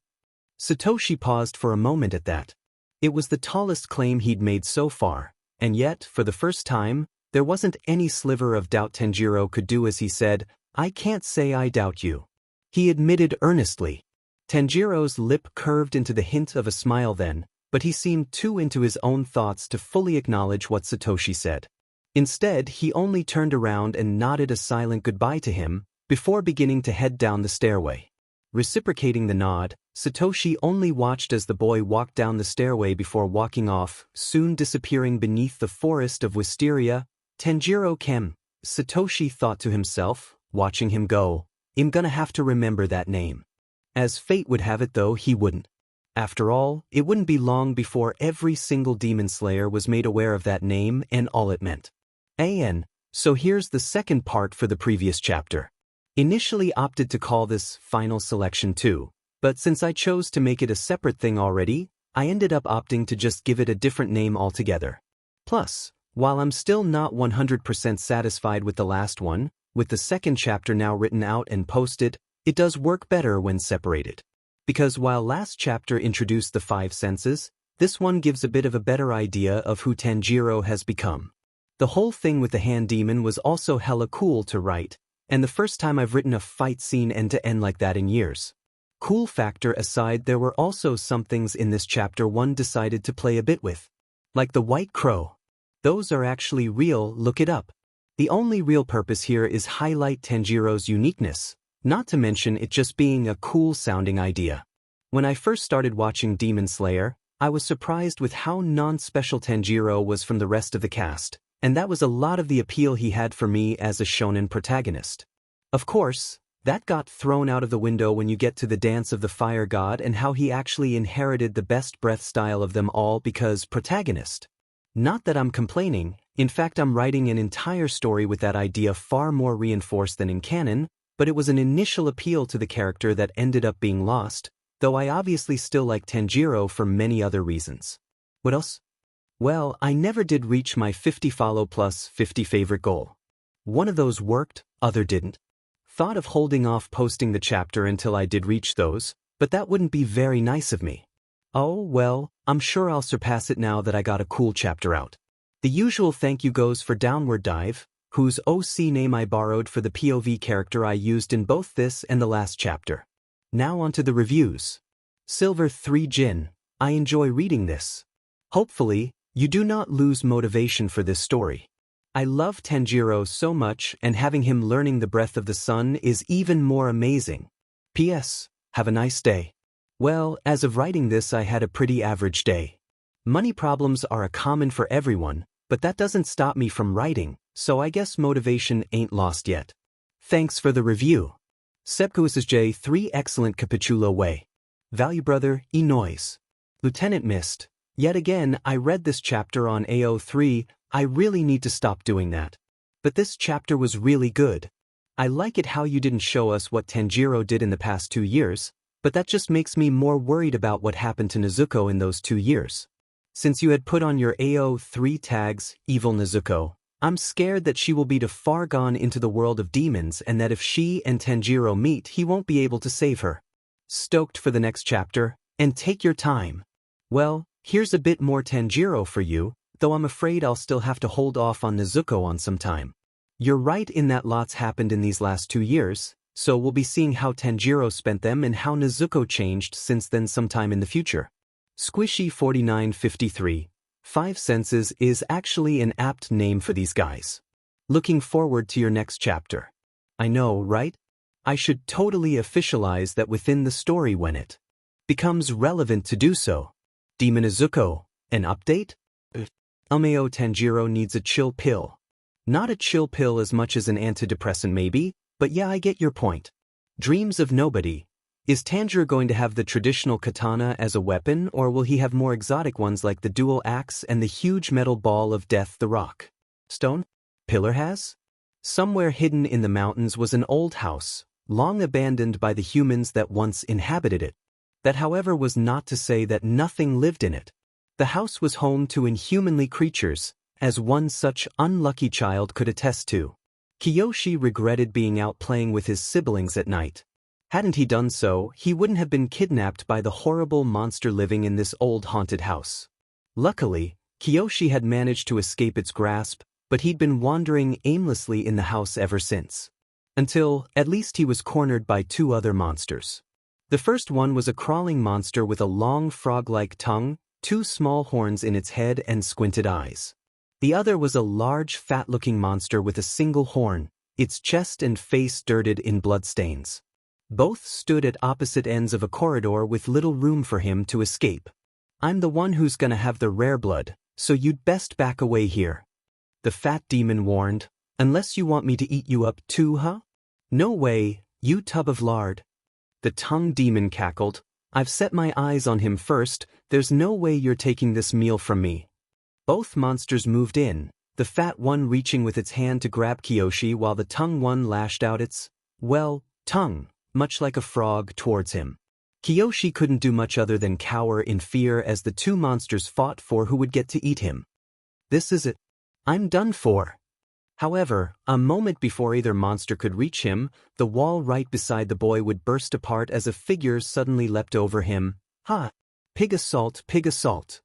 Satoshi paused for a moment at that. It was the tallest claim he'd made so far, and yet, for the first time, there wasn't any sliver of doubt Tanjiro could do as he said, I can't say I doubt you. He admitted earnestly. Tanjiro's lip curved into the hint of a smile then, but he seemed too into his own thoughts to fully acknowledge what Satoshi said. Instead, he only turned around and nodded a silent goodbye to him, before beginning to head down the stairway. Reciprocating the nod, Satoshi only watched as the boy walked down the stairway before walking off, soon disappearing beneath the forest of wisteria. Tanjiro Became, Satoshi thought to himself, watching him go, I'm gonna have to remember that name. As fate would have it though, he wouldn't. After all, it wouldn't be long before every single demon slayer was made aware of that name and all it meant. So here's the second part for the previous chapter. Initially opted to call this Final Selection 2, but since I chose to make it a separate thing already, I ended up opting to just give it a different name altogether. Plus, while I'm still not 100% satisfied with the last one, with the second chapter now written out and posted, it does work better when separated. Because while last chapter introduced the 5 senses, this one gives a bit of a better idea of who Tanjiro has become. The whole thing with the hand demon was also hella cool to write, and the first time I've written a fight scene end-to-end like that in years. Cool factor aside, there were also some things in this chapter one decided to play a bit with. Like the white crow. Those are actually real, look it up. The only real purpose here is highlight Tanjiro's uniqueness, not to mention it just being a cool-sounding idea. When I first started watching Demon Slayer, I was surprised with how non-special Tanjiro was from the rest of the cast, and that was a lot of the appeal he had for me as a shonen protagonist. Of course, that got thrown out of the window when you get to the Dance of the Fire God and how he actually inherited the best breath style of them all because protagonist. Not that I'm complaining, in fact I'm writing an entire story with that idea far more reinforced than in canon, but it was an initial appeal to the character that ended up being lost, though I obviously still like Tanjiro for many other reasons. What else? Well, I never did reach my 50 follow plus 50 favorite goal. One of those worked, other didn't. Thought of holding off posting the chapter until I did reach those, but that wouldn't be very nice of me. Oh, well, I'm sure I'll surpass it now that I got a cool chapter out. The usual thank you goes for Downward Dive, whose OC name I borrowed for the POV character I used in both this and the last chapter. Now onto the reviews. Silver 3 Jin, I enjoy reading this. Hopefully, you do not lose motivation for this story. I love Tanjiro so much, and having him learning the breath of the sun is even more amazing. P.S. Have a nice day. Well, as of writing this I had a pretty average day. Money problems are a common for everyone, but that doesn't stop me from writing, so I guess motivation ain't lost yet. Thanks for the review. Sepkuis's J3 excellent capitulo way. Value brother, noise. Lieutenant Mist. Yet again, I read this chapter on AO3, I really need to stop doing that. But this chapter was really good. I like it how you didn't show us what Tanjiro did in the past 2 years, but that just makes me more worried about what happened to Nezuko in those 2 years. Since you had put on your AO3 tags, Evil Nezuko, I'm scared that she will be too far gone into the world of demons and that if she and Tanjiro meet he won't be able to save her. Stoked for the next chapter, and take your time. Well, here's a bit more Tanjiro for you, though I'm afraid I'll still have to hold off on Nezuko on some time. You're right in that lots happened in these last 2 years, so we'll be seeing how Tanjiro spent them and how Nezuko changed since then sometime in the future. Squishy 4953. 5 Senses is actually an apt name for these guys. Looking forward to your next chapter. I know, right? I should totally officialize that within the story when it becomes relevant to do so. Demon Nezuko, an update? LMAO Tanjiro needs a chill pill. Not a chill pill as much as an antidepressant maybe, but yeah I get your point. Dreams of Nobody. Is Tanjiro going to have the traditional katana as a weapon or will he have more exotic ones like the dual axe and the huge metal ball of death the rock? Stone? Pillar has? Somewhere hidden in the mountains was an old house, long abandoned by the humans that once inhabited it. That however was not to say that nothing lived in it. The house was home to inhumanly creatures, as one such unlucky child could attest to. Kiyoshi regretted being out playing with his siblings at night. Hadn't he done so, he wouldn't have been kidnapped by the horrible monster living in this old haunted house. Luckily, Kiyoshi had managed to escape its grasp, but he'd been wandering aimlessly in the house ever since. Until, at least he was cornered by 2 other monsters. The first one was a crawling monster with a long frog-like tongue, 2 small horns in its head and squinted eyes. The other was a large fat-looking monster with a single horn, its chest and face dirted in bloodstains. Both stood at opposite ends of a corridor with little room for him to escape. I'm the one who's gonna have the rare blood, so you'd best back away here. The fat demon warned, unless you want me to eat you up too, huh? No way, you tub of lard. The tongue demon cackled, I've set my eyes on him first, there's no way you're taking this meal from me. Both monsters moved in, the fat one reaching with its hand to grab Kiyoshi while the tongue one lashed out its, well, tongue, much like a frog, towards him. Kiyoshi couldn't do much other than cower in fear as the 2 monsters fought for who would get to eat him. This is it. I'm done for. However, a moment before either monster could reach him, the wall right beside the boy would burst apart as a figure suddenly leapt over him. Ha! Pig assault, pig assault.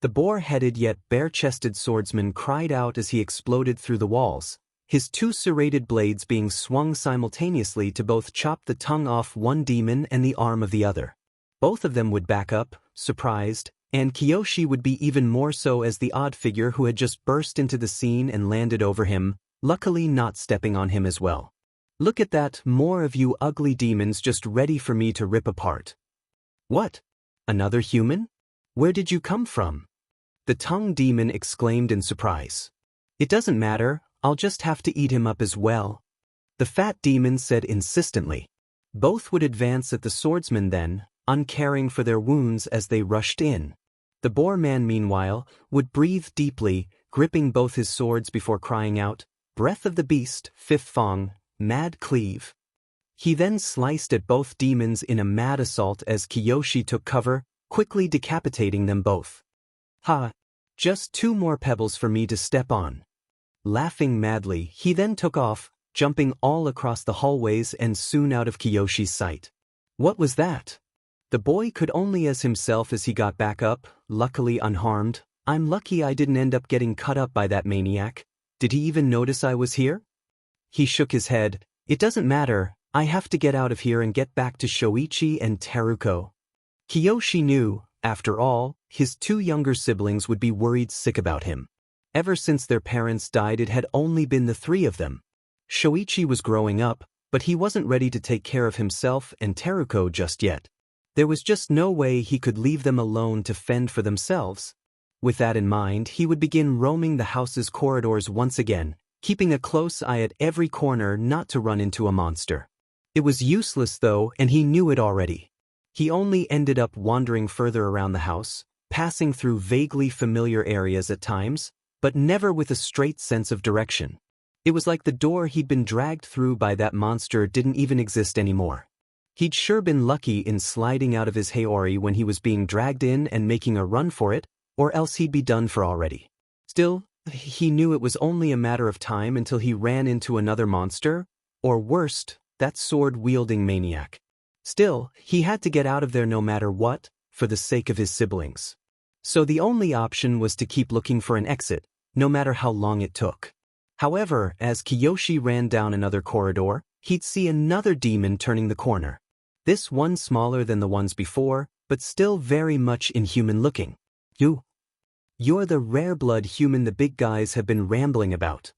The boar-headed yet bare-chested swordsman cried out as he exploded through the walls, his two serrated blades being swung simultaneously to both chop the tongue off one demon and the arm of the other. Both of them would back up, surprised, and Kiyoshi would be even more so as the odd figure who had just burst into the scene and landed over him, luckily not stepping on him as well. "Look at that, more of you ugly demons just ready for me to rip apart." "What? Another human? Where did you come from?" the tongue demon exclaimed in surprise. "It doesn't matter, I'll just have to eat him up as well," the fat demon said insistently. Both would advance at the swordsman then, uncaring for their wounds as they rushed in. The boar man meanwhile would breathe deeply, gripping both his swords before crying out, "Breath of the beast, fifth fong, mad cleave." He then sliced at both demons in a mad assault as Kiyoshi took cover, quickly decapitating them both. "Ha! Just two more pebbles for me to step on." Laughing madly, he then took off, jumping all across the hallways and soon out of Kiyoshi's sight. What was that? The boy could only as himself as he got back up, luckily unharmed. "I'm lucky I didn't end up getting cut up by that maniac. Did he even notice I was here?" He shook his head. "It doesn't matter, I have to get out of here and get back to Shoichi and Teruko." Kiyoshi knew, after all, his two younger siblings would be worried sick about him. Ever since their parents died, it had only been the three of them. Shoichi was growing up, but he wasn't ready to take care of himself and Teruko just yet. There was just no way he could leave them alone to fend for themselves. With that in mind, he would begin roaming the house's corridors once again, keeping a close eye at every corner not to run into a monster. It was useless though, and he knew it already. He only ended up wandering further around the house, passing through vaguely familiar areas at times, but never with a straight sense of direction. It was like the door he'd been dragged through by that monster didn't even exist anymore. He'd sure been lucky in sliding out of his Haori when he was being dragged in and making a run for it, or else he'd be done for already. Still, he knew it was only a matter of time until he ran into another monster, or worst, that sword-wielding maniac. Still, he had to get out of there no matter what, for the sake of his siblings. So the only option was to keep looking for an exit, no matter how long it took. However, as Kiyoshi ran down another corridor, he'd see another demon turning the corner. This one smaller than the ones before, but still very much inhuman-looking. You're the rare-blood human the big guys have been rambling about,"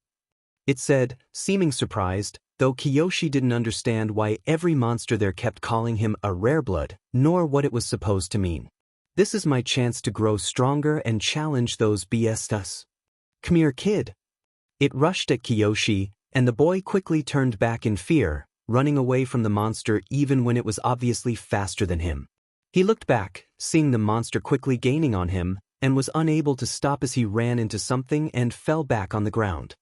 it said, seeming surprised, though Kiyoshi didn't understand why every monster there kept calling him a rare-blood, nor what it was supposed to mean. "This is my chance to grow stronger and challenge those BS's. Come here, kid." It rushed at Kiyoshi, and the boy quickly turned back in fear, running away from the monster even when it was obviously faster than him. He looked back, seeing the monster quickly gaining on him, and was unable to stop as he ran into something and fell back on the ground.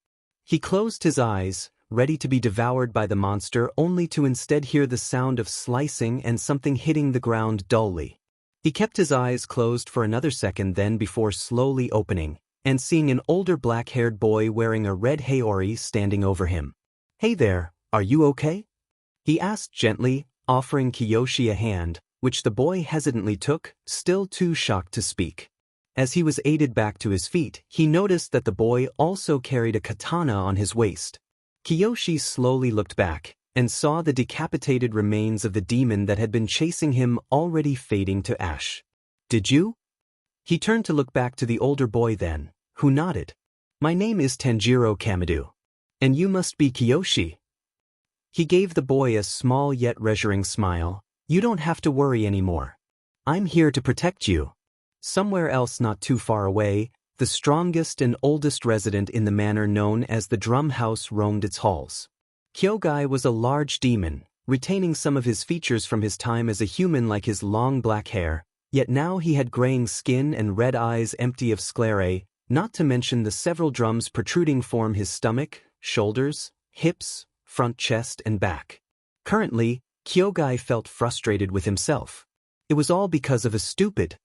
He closed his eyes, ready to be devoured by the monster, only to instead hear the sound of slicing and something hitting the ground dully. He kept his eyes closed for another second then before slowly opening, and seeing an older black-haired boy wearing a red Haori standing over him. "Hey there, are you okay?" he asked gently, offering Kiyoshi a hand, which the boy hesitantly took, still too shocked to speak. As he was aided back to his feet, he noticed that the boy also carried a katana on his waist. Kiyoshi slowly looked back, and saw the decapitated remains of the demon that had been chasing him already fading to ash. "Did you?" He turned to look back to the older boy then, who nodded. "My name is Tanjiro Kamadu. And you must be Kiyoshi." He gave the boy a small yet reassuring smile. "You don't have to worry anymore. I'm here to protect you." Somewhere else not too far away, the strongest and oldest resident in the manor known as the Drum House roamed its halls. Kyogai was a large demon, retaining some of his features from his time as a human like his long black hair, yet now he had graying skin and red eyes empty of sclerae, not to mention the several drums protruding from his stomach, shoulders, hips, front chest and back. Currently, Kyogai felt frustrated with himself. It was all because of a stupid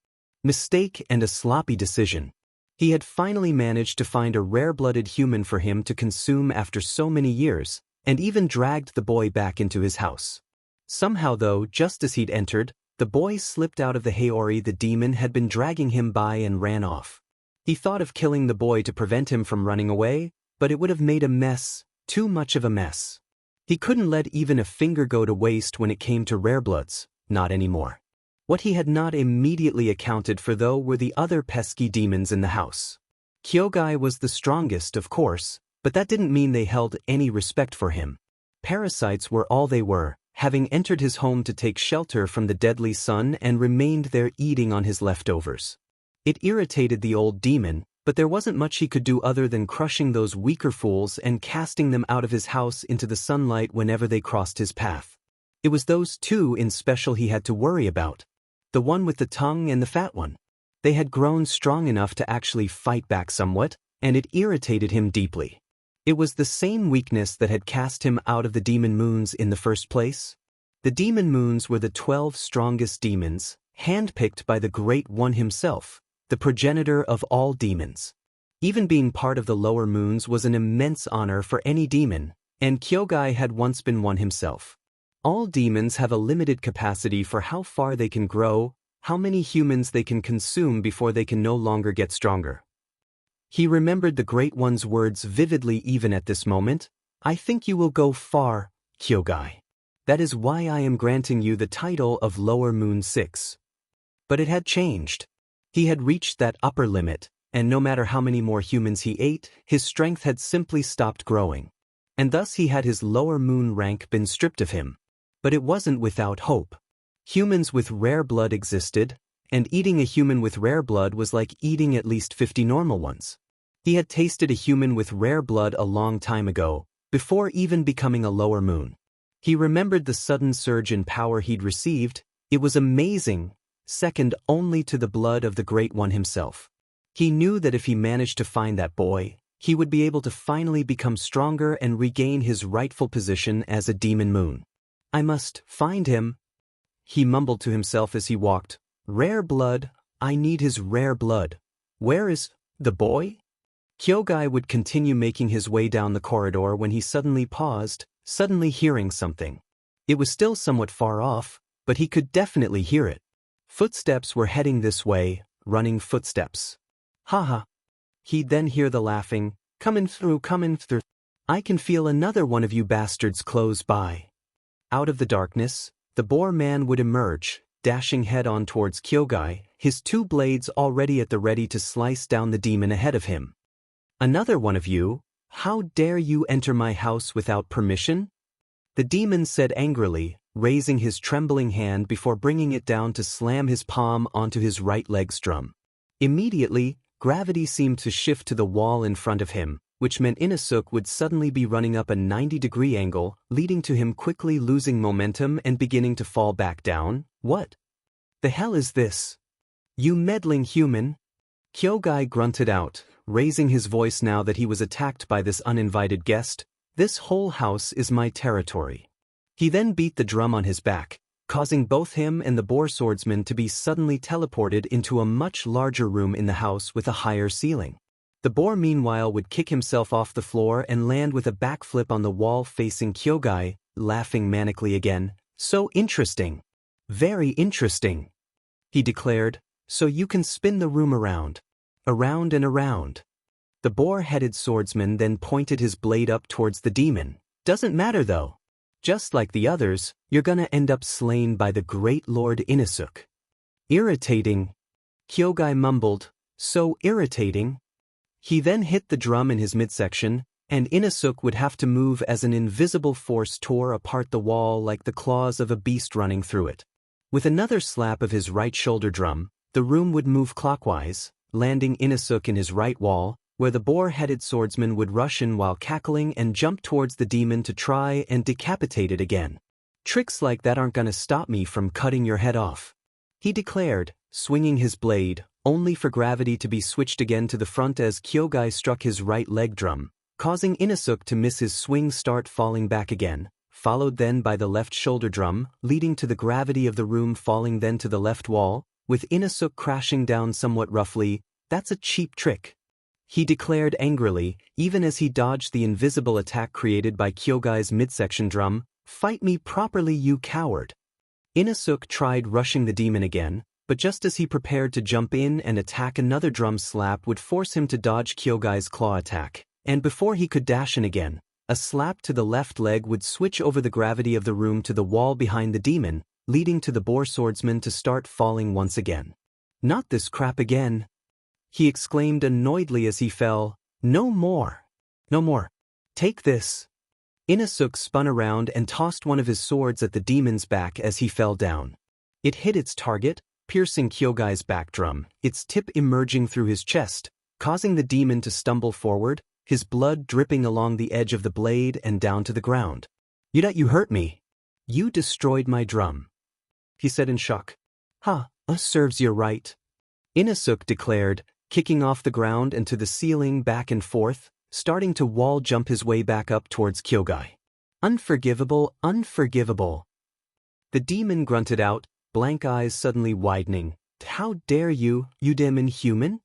mistake and a sloppy decision. He had finally managed to find a rare-blooded human for him to consume after so many years, and even dragged the boy back into his house. Somehow though, just as he'd entered, The boy slipped out of the Haori the demon had been dragging him by and ran off. He thought of killing the boy to prevent him from running away, but it would have made a mess, too much of a mess. He couldn't let even a finger go to waste when it came to rarebloods, not anymore. What he had not immediately accounted for though were the other pesky demons in the house. Kyogai was the strongest, of course, but that didn't mean they held any respect for him. Parasites were all they were, having entered his home to take shelter from the deadly sun and remained there eating on his leftovers. It irritated the old demon, but there wasn't much he could do other than crushing those weaker fools and casting them out of his house into the sunlight whenever they crossed his path. It was those two in special he had to worry about. The one with the tongue and the fat one. They had grown strong enough to actually fight back somewhat, and it irritated him deeply. It was the same weakness that had cast him out of the demon moons in the first place. The demon moons were the 12 strongest demons, handpicked by the Great One himself, the progenitor of all demons. Even being part of the lower moons was an immense honor for any demon, and Kyogai had once been one himself. All demons have a limited capacity for how far they can grow, how many humans they can consume before they can no longer get stronger. He remembered the Great One's words vividly even at this moment. I think you will go far, Kyogai. That is why I am granting you the title of Lower Moon 6. But it had changed. He had reached that upper limit, and no matter how many more humans he ate, his strength had simply stopped growing. And thus he had his lower moon rank been stripped of him. But it wasn't without hope. Humans with rare blood existed, and eating a human with rare blood was like eating at least 50 normal ones. He had tasted a human with rare blood a long time ago, before even becoming a lower moon. He remembered the sudden surge in power he'd received. It was amazing, second only to the blood of the Great One himself. He knew that if he managed to find that boy, he would be able to finally become stronger and regain his rightful position as a demon moon. I must find him, he mumbled to himself as he walked. Rare blood, I need his rare blood. Where is the boy? Kyogai would continue making his way down the corridor when he suddenly paused, suddenly hearing something. It was still somewhat far off, but he could definitely hear it. Footsteps were heading this way, running footsteps. Haha. He'd then hear the laughing, coming through. I can feel another one of you bastards close by. Out of the darkness, the boar man would emerge, dashing head-on towards Kyogai, his two blades already at the ready to slice down the demon ahead of him. Another one of you? How dare you enter my house without permission? The demon said angrily, raising his trembling hand before bringing it down to slam his palm onto his right leg's drum. Immediately, gravity seemed to shift to the wall in front of him, which meant Inosuke would suddenly be running up a 90-degree angle, leading to him quickly losing momentum and beginning to fall back down. What the hell is this? You meddling human? Kyogai grunted out, raising his voice now that he was attacked by this uninvited guest. This whole house is my territory. He then beat the drum on his back, causing both him and the boar swordsman to be suddenly teleported into a much larger room in the house with a higher ceiling. The boar meanwhile would kick himself off the floor and land with a backflip on the wall facing Kyogai, laughing manically again. So interesting. Very interesting, he declared, so you can spin the room around. Around and around. The boar-headed swordsman then pointed his blade up towards the demon. Doesn't matter though. Just like the others, you're gonna end up slain by the great Lord Inosuke. Irritating. Kyogai mumbled, so irritating. He then hit the drum in his midsection, and Inosuke would have to move as an invisible force tore apart the wall like the claws of a beast running through it. With another slap of his right shoulder drum, the room would move clockwise, landing Inosuke in his right wall, where the boar-headed swordsman would rush in while cackling and jump towards the demon to try and decapitate it again. Tricks like that aren't gonna stop me from cutting your head off, he declared, swinging his blade, only for gravity to be switched again to the front as Kyogai struck his right leg drum, causing Inosuke to miss his swing, start falling back again, followed then by the left shoulder drum, leading to the gravity of the room falling then to the left wall, with Inosuke crashing down somewhat roughly. That's a cheap trick, he declared angrily, even as he dodged the invisible attack created by Kyogai's midsection drum. Fight me properly, you coward. Inosuke tried rushing the demon again, but just as he prepared to jump in and attack, another drum slap would force him to dodge Kyogai's claw attack, and before he could dash in again, a slap to the left leg would switch over the gravity of the room to the wall behind the demon, leading to the boar swordsman to start falling once again. "Not this crap again," he exclaimed annoyedly as he fell. "No more. No more. Take this." Inosuke spun around and tossed one of his swords at the demon's back as he fell down. It hit its target, piercing Kyogai's back drum, its tip emerging through his chest, causing the demon to stumble forward, his blood dripping along the edge of the blade and down to the ground. You hurt me. You destroyed my drum," he said in shock. Serves you right," Inosuke declared, kicking off the ground and to the ceiling back and forth, starting to wall jump his way back up towards Kyogai. "Unforgivable, unforgivable." The demon grunted out, blank eyes suddenly widening. "How dare you, you damn inhuman?"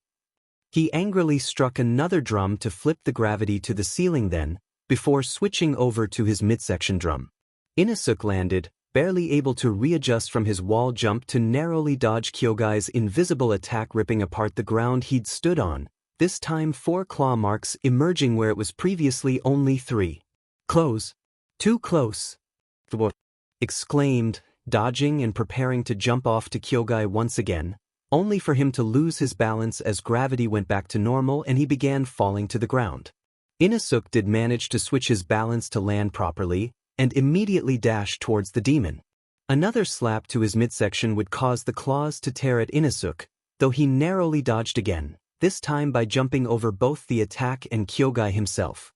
He angrily struck another drum to flip the gravity to the ceiling then, before switching over to his midsection drum. Inosuke landed, barely able to readjust from his wall jump to narrowly dodge Kyogai's invisible attack, ripping apart the ground he'd stood on, this time 4 claw marks emerging where it was previously only 3. "Close. Too close," exclaimed, dodging and preparing to jump off to Kyogai once again, only for him to lose his balance as gravity went back to normal and he began falling to the ground. Inosuke did manage to switch his balance to land properly, and immediately dashed towards the demon. Another slap to his midsection would cause the claws to tear at Inosuke, though he narrowly dodged again, this time by jumping over both the attack and Kyogai himself.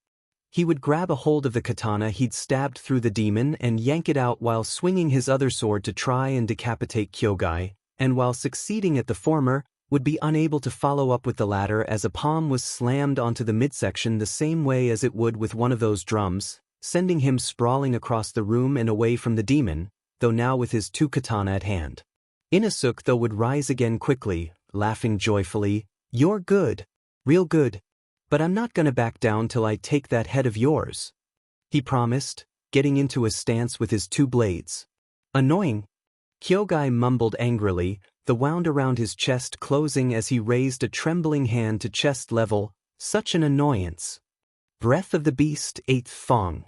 He would grab a hold of the katana he'd stabbed through the demon and yank it out while swinging his other sword to try and decapitate Kyogai, and while succeeding at the former, would be unable to follow up with the latter as a palm was slammed onto the midsection the same way as it would with one of those drums, sending him sprawling across the room and away from the demon, though now with his 2 katana at hand. Inosuke though would rise again quickly, laughing joyfully. "You're good. Real good. But I'm not gonna back down till I take that head of yours," he promised, getting into a stance with his 2 blades. "Annoying," Kyogai mumbled angrily, the wound around his chest closing as he raised a trembling hand to chest level. "Such an annoyance." "Breath of the beast, 8th Fong,"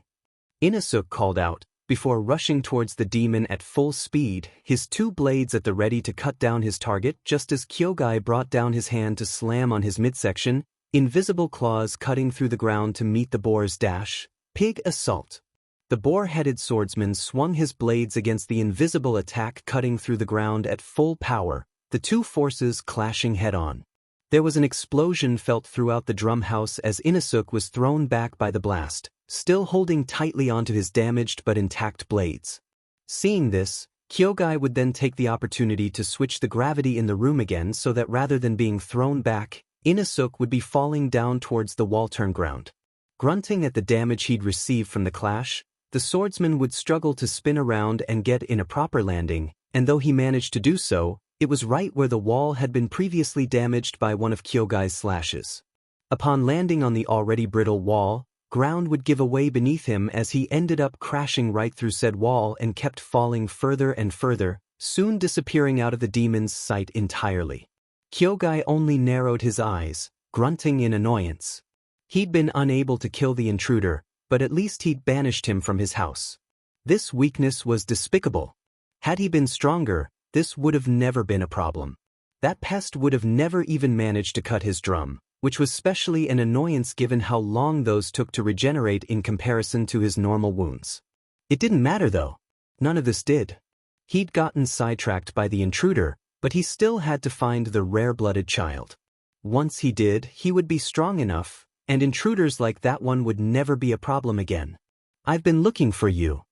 Inosuke called out, before rushing towards the demon at full speed, his 2 blades at the ready to cut down his target just as Kyogai brought down his hand to slam on his midsection, invisible claws cutting through the ground to meet the boar's dash. "Pig assault." The boar-headed swordsman swung his blades against the invisible attack, cutting through the ground at full power, the 2 forces clashing head-on. There was an explosion felt throughout the drum house as Inosuke was thrown back by the blast, still holding tightly onto his damaged but intact blades. Seeing this, Kyogai would then take the opportunity to switch the gravity in the room again so that rather than being thrown back, Inosuke would be falling down towards the wall-turn ground. Grunting at the damage he'd received from the clash, the swordsman would struggle to spin around and get in a proper landing, and though he managed to do so, it was right where the wall had been previously damaged by one of Kyogai's slashes. Upon landing on the already brittle wall, ground would give away beneath him as he ended up crashing right through said wall and kept falling further and further, soon disappearing out of the demon's sight entirely. Kyogai only narrowed his eyes, grunting in annoyance. He'd been unable to kill the intruder, but at least he'd banished him from his house. This weakness was despicable. Had he been stronger, this would have never been a problem. That pest would have never even managed to cut his drum, which was specially an annoyance given how long those took to regenerate in comparison to his normal wounds. It didn't matter though. None of this did. He'd gotten sidetracked by the intruder, but he still had to find the rare-blooded child. Once he did, he would be strong enough, and intruders like that one would never be a problem again. "I've been looking for you,"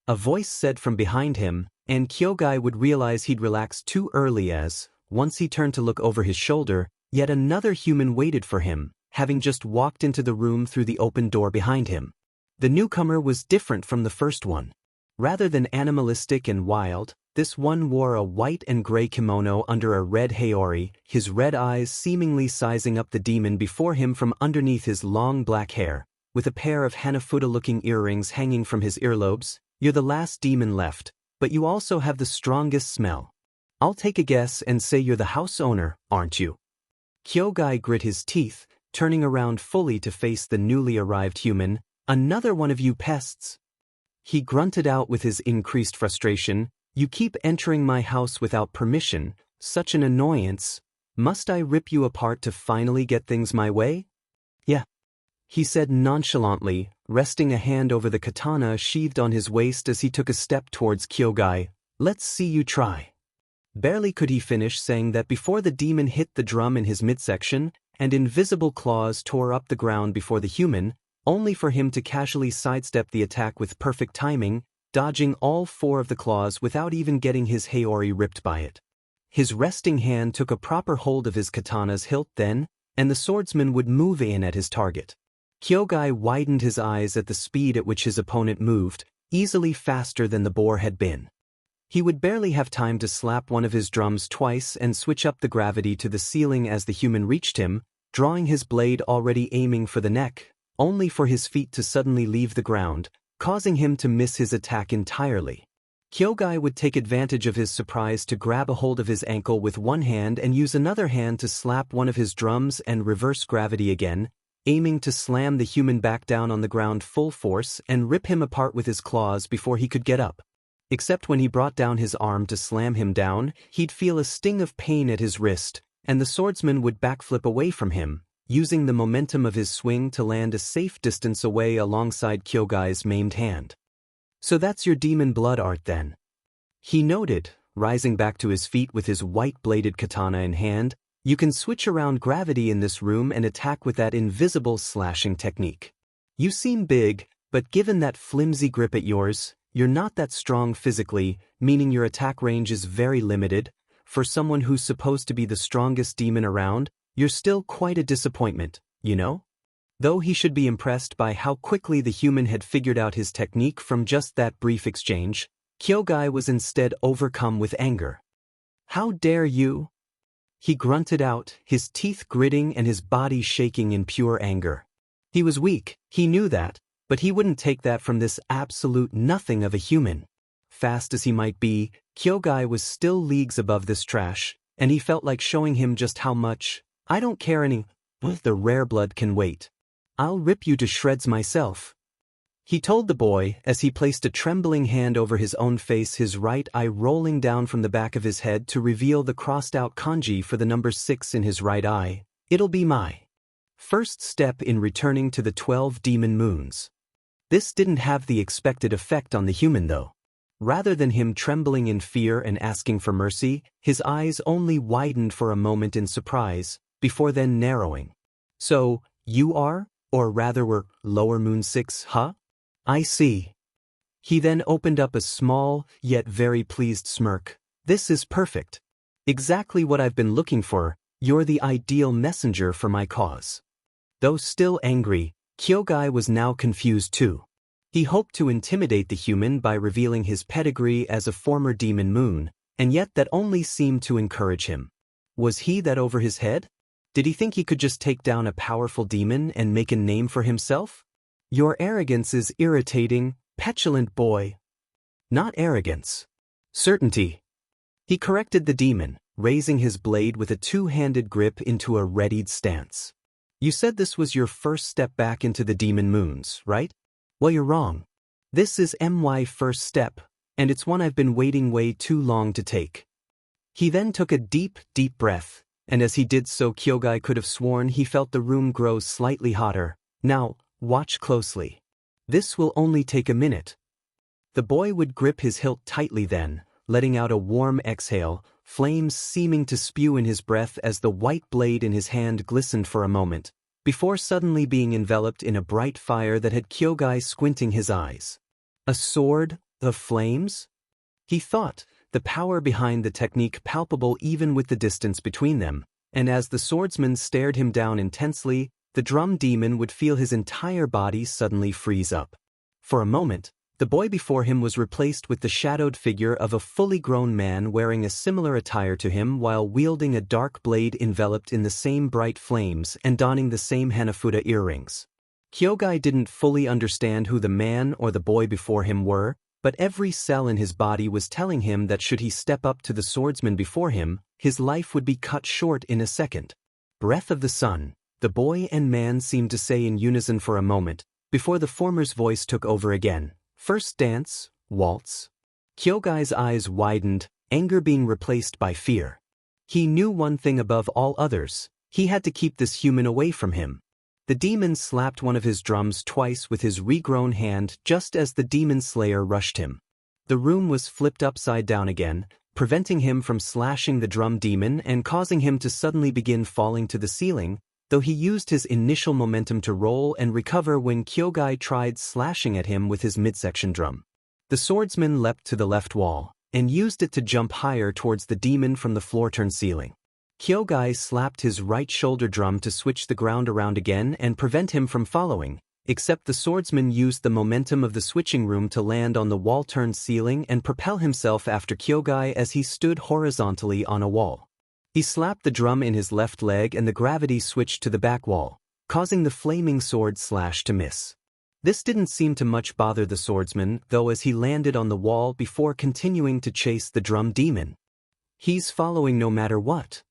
a voice said from behind him, and Kyogai would realize he'd relaxed too early as, once he turned to look over his shoulder, yet another human waited for him, having just walked into the room through the open door behind him. The newcomer was different from the first one. Rather than animalistic and wild, this one wore a white and gray kimono under a red haori, his red eyes seemingly sizing up the demon before him from underneath his long black hair, with a pair of Hanafuda-looking earrings hanging from his earlobes. "You're the last demon left," but you also have the strongest smell. I'll take a guess and say you're the house owner, aren't you? Kyogai grit his teeth, turning around fully to face the newly arrived human. Another one of you pests. He grunted out with his increased frustration. You keep entering my house without permission, such an annoyance. Must I rip you apart to finally get things my way? Yeah, he said nonchalantly, resting a hand over the katana sheathed on his waist as he took a step towards Kyogai. Let's see you try. Barely could he finish saying that before the demon hit the drum in his midsection, and invisible claws tore up the ground before the human, only for him to casually sidestep the attack with perfect timing, dodging all 4 of the claws without even getting his haori ripped by it. His resting hand took a proper hold of his katana's hilt then, and the swordsman would move in at his target. Kyogai widened his eyes at the speed at which his opponent moved, easily faster than the boar had been. He would barely have time to slap one of his drums twice and switch up the gravity to the ceiling as the human reached him, drawing his blade already aiming for the neck, only for his feet to suddenly leave the ground, causing him to miss his attack entirely. Kyogai would take advantage of his surprise to grab a hold of his ankle with one hand and use another hand to slap one of his drums and reverse gravity again, aiming to slam the human back down on the ground full force and rip him apart with his claws before he could get up. Except when he brought down his arm to slam him down, he'd feel a sting of pain at his wrist, and the swordsman would backflip away from him, using the momentum of his swing to land a safe distance away alongside Kyogai's maimed hand. So that's your demon blood art then? He noted, rising back to his feet with his white-bladed katana in hand. You can switch around gravity in this room and attack with that invisible slashing technique. You seem big, but given that flimsy grip at yours, you're not that strong physically, meaning your attack range is very limited. For someone who's supposed to be the strongest demon around, you're still quite a disappointment, you know? Though he should be impressed by how quickly the human had figured out his technique from just that brief exchange, Kyogai was instead overcome with anger. How dare you? He grunted out, his teeth gritting and his body shaking in pure anger. He was weak, he knew that, but he wouldn't take that from this absolute nothing of a human. Fast as he might be, Kyogai was still leagues above this trash, and he felt like showing him just how much. I don't care any. The rare blood can wait. I'll rip you to shreds myself. He told the boy as he placed a trembling hand over his own face, his right eye rolling down from the back of his head to reveal the crossed-out kanji for the number 6 in his right eye. It'll be my first step in returning to the 12 demon moons. This didn't have the expected effect on the human though. Rather than him trembling in fear and asking for mercy, his eyes only widened for a moment in surprise, before then narrowing. So, you are, or rather were, lower moon 6, huh? I see. He then opened up a small, yet very pleased smirk. This is perfect. Exactly what I've been looking for. You're the ideal messenger for my cause. Though still angry, Kyogai was now confused too. He hoped to intimidate the human by revealing his pedigree as a former demon moon, and yet that only seemed to encourage him. Was he that over his head? Did he think he could just take down a powerful demon and make a name for himself? Your arrogance is irritating, petulant boy. Not arrogance. Certainty. He corrected the demon, raising his blade with a two-handed grip into a readied stance. You said this was your first step back into the demon moons, right? Well, you're wrong. This is my first step, and it's one I've been waiting way too long to take. He then took a deep, deep breath, and as he did so Kyogai could have sworn he felt the room grow slightly hotter. Now, watch closely. This will only take a minute. The boy would grip his hilt tightly then, letting out a warm exhale, flames seeming to spew in his breath as the white blade in his hand glistened for a moment, before suddenly being enveloped in a bright fire that had Kyogai squinting his eyes. A sword of flames? He thought, the power behind the technique palpable even with the distance between them, and as the swordsman stared him down intensely, the drum demon would feel his entire body suddenly freeze up. For a moment, the boy before him was replaced with the shadowed figure of a fully grown man wearing a similar attire to him while wielding a dark blade enveloped in the same bright flames and donning the same Hanafuda earrings. Kyogai didn't fully understand who the man or the boy before him were, But every cell in his body was telling him that should he step up to the swordsman before him, his life would be cut short in a second. Breath of the sun, the boy and man seemed to say in unison for a moment, before the former's voice took over again. First dance, waltz. Kyogai's eyes widened, anger being replaced by fear. He knew one thing above all others: he had to keep this human away from him. The demon slapped one of his drums twice with his regrown hand just as the demon slayer rushed him. The room was flipped upside down again, preventing him from slashing the drum demon and causing him to suddenly begin falling to the ceiling, though he used his initial momentum to roll and recover when Kyogai tried slashing at him with his midsection drum. The swordsman leapt to the left wall and used it to jump higher towards the demon from the floor-turned ceiling. Kyogai slapped his right shoulder drum to switch the ground around again and prevent him from following, except the swordsman used the momentum of the switching room to land on the wall-turned ceiling and propel himself after Kyogai as he stood horizontally on a wall. He slapped the drum in his left leg and the gravity switched to the back wall, causing the flaming sword slash to miss. This didn't seem to much bother the swordsman, though, as he landed on the wall before continuing to chase the drum demon. He's following no matter what.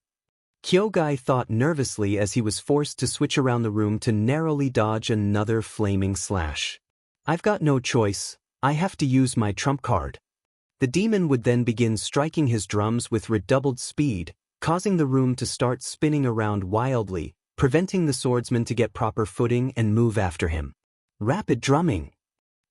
Kyogai thought nervously as he was forced to switch around the room to narrowly dodge another flaming slash. I've got no choice, I have to use my trump card. The demon would then begin striking his drums with redoubled speed, causing the room to start spinning around wildly, preventing the swordsman to get proper footing and move after him. Rapid drumming.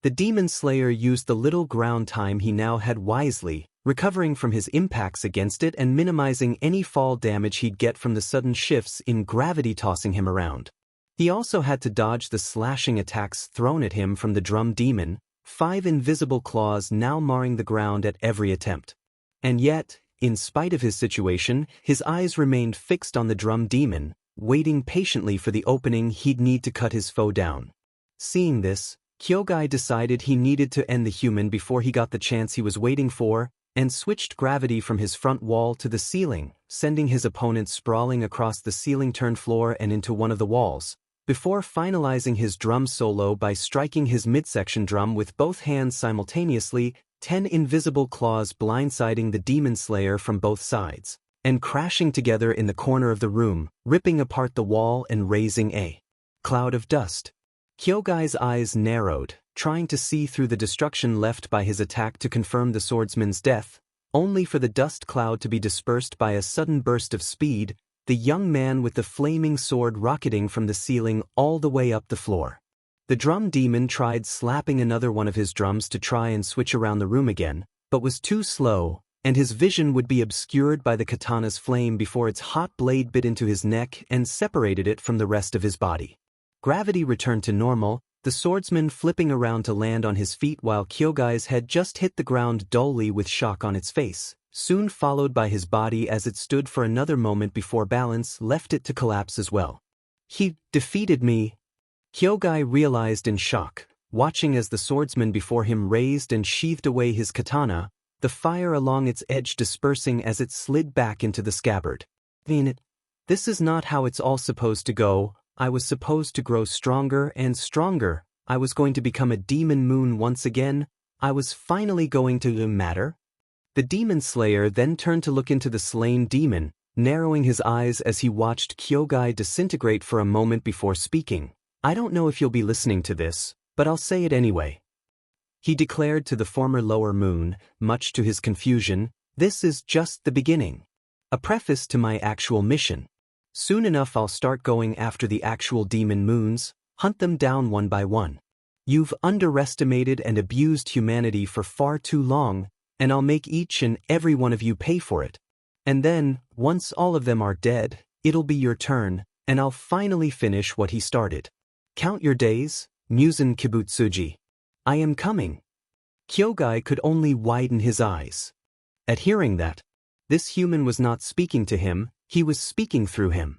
The demon slayer used the little ground time he now had wisely, recovering from his impacts against it and minimizing any fall damage he'd get from the sudden shifts in gravity tossing him around. He also had to dodge the slashing attacks thrown at him from the drum demon, 5 invisible claws now marring the ground at every attempt. And yet, in spite of his situation, his eyes remained fixed on the drum demon, waiting patiently for the opening he'd need to cut his foe down. Seeing this, Kyogai decided he needed to end the human before he got the chance he was waiting for, and switched gravity from his front wall to the ceiling, sending his opponent sprawling across the ceiling-turned floor and into one of the walls, before finalizing his drum solo by striking his midsection drum with both hands simultaneously, 10 invisible claws blindsiding the demon slayer from both sides, and crashing together in the corner of the room, ripping apart the wall and raising a cloud of dust. Kyogai's eyes narrowed, trying to see through the destruction left by his attack to confirm the swordsman's death, only for the dust cloud to be dispersed by a sudden burst of speed, the young man with the flaming sword rocketing from the ceiling all the way up the floor. The drum demon tried slapping another one of his drums to try and switch around the room again, but was too slow, and his vision would be obscured by the katana's flame before its hot blade bit into his neck and separated it from the rest of his body. Gravity returned to normal, the swordsman flipping around to land on his feet while Kyogai's head just hit the ground dully with shock on its face, soon followed by his body as it stood for another moment before balance left it to collapse as well. He defeated me, Kyogai realized in shock, watching as the swordsman before him raised and sheathed away his katana, the fire along its edge dispersing as it slid back into the scabbard. This is not how it's all supposed to go. I was supposed to grow stronger and stronger. I was going to become a demon moon once again. I was finally going to matter. The demon slayer then turned to look into the slain demon, narrowing his eyes as he watched Kyogai disintegrate for a moment before speaking. I don't know if you'll be listening to this, but I'll say it anyway. He declared to the former lower moon, much to his confusion, this is just the beginning. A preface to my actual mission. Soon enough I'll start going after the actual demon moons, hunt them down one by one. You've underestimated and abused humanity for far too long, and I'll make each and every one of you pay for it. And then, once all of them are dead, it'll be your turn, and I'll finally finish what he started. Count your days, Musen Kibutsuji. I am coming. Kyogai could only widen his eyes. At hearing that, this human was not speaking to him, he was speaking through him,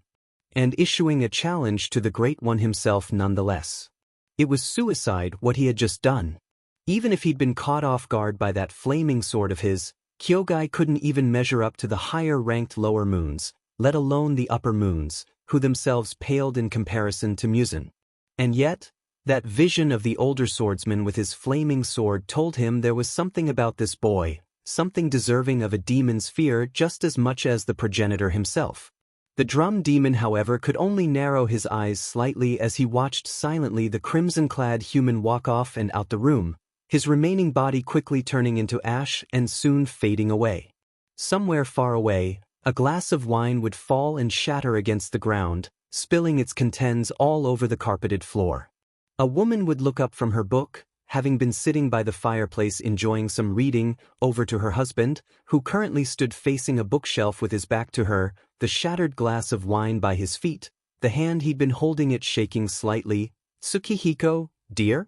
and issuing a challenge to the Great One himself nonetheless. It was suicide what he had just done. Even if he'd been caught off guard by that flaming sword of his, Kyogai couldn't even measure up to the higher-ranked lower moons, let alone the upper moons, who themselves paled in comparison to Musen. And yet, That vision of the older swordsman with his flaming sword told him there was something about this boy, something deserving of a demon's fear just as much as the progenitor himself. The drum demon, however, could only narrow his eyes slightly as he watched silently the crimson-clad human walk off and out the room, his remaining body quickly turning into ash and soon fading away. Somewhere far away, a glass of wine would fall and shatter against the ground, spilling its contents all over the carpeted floor. A woman would look up from her book, having been sitting by the fireplace enjoying some reading, over to her husband, who currently stood facing a bookshelf with his back to her, the shattered glass of wine by his feet, the hand he'd been holding it shaking slightly. "Tsukihiko, dear?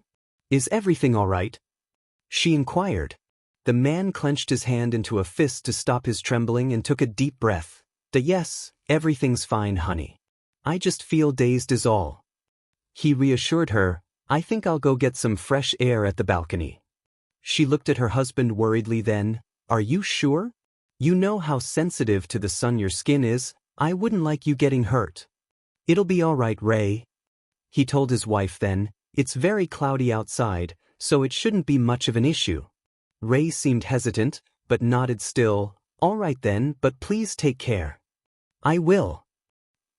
Is everything all right?" she inquired. The man clenched his hand into a fist to stop his trembling and took a deep breath. Yes, everything's fine, honey. I just feel dazed is all." He reassured her, "I think I'll go get some fresh air at the balcony." She looked at her husband worriedly then. "Are you sure? You know how sensitive to the sun your skin is. I wouldn't like you getting hurt." "It'll be all right, Ray," he told his wife then. "It's very cloudy outside, so it shouldn't be much of an issue." Ray seemed hesitant, but nodded still. "All right then, but please take care." "I will,"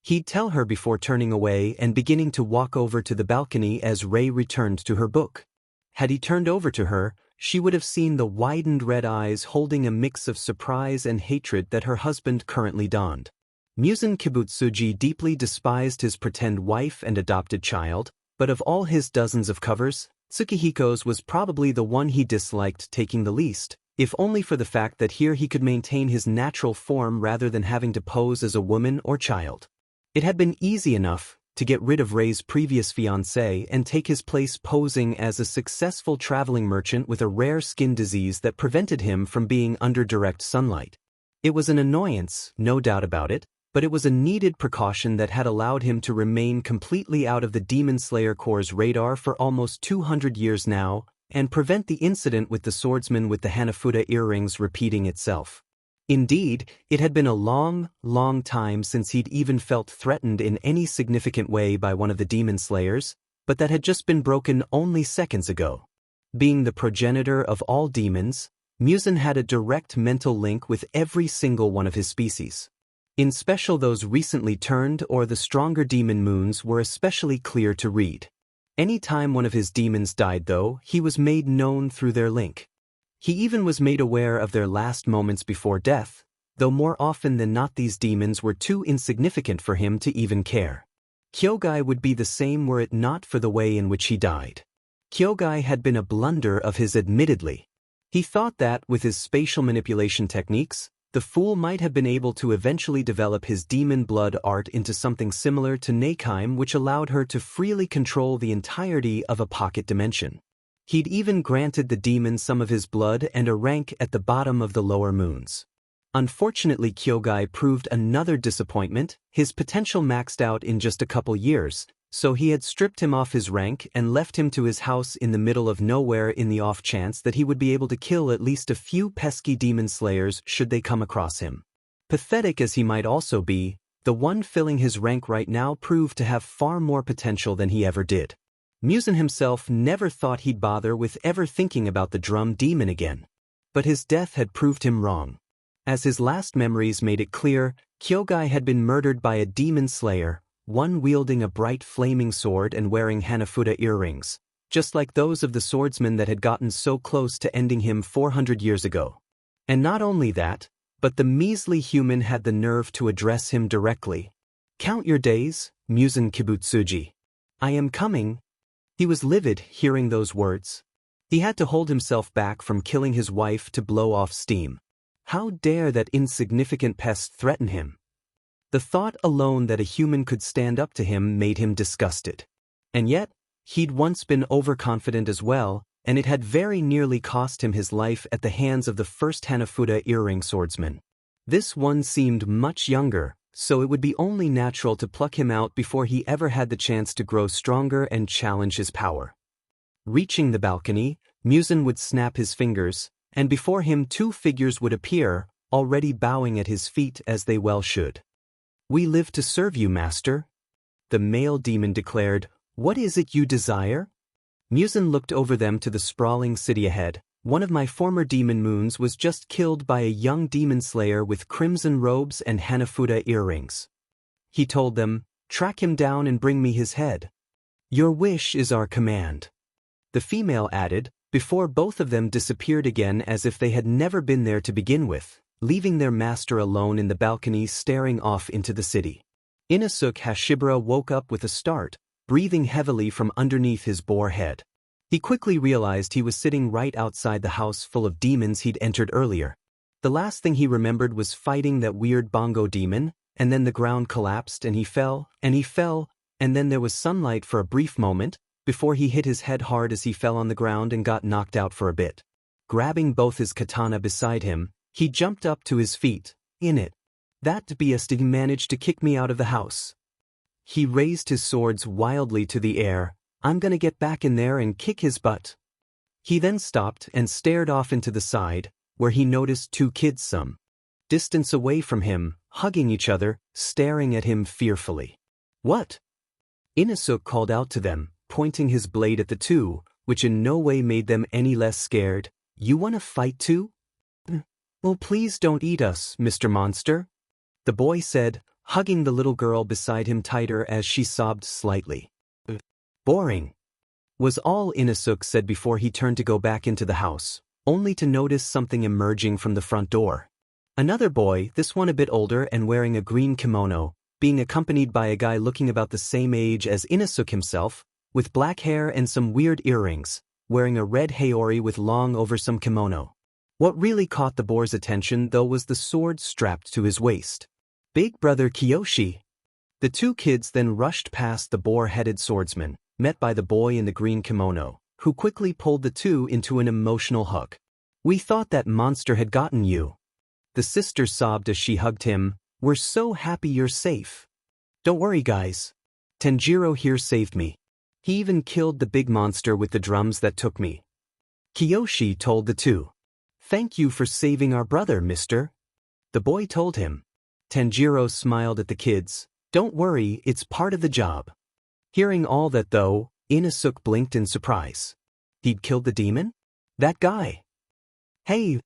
he'd tell her before turning away and beginning to walk over to the balcony as Ray returned to her book. Had he turned over to her, she would have seen the widened red eyes holding a mix of surprise and hatred that her husband currently donned. Muzan Kibutsuji deeply despised his pretend wife and adopted child, but of all his dozens of covers, Tsukihiko's was probably the one he disliked taking the least, if only for the fact that here he could maintain his natural form rather than having to pose as a woman or child. It had been easy enough to get rid of Ray's previous fiancée and take his place posing as a successful traveling merchant with a rare skin disease that prevented him from being under direct sunlight. It was an annoyance, no doubt about it, but it was a needed precaution that had allowed him to remain completely out of the Demon Slayer Corps' radar for almost 200 years now, and prevent the incident with the swordsman with the Hanafuda earrings repeating itself. Indeed, it had been a long, long time since he'd even felt threatened in any significant way by one of the Demon Slayers, but that had just been broken only seconds ago. Being the progenitor of all demons, Muzan had a direct mental link with every single one of his species. In special those recently turned or the stronger demon moons were especially clear to read. Any time one of his demons died though, he was made known through their link. He even was made aware of their last moments before death, though more often than not these demons were too insignificant for him to even care. Kyogai would be the same were it not for the way in which he died. Kyogai had been a blunder of his admittedly. He thought that, with his spatial manipulation techniques, the fool might have been able to eventually develop his demon blood art into something similar to Nekheim, which allowed her to freely control the entirety of a pocket dimension. He'd even granted the demon some of his blood and a rank at the bottom of the lower moons. Unfortunately, Kyogai proved another disappointment, his potential maxed out in just a couple years, so he had stripped him off his rank and left him to his house in the middle of nowhere in the off chance that he would be able to kill at least a few pesky demon slayers should they come across him. Pathetic as he might also be, the one filling his rank right now proved to have far more potential than he ever did. Muzan himself never thought he'd bother with ever thinking about the drum demon again. But his death had proved him wrong. As his last memories made it clear, Kyogai had been murdered by a demon slayer, one wielding a bright flaming sword and wearing Hanafuda earrings, just like those of the swordsman that had gotten so close to ending him 400 years ago. And not only that, but the measly human had the nerve to address him directly. "Count your days, Muzan Kibutsuji. I am coming." He was livid hearing those words. He had to hold himself back from killing his wife to blow off steam. How dare that insignificant pest threaten him? The thought alone that a human could stand up to him made him disgusted. And yet, he'd once been overconfident as well, and it had very nearly cost him his life at the hands of the first Hanafuda earring swordsman. This one seemed much younger, so it would be only natural to pluck him out before he ever had the chance to grow stronger and challenge his power. Reaching the balcony, Muzan would snap his fingers, and before him two figures would appear, already bowing at his feet as they well should. "We live to serve you, master," the male demon declared, What is it you desire? Muzan looked over them to the sprawling city ahead. One of my former demon moons was just killed by a young demon slayer with crimson robes and Hanafuda earrings. He told them, track him down and bring me his head. Your wish is our command. The female added, before both of them disappeared again as if they had never been there to begin with, leaving their master alone in the balcony staring off into the city. Inosuke Hashibara woke up with a start, breathing heavily from underneath his boar head. He quickly realized he was sitting right outside the house full of demons he'd entered earlier. The last thing he remembered was fighting that weird bongo demon, and then the ground collapsed and he fell, and then there was sunlight for a brief moment, before he hit his head hard as he fell on the ground and got knocked out for a bit. Grabbing both his katana beside him, he jumped up to his feet. In it. That beast managed to kick me out of the house. He raised his swords wildly to the air. I'm gonna get back in there and kick his butt. He then stopped and stared off into the side, where he noticed two kids some distance away from him, hugging each other, staring at him fearfully. What? Inosuke called out to them, pointing his blade at the two, which in no way made them any less scared. You wanna fight too? Oh, please don't eat us, Mr. Monster. The boy said, hugging the little girl beside him tighter as she sobbed slightly. Boring, was all Inosuke said before he turned to go back into the house, only to notice something emerging from the front door. Another boy, this one a bit older and wearing a green kimono, being accompanied by a guy looking about the same age as Inosuke himself, with black hair and some weird earrings, wearing a red haori with long over some kimono. What really caught the boar's attention though was the sword strapped to his waist. Big brother Kiyoshi. The two kids then rushed past the boar-headed swordsman, met by the boy in the green kimono, who quickly pulled the two into an emotional hug. We thought that monster had gotten you. The sister sobbed as she hugged him. We're so happy you're safe. Don't worry guys. Tanjiro here saved me. He even killed the big monster with the drums that took me. Kiyoshi told the two. Thank you for saving our brother, mister. The boy told him. Tanjiro smiled at the kids. Don't worry, it's part of the job. Hearing all that though, Inosuke blinked in surprise. He'd killed the demon? That guy. Hey,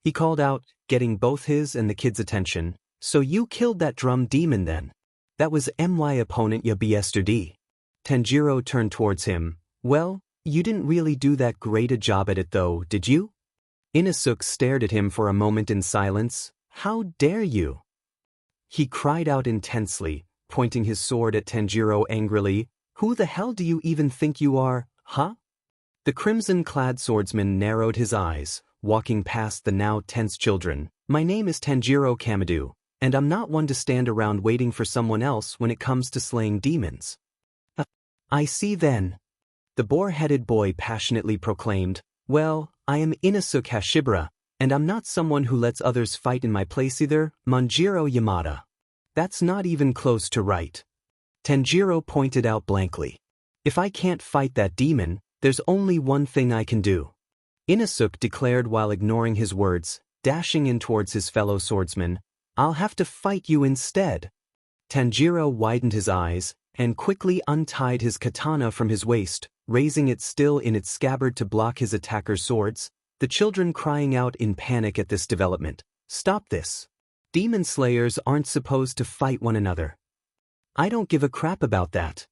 he called out, getting both his and the kids' attention. So you killed that drum demon then? That was my opponent ya yesterday. Tanjiro turned towards him. Well, you didn't really do that great a job at it though, did you? Inosuke stared at him for a moment in silence. How dare you? He cried out intensely, pointing his sword at Tanjiro angrily. Who the hell do you even think you are, huh? The crimson-clad swordsman narrowed his eyes, walking past the now tense children. My name is Tanjiro Kamadu, and I'm not one to stand around waiting for someone else when it comes to slaying demons. I see then. The boar-headed boy passionately proclaimed, well, I am Inosuke Hashibara, and I'm not someone who lets others fight in my place either, Manjiro Yamada. That's not even close to right. Tanjiro pointed out blankly. If I can't fight that demon, there's only one thing I can do. Inosuke declared while ignoring his words, dashing in towards his fellow swordsman. I'll have to fight you instead. Tanjiro widened his eyes, and quickly untied his katana from his waist, raising it still in its scabbard to block his attacker's swords, the children crying out in panic at this development. Stop this. Demon slayers aren't supposed to fight one another. I don't give a crap about that.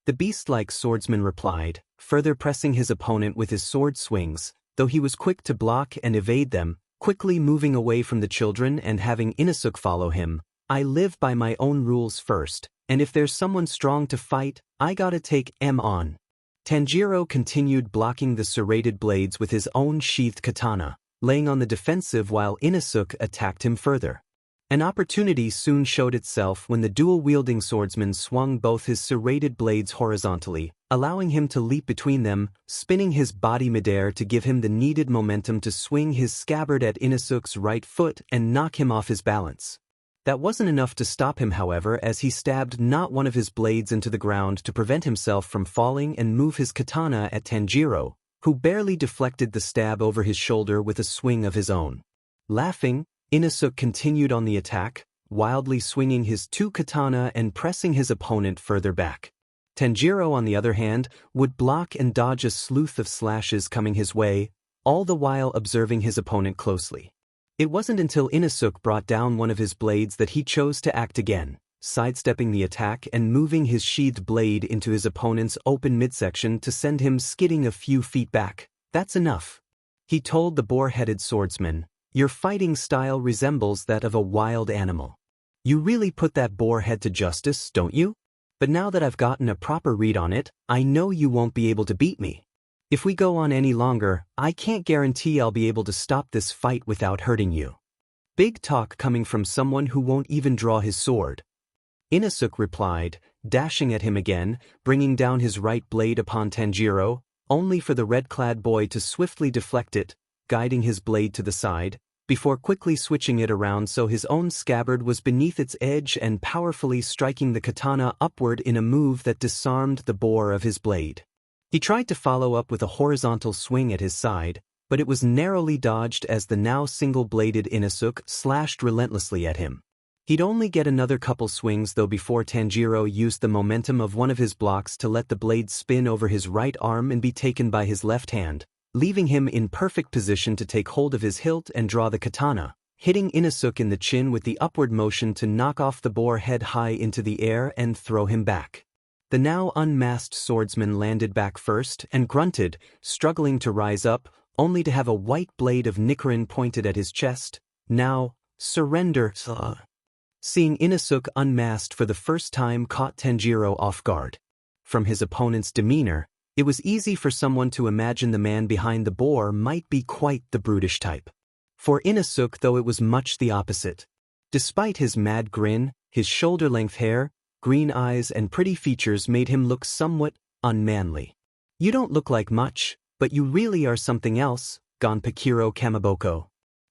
The beast-like swordsman replied, further pressing his opponent with his sword swings, though he was quick to block and evade them, quickly moving away from the children and having Inosuke follow him. I live by my own rules first, and if there's someone strong to fight, I gotta take him on. Tanjiro continued blocking the serrated blades with his own sheathed katana, laying on the defensive while Inosuke attacked him further. An opportunity soon showed itself when the dual-wielding swordsman swung both his serrated blades horizontally, allowing him to leap between them, spinning his body midair to give him the needed momentum to swing his scabbard at Inosuke's right foot and knock him off his balance. That wasn't enough to stop him, however, as he stabbed not one of his blades into the ground to prevent himself from falling and move his katana at Tanjiro, who barely deflected the stab over his shoulder with a swing of his own. Laughing, Inosuke continued on the attack, wildly swinging his two katana and pressing his opponent further back. Tanjiro, on the other hand, would block and dodge a slew of slashes coming his way, all the while observing his opponent closely. It wasn't until Inosuke brought down one of his blades that he chose to act again, sidestepping the attack and moving his sheathed blade into his opponent's open midsection to send him skidding a few feet back. "That's enough," he told the boar-headed swordsman. "Your fighting style resembles that of a wild animal. You really put that boar head to justice, don't you? But now that I've gotten a proper read on it, I know you won't be able to beat me. If we go on any longer, I can't guarantee I'll be able to stop this fight without hurting you." Big talk coming from someone who won't even draw his sword. Inosuke replied, dashing at him again, bringing down his right blade upon Tanjiro, only for the red-clad boy to swiftly deflect it, guiding his blade to the side, before quickly switching it around so his own scabbard was beneath its edge and powerfully striking the katana upward in a move that disarmed the bore of his blade. He tried to follow up with a horizontal swing at his side, but it was narrowly dodged as the now single-bladed Inosuke slashed relentlessly at him. He'd only get another couple swings though before Tanjiro used the momentum of one of his blocks to let the blade spin over his right arm and be taken by his left hand, leaving him in perfect position to take hold of his hilt and draw the katana, hitting Inosuke in the chin with the upward motion to knock off the boar head high into the air and throw him back. The now unmasked swordsman landed back first and grunted, struggling to rise up, only to have a white blade of Nichiren pointed at his chest. "Now, surrender." Seeing Inosuke unmasked for the first time caught Tanjiro off guard. From his opponent's demeanor, it was easy for someone to imagine the man behind the boar might be quite the brutish type. For Inosuke, though, it was much the opposite. Despite his mad grin, his shoulder-length hair, green eyes and pretty features made him look somewhat unmanly. "You don't look like much, but you really are something else, Gonpachiro Kamaboko,"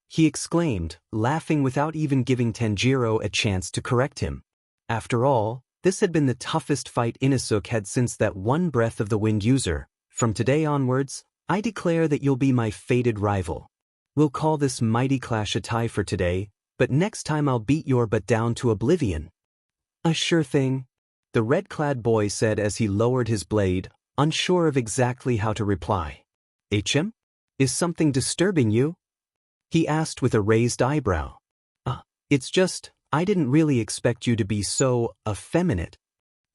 he exclaimed, laughing without even giving Tanjiro a chance to correct him. After all, this had been the toughest fight Inosuke had since that one Breath of the Wind user. "From today onwards, I declare that you'll be my fated rival. We'll call this mighty clash a tie for today, but next time I'll beat your butt down to oblivion." "A sure thing," the red-clad boy said as he lowered his blade, unsure of exactly how to reply. "HM? Is something disturbing you?" he asked with a raised eyebrow. It's just, I didn't really expect you to be so effeminate,"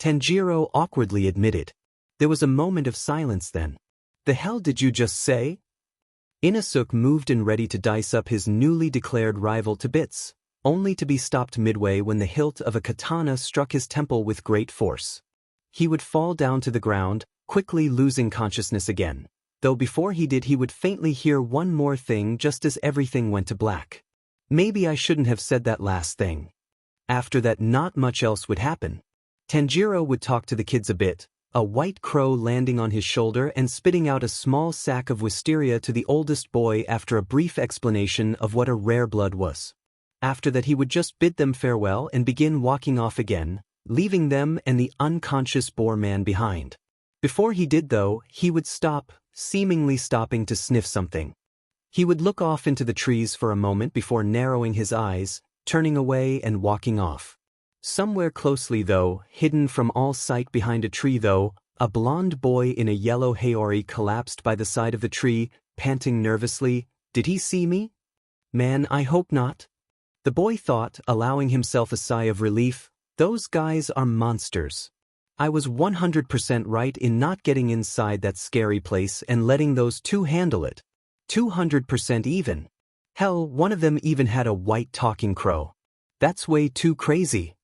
Tanjiro awkwardly admitted. There was a moment of silence then. "The hell did you just say?" Inosuke moved and ready to dice up his newly declared rival to bits, only to be stopped midway when the hilt of a katana struck his temple with great force. He would fall down to the ground, quickly losing consciousness again, though before he did he would faintly hear one more thing just as everything went to black. Maybe I shouldn't have said that last thing. After that, not much else would happen. Tanjiro would talk to the kids a bit, a white crow landing on his shoulder and spitting out a small sack of wisteria to the oldest boy after a brief explanation of what a rare blood was. After that he would just bid them farewell and begin walking off again, leaving them and the unconscious boar man behind. Before he did though, he would stop, seemingly stopping to sniff something. He would look off into the trees for a moment before narrowing his eyes, turning away and walking off. Somewhere closely though, hidden from all sight behind a tree though, a blond boy in a yellow haori collapsed by the side of the tree, panting nervously. "Did he see me? Man, I hope not." The boy thought, allowing himself a sigh of relief. "Those guys are monsters. I was 100% right in not getting inside that scary place and letting those two handle it. 200% even. Hell, one of them even had a white talking crow. That's way too crazy."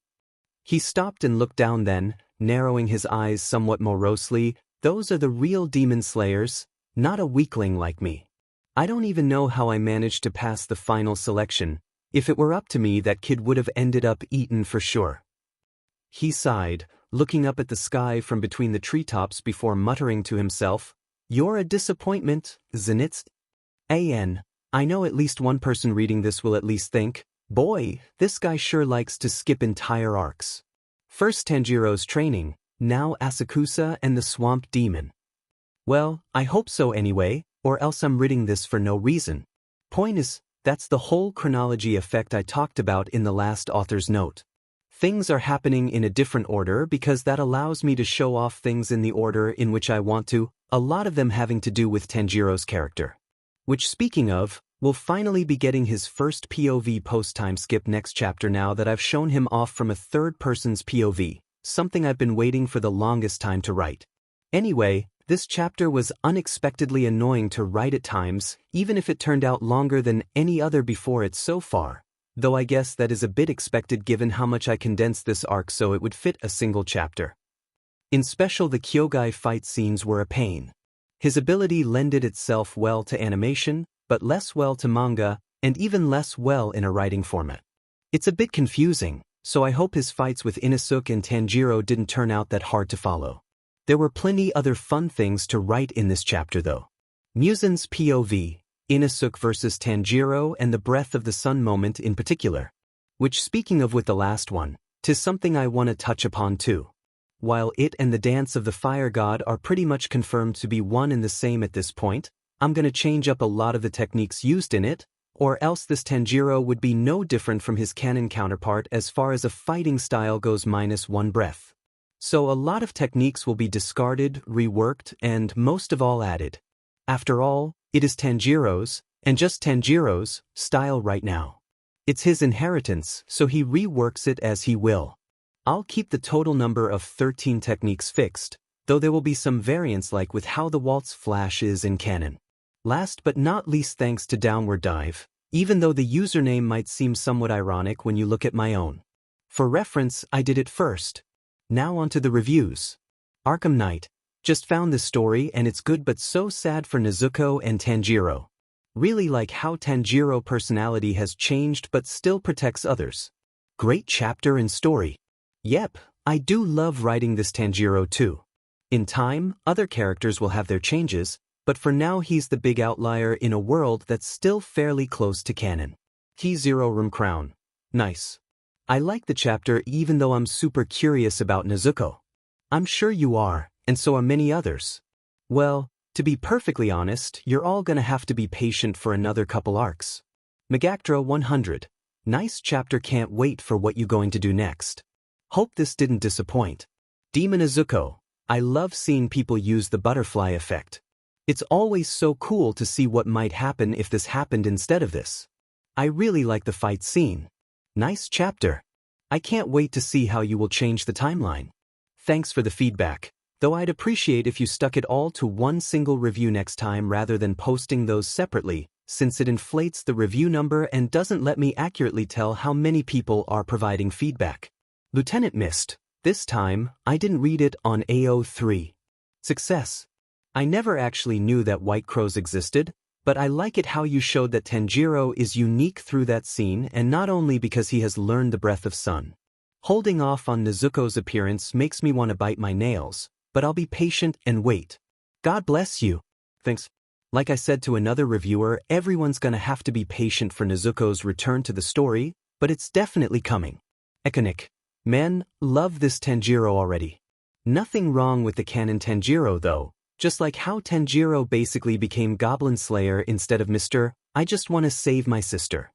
He stopped and looked down then, narrowing his eyes somewhat morosely. "Those are the real demon slayers, not a weakling like me. I don't even know how I managed to pass the final selection. If it were up to me, that kid would have ended up eaten for sure." He sighed, looking up at the sky from between the treetops before muttering to himself, "You're a disappointment, Zenitz. I know at least one person reading this will at least think, boy, this guy sure likes to skip entire arcs. First Tanjiro's training, now Asakusa and the Swamp Demon. Well, I hope so anyway, or else I'm reading this for no reason. Point is, that's the whole chronology effect I talked about in the last author's note. Things are happening in a different order because that allows me to show off things in the order in which I want to, a lot of them having to do with Tanjiro's character. Which, speaking of, we'll finally be getting his first POV post-time skip next chapter now that I've shown him off from a third person's POV, something I've been waiting for the longest time to write. Anyway, this chapter was unexpectedly annoying to write at times, even if it turned out longer than any other before it so far, though I guess that is a bit expected given how much I condensed this arc so it would fit a single chapter. In special, the Kyogai fight scenes were a pain. His ability lended itself well to animation, but less well to manga, and even less well in a writing format. It's a bit confusing, so I hope his fights with Inosuke and Tanjiro didn't turn out that hard to follow. There were plenty other fun things to write in this chapter though. Musen's POV, Inosuke versus Tanjiro, and the Breath of the Sun moment in particular. Which, speaking of with the last one, 'tis something I want to touch upon too. While it and the Dance of the Fire God are pretty much confirmed to be one and the same at this point, I'm gonna change up a lot of the techniques used in it, or else this Tanjiro would be no different from his canon counterpart as far as a fighting style goes minus one breath. So a lot of techniques will be discarded, reworked, and most of all added. After all, it is Tanjiro's, and just Tanjiro's, style right now. It's his inheritance, so he reworks it as he will. I'll keep the total number of 13 techniques fixed, though there will be some variants like with how the waltz flash is in canon. Last but not least, thanks to Downward Dive, even though the username might seem somewhat ironic when you look at my own. For reference, I did it first. Now onto the reviews. Arkham Knight. Just found this story and it's good but so sad for Nezuko and Tanjiro. Really like how Tanjiro personality has changed but still protects others. Great chapter and story. Yep, I do love writing this Tanjiro too. In time, other characters will have their changes, but for now he's the big outlier in a world that's still fairly close to canon. T0 Room Crown. Nice. I like the chapter even though I'm super curious about Nezuko. I'm sure you are, and so are many others. Well, to be perfectly honest, you're all gonna have to be patient for another couple arcs. Megactra 100. Nice chapter, can't wait for what you're going to do next. Hope this didn't disappoint. Demon Nezuko. I love seeing people use the butterfly effect. It's always so cool to see what might happen if this happened instead of this. I really like the fight scene. Nice chapter. I can't wait to see how you will change the timeline. Thanks for the feedback, though I'd appreciate if you stuck it all to one single review next time rather than posting those separately, since it inflates the review number and doesn't let me accurately tell how many people are providing feedback. Lieutenant Mist. This time, I didn't read it on AO3. Success. I never actually knew that White Crows existed, but I like it how you showed that Tanjiro is unique through that scene, and not only because he has learned the Breath of Sun. Holding off on Nezuko's appearance makes me want to bite my nails, but I'll be patient and wait. God bless you. Thanks. Like I said to another reviewer, everyone's gonna have to be patient for Nezuko's return to the story, but it's definitely coming. Econic. Man, love this Tanjiro already. Nothing wrong with the canon Tanjiro though, just like how Tanjiro basically became Goblin Slayer instead of Mr. I just want to save my sister.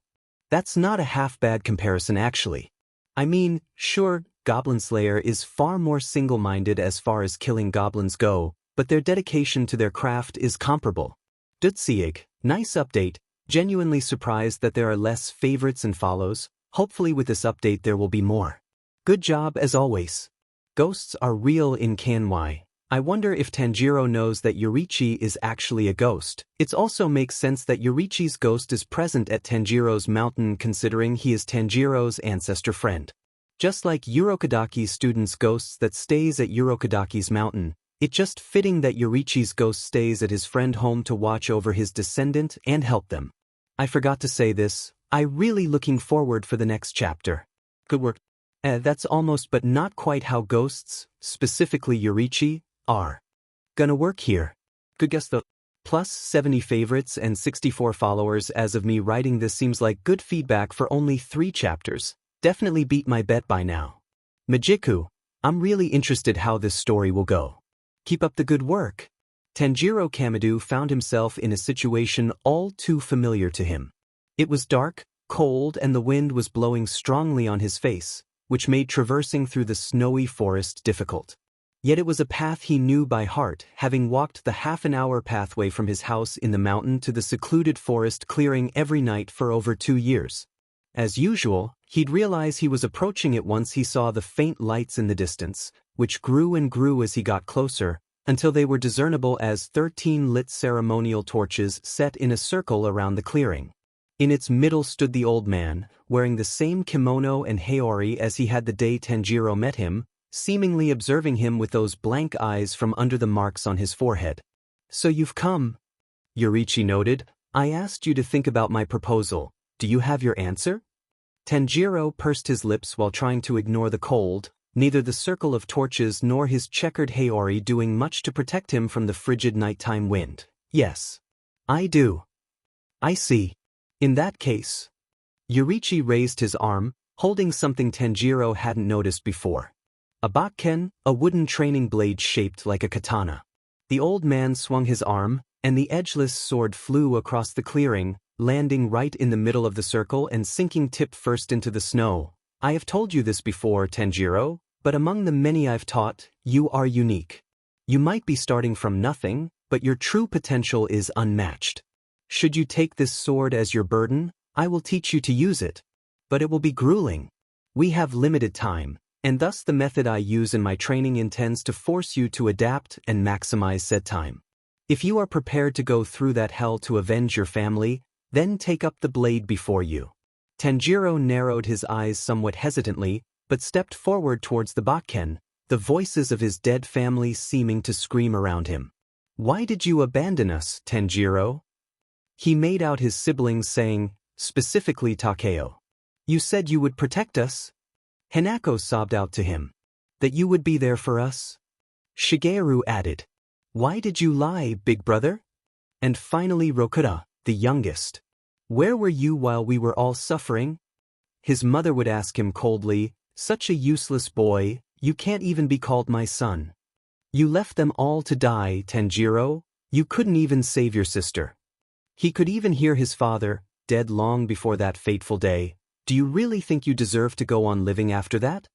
That's not a half-bad comparison actually. I mean, sure, Goblin Slayer is far more single-minded as far as killing goblins go, but their dedication to their craft is comparable. Dutsieg, nice update, genuinely surprised that there are less favorites and follows, hopefully with this update there will be more. Good job as always. Ghosts are real in Kanwai. I wonder if Tanjiro knows that Yorichi is actually a ghost. It also makes sense that Yorichi's ghost is present at Tanjiro's mountain considering he is Tanjiro's ancestor friend. Just like Urokadaki's student's ghosts that stays at Urokadaki's mountain, it's just fitting that Yorichi's ghost stays at his friend home to watch over his descendant and help them. I forgot to say this, I'm really looking forward for the next chapter. Good work. That's almost but not quite how ghosts, specifically Yorichi, are gonna work here. Good guess though. Plus 70 favorites and 64 followers as of me writing this seems like good feedback for only 3 chapters. Definitely beat my bet by now. Majiku, I'm really interested how this story will go. Keep up the good work. Tanjiro Kamadu found himself in a situation all too familiar to him. It was dark, cold, and the wind was blowing strongly on his face, which made traversing through the snowy forest difficult. Yet it was a path he knew by heart, having walked the half-an-hour pathway from his house in the mountain to the secluded forest clearing every night for over 2 years. As usual, he'd realize he was approaching it once he saw the faint lights in the distance, which grew and grew as he got closer, until they were discernible as 13 lit ceremonial torches set in a circle around the clearing. In its middle stood the old man, wearing the same kimono and haori as he had the day Tanjiro met him, seemingly observing him with those blank eyes from under the marks on his forehead. "So you've come," Yorichi noted. "I asked you to think about my proposal. Do you have your answer?" Tanjiro pursed his lips while trying to ignore the cold, neither the circle of torches nor his checkered haori doing much to protect him from the frigid nighttime wind. "Yes. I do." "I see. In that case." Yorichi raised his arm, holding something Tanjiro hadn't noticed before. A bakken, a wooden training blade shaped like a katana. The old man swung his arm, and the edgeless sword flew across the clearing, landing right in the middle of the circle and sinking tip first into the snow. "I have told you this before, Tanjiro, but among the many I've taught, you are unique. You might be starting from nothing, but your true potential is unmatched. Should you take this sword as your burden, I will teach you to use it. But it will be grueling. We have limited time, and thus the method I use in my training intends to force you to adapt and maximize said time. If you are prepared to go through that hell to avenge your family, then take up the blade before you." Tanjiro narrowed his eyes somewhat hesitantly, but stepped forward towards the bakken, the voices of his dead family seeming to scream around him. "Why did you abandon us, Tanjiro?" He made out his siblings saying, specifically Takeo. "You said you would protect us?" Hanako sobbed out to him. "That you would be there for us?" Shigeru added. "Why did you lie, big brother?" And finally Rokuta, the youngest. "Where were you while we were all suffering?" His mother would ask him coldly, "Such a useless boy, you can't even be called my son. You left them all to die, Tanjiro. You couldn't even save your sister." He could even hear his father, dead long before that fateful day. "Do you really think you deserve to go on living after that?"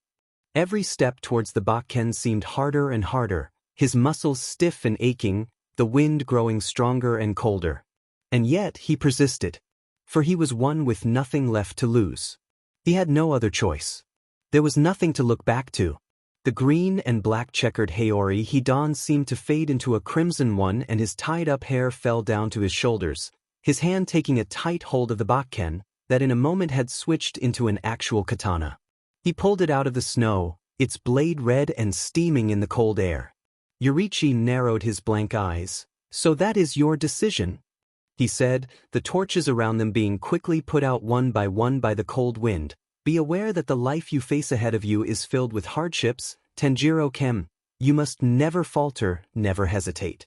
Every step towards the bakken seemed harder and harder, his muscles stiff and aching, the wind growing stronger and colder. And yet he persisted. For he was one with nothing left to lose. He had no other choice. There was nothing to look back to. The green and black checkered haori he donned seemed to fade into a crimson one, and his tied-up hair fell down to his shoulders, his hand taking a tight hold of the bakken, that in a moment had switched into an actual katana. He pulled it out of the snow, its blade red and steaming in the cold air. Yorichi narrowed his blank eyes. "So that is your decision?" he said, the torches around them being quickly put out one by the cold wind. "Be aware that the life you face ahead of you is filled with hardships, Tanjiro Became. You must never falter, never hesitate."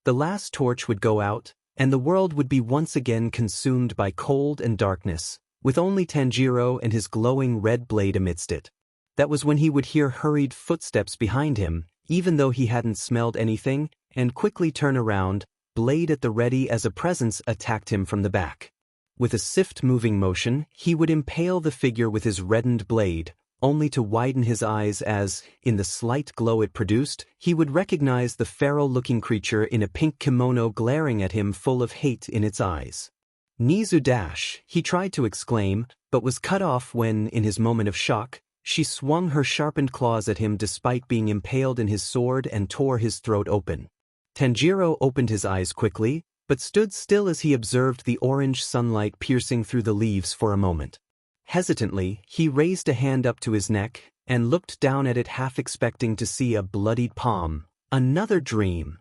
The last torch would go out, and the world would be once again consumed by cold and darkness, with only Tanjiro and his glowing red blade amidst it. That was when he would hear hurried footsteps behind him, even though he hadn't smelled anything, and quickly turn around, blade at the ready as a presence attacked him from the back. With a swift moving motion, he would impale the figure with his reddened blade, only to widen his eyes as, in the slight glow it produced, he would recognize the feral-looking creature in a pink kimono glaring at him full of hate in its eyes. "Nezu-dash," he tried to exclaim, but was cut off when, in his moment of shock, she swung her sharpened claws at him despite being impaled in his sword and tore his throat open. Tanjiro opened his eyes quickly, but stood still as he observed the orange sunlight piercing through the leaves for a moment. Hesitantly, he raised a hand up to his neck, and looked down at it half expecting to see a bloodied palm. Another dream.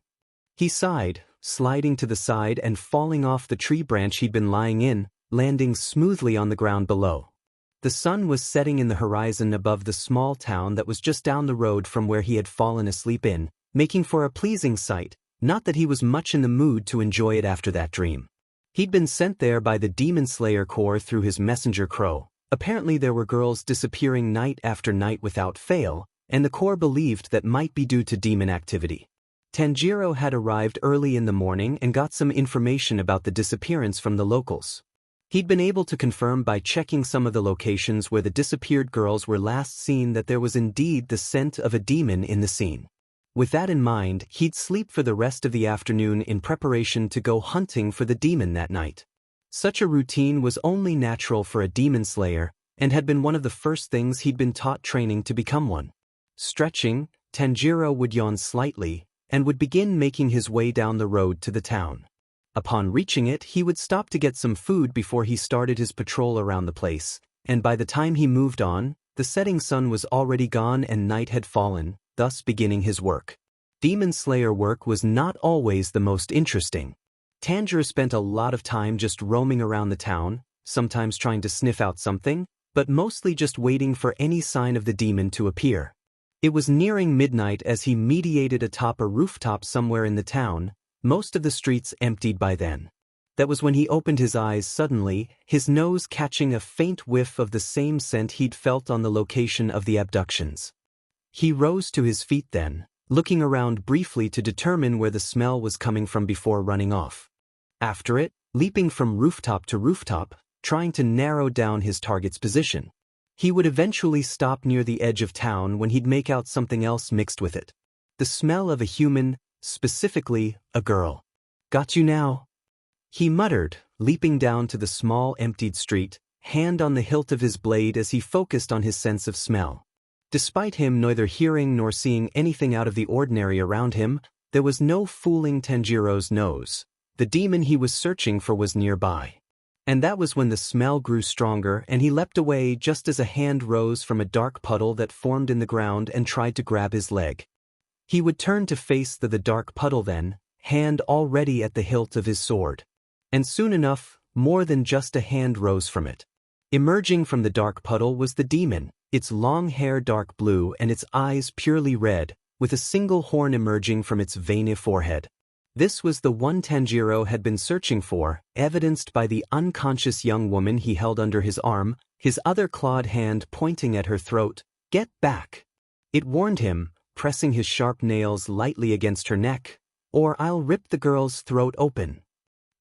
He sighed, sliding to the side and falling off the tree branch he'd been lying in, landing smoothly on the ground below. The sun was setting in the horizon above the small town that was just down the road from where he had fallen asleep in, making for a pleasing sight, not that he was much in the mood to enjoy it after that dream. He'd been sent there by the Demon Slayer Corps through his messenger crow. Apparently there were girls disappearing night after night without fail, and the Corps believed that might be due to demon activity. Tanjiro had arrived early in the morning and got some information about the disappearance from the locals. He'd been able to confirm by checking some of the locations where the disappeared girls were last seen that there was indeed the scent of a demon in the scene. With that in mind, he'd sleep for the rest of the afternoon in preparation to go hunting for the demon that night. Such a routine was only natural for a demon slayer, and had been one of the first things he'd been taught training to become one. Stretching, Tanjiro would yawn slightly, and would begin making his way down the road to the town. Upon reaching it, he would stop to get some food before he started his patrol around the place, and by the time he moved on, the setting sun was already gone and night had fallen, thus beginning his work. Demon Slayer work was not always the most interesting. Tanjiro spent a lot of time just roaming around the town, sometimes trying to sniff out something, but mostly just waiting for any sign of the demon to appear. It was nearing midnight as he mediated atop a rooftop somewhere in the town, most of the streets emptied by then. That was when he opened his eyes suddenly, his nose catching a faint whiff of the same scent he'd felt on the location of the abductions. He rose to his feet then, looking around briefly to determine where the smell was coming from before running off. After it, leaping from rooftop to rooftop, trying to narrow down his target's position. He would eventually stop near the edge of town when he'd make out something else mixed with it. The smell of a human, specifically, a girl. "Got you now," he muttered, leaping down to the small emptied street, hand on the hilt of his blade as he focused on his sense of smell. Despite him neither hearing nor seeing anything out of the ordinary around him, there was no fooling Tanjiro's nose. The demon he was searching for was nearby. And that was when the smell grew stronger and he leapt away just as a hand rose from a dark puddle that formed in the ground and tried to grab his leg. He would turn to face the dark puddle then, hand already at the hilt of his sword. And soon enough, more than just a hand rose from it. Emerging from the dark puddle was the demon, its long hair dark blue and its eyes purely red, with a single horn emerging from its veiny forehead. This was the one Tanjiro had been searching for, evidenced by the unconscious young woman he held under his arm, his other clawed hand pointing at her throat. "Get back!" It warned him, pressing his sharp nails lightly against her neck, "or I'll rip the girl's throat open."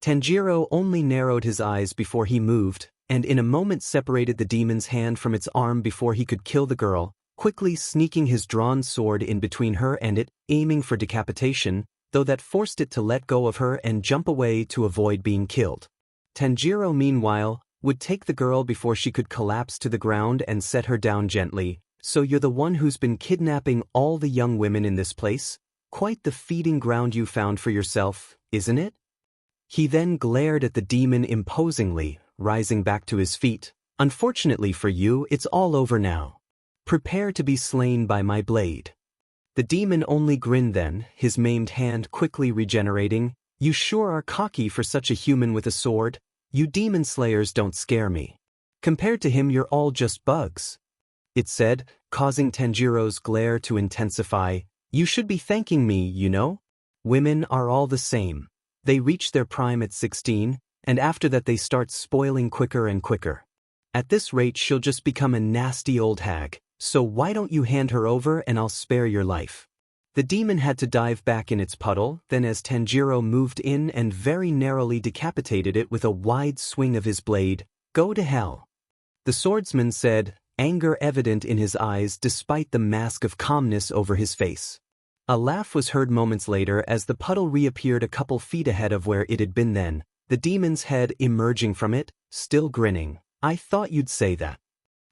Tanjiro only narrowed his eyes before he moved, and in a moment separated the demon's hand from its arm before he could kill the girl, quickly sneaking his drawn sword in between her and it, aiming for decapitation, though that forced it to let go of her and jump away to avoid being killed. Tanjiro, meanwhile, would take the girl before she could collapse to the ground and set her down gently. "So you're the one who's been kidnapping all the young women in this place? Quite the feeding ground you found for yourself, isn't it?" He then glared at the demon imposingly, rising back to his feet. "Unfortunately for you, it's all over now. Prepare to be slain by my blade." The demon only grinned then, his maimed hand quickly regenerating. "You sure are cocky for such a human with a sword. You demon slayers don't scare me. Compared to him you're all just bugs," it said, causing Tanjiro's glare to intensify. "You should be thanking me, you know. Women are all the same. They reach their prime at 16, and after that they start spoiling quicker and quicker. At this rate she'll just become a nasty old hag, so why don't you hand her over and I'll spare your life." The demon had to dive back in its puddle, then as Tanjiro moved in and very narrowly decapitated it with a wide swing of his blade. "Go to hell," the swordsman said, anger evident in his eyes despite the mask of calmness over his face. A laugh was heard moments later as the puddle reappeared a couple feet ahead of where it had been then, the demon's head emerging from it, still grinning. "I thought you'd say that,"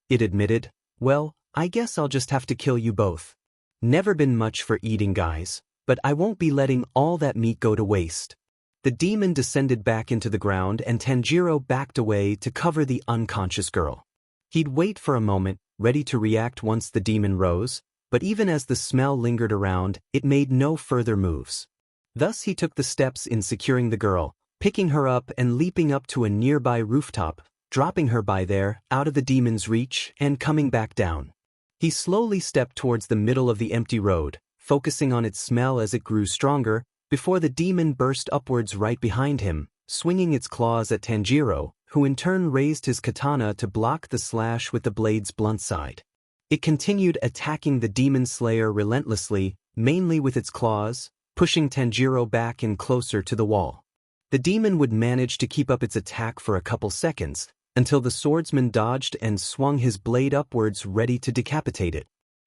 it admitted. "Well, I guess I'll just have to kill you both. Never been much for eating guys, but I won't be letting all that meat go to waste." The demon descended back into the ground and Tanjiro backed away to cover the unconscious girl. He'd wait for a moment, ready to react once the demon rose, but even as the smell lingered around, it made no further moves. Thus he took the steps in securing the girl, picking her up and leaping up to a nearby rooftop, dropping her by there, out of the demon's reach, and coming back down. He slowly stepped towards the middle of the empty road, focusing on its smell as it grew stronger, before the demon burst upwards right behind him, swinging its claws at Tanjiro, who in turn raised his katana to block the slash with the blade's blunt side. It continued attacking the demon slayer relentlessly, mainly with its claws, pushing Tanjiro back and closer to the wall. The demon would manage to keep up its attack for a couple seconds, until the swordsman dodged and swung his blade upwards ready to decapitate it.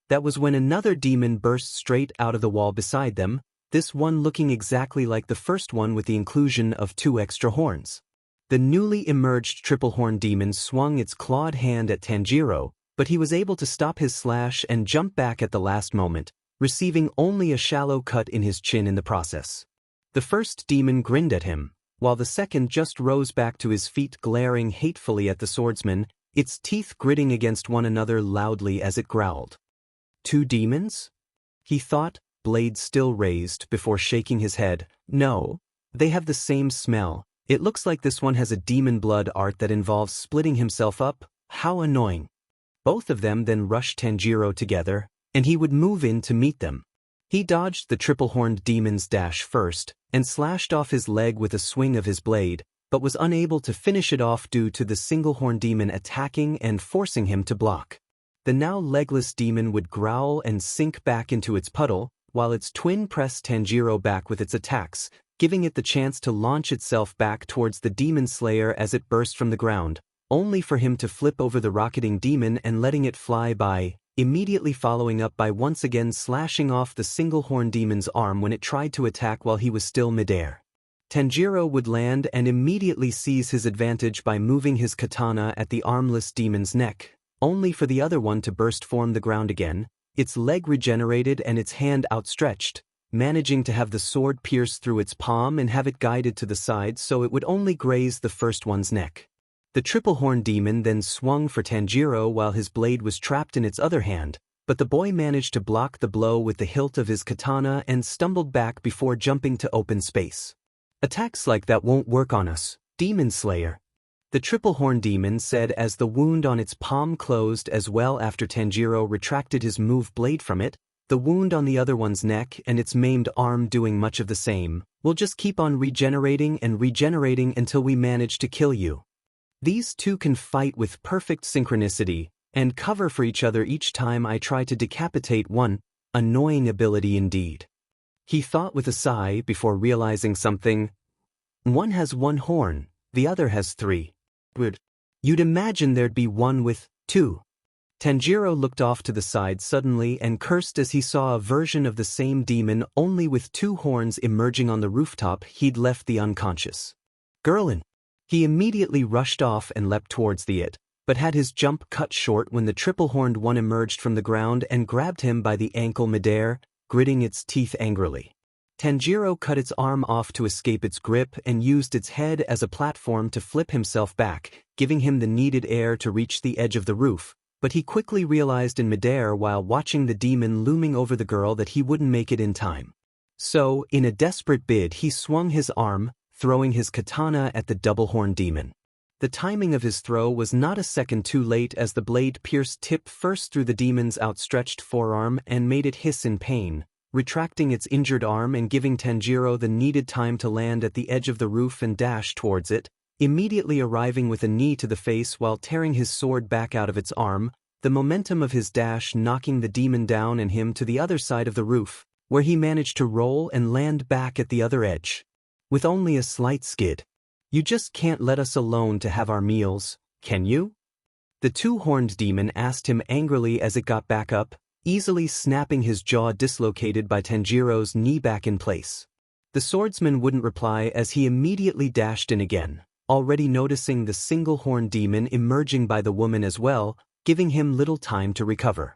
That was when another demon burst straight out of the wall beside them, this one looking exactly like the first one with the inclusion of 2 extra horns. The newly emerged triple horn demon swung its clawed hand at Tanjiro, but he was able to stop his slash and jump back at the last moment, receiving only a shallow cut in his chin in the process. The first demon grinned at him, while the second just rose back to his feet glaring hatefully at the swordsman, its teeth gritting against one another loudly as it growled. 2 demons? He thought, blade still raised, before shaking his head. No, they have the same smell. It looks like this one has a demon blood art that involves splitting himself up. How annoying. Both of them then rushed Tanjiro together, and he would move in to meet them. He dodged the triple-horned demon's dash first, and slashed off his leg with a swing of his blade, but was unable to finish it off due to the single-horn demon attacking and forcing him to block. The now legless demon would growl and sink back into its puddle, while its twin pressed Tanjiro back with its attacks, giving it the chance to launch itself back towards the demon slayer as it burst from the ground, only for him to flip over the rocketing demon and letting it fly by, immediately following up by once again slashing off the single-horn demon's arm when it tried to attack while he was still midair. Tanjiro would land and immediately seize his advantage by moving his katana at the armless demon's neck, only for the other one to burst from the ground again, its leg regenerated and its hand outstretched, managing to have the sword pierce through its palm and have it guided to the side so it would only graze the first one's neck. The triple-horn demon then swung for Tanjiro while his blade was trapped in its other hand, but the boy managed to block the blow with the hilt of his katana and stumbled back before jumping to open space. Attacks like that won't work on us, Demon Slayer. The triple-horn demon said as the wound on its palm closed as well after Tanjiro retracted his move blade from it, the wound on the other one's neck and its maimed arm doing much of the same. We'll just keep on regenerating and regenerating until we manage to kill you. These two can fight with perfect synchronicity, and cover for each other each time I try to decapitate one. Annoying ability indeed. He thought with a sigh before realizing something. One has 1 horn, the other has 3. You'd imagine there'd be one with 2. Tanjiro looked off to the side suddenly and cursed as he saw a version of the same demon only with 2 horns emerging on the rooftop he'd left the unconscious girl in. He immediately rushed off and leapt towards it, but had his jump cut short when the triple-horned one emerged from the ground and grabbed him by the ankle midair, gritting its teeth angrily. Tanjiro cut its arm off to escape its grip and used its head as a platform to flip himself back, giving him the needed air to reach the edge of the roof, but he quickly realized in midair while watching the demon looming over the girl that he wouldn't make it in time. So, in a desperate bid he swung his arm, throwing his katana at the double-horned demon. The timing of his throw was not a second too late as the blade pierced tip first through the demon's outstretched forearm and made it hiss in pain, retracting its injured arm and giving Tanjiro the needed time to land at the edge of the roof and dash towards it, immediately arriving with a knee to the face while tearing his sword back out of its arm, the momentum of his dash knocking the demon down and him to the other side of the roof, where he managed to roll and land back at the other edge. With only a slight skid. You just can't let us alone to have our meals, can you? The 2-horned demon asked him angrily as it got back up, easily snapping his jaw dislocated by Tanjiro's knee back in place. The swordsman wouldn't reply as he immediately dashed in again, already noticing the single-horned demon emerging by the woman as well, giving him little time to recover.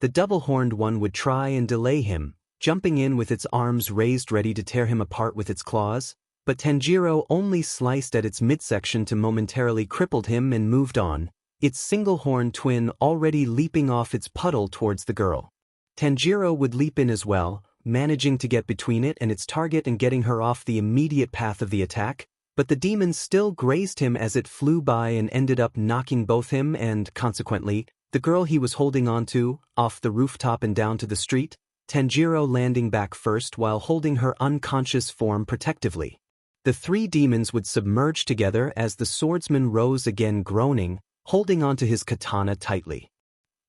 The double-horned one would try and delay him, jumping in with its arms raised ready to tear him apart with its claws, but Tanjiro only sliced at its midsection to momentarily cripple him and moved on, its single-horned twin already leaping off its puddle towards the girl. Tanjiro would leap in as well, managing to get between it and its target and getting her off the immediate path of the attack, but the demon still grazed him as it flew by and ended up knocking both him and, consequently, the girl he was holding onto, off the rooftop and down to the street, Tanjiro landing back first while holding her unconscious form protectively. The 3 demons would submerge together as the swordsman rose again groaning, holding onto his katana tightly.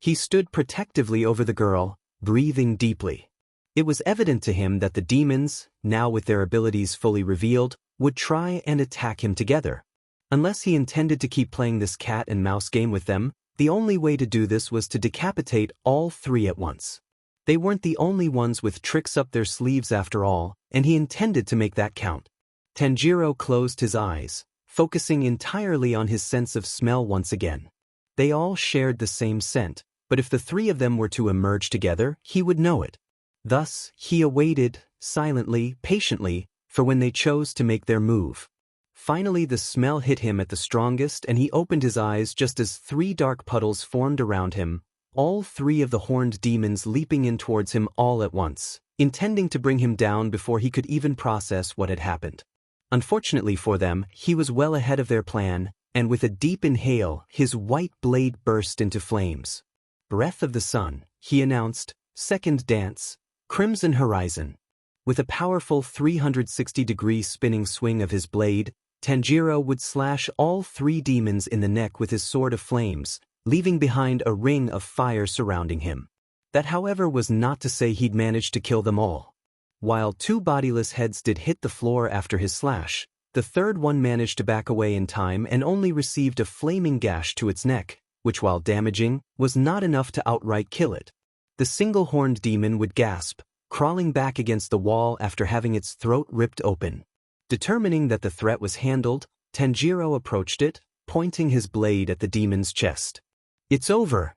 He stood protectively over the girl, breathing deeply. It was evident to him that the demons, now with their abilities fully revealed, would try and attack him together. Unless he intended to keep playing this cat and mouse game with them, the only way to do this was to decapitate all three at once. They weren't the only ones with tricks up their sleeves after all, and he intended to make that count. Tanjiro closed his eyes, focusing entirely on his sense of smell once again. They all shared the same scent, but if the three of them were to emerge together, he would know it. Thus, he awaited, silently, patiently, for when they chose to make their move. Finally the smell hit him at the strongest and he opened his eyes just as three dark puddles formed around him, all three of the horned demons leaping in towards him all at once, intending to bring him down before he could even process what had happened. Unfortunately for them, he was well ahead of their plan, and with a deep inhale, his white blade burst into flames. "Breath of the Sun," he announced, "second dance, Crimson Horizon." With a powerful 360-degree spinning swing of his blade, Tanjiro would slash all three demons in the neck with his sword of flames, leaving behind a ring of fire surrounding him. That, however, was not to say he'd managed to kill them all. While two bodiless heads did hit the floor after his slash, the third one managed to back away in time and only received a flaming gash to its neck, which, while damaging, was not enough to outright kill it. The single-horned demon would gasp, crawling back against the wall after having its throat ripped open. Determining that the threat was handled, Tanjiro approached it, pointing his blade at the demon's chest. "It's over,"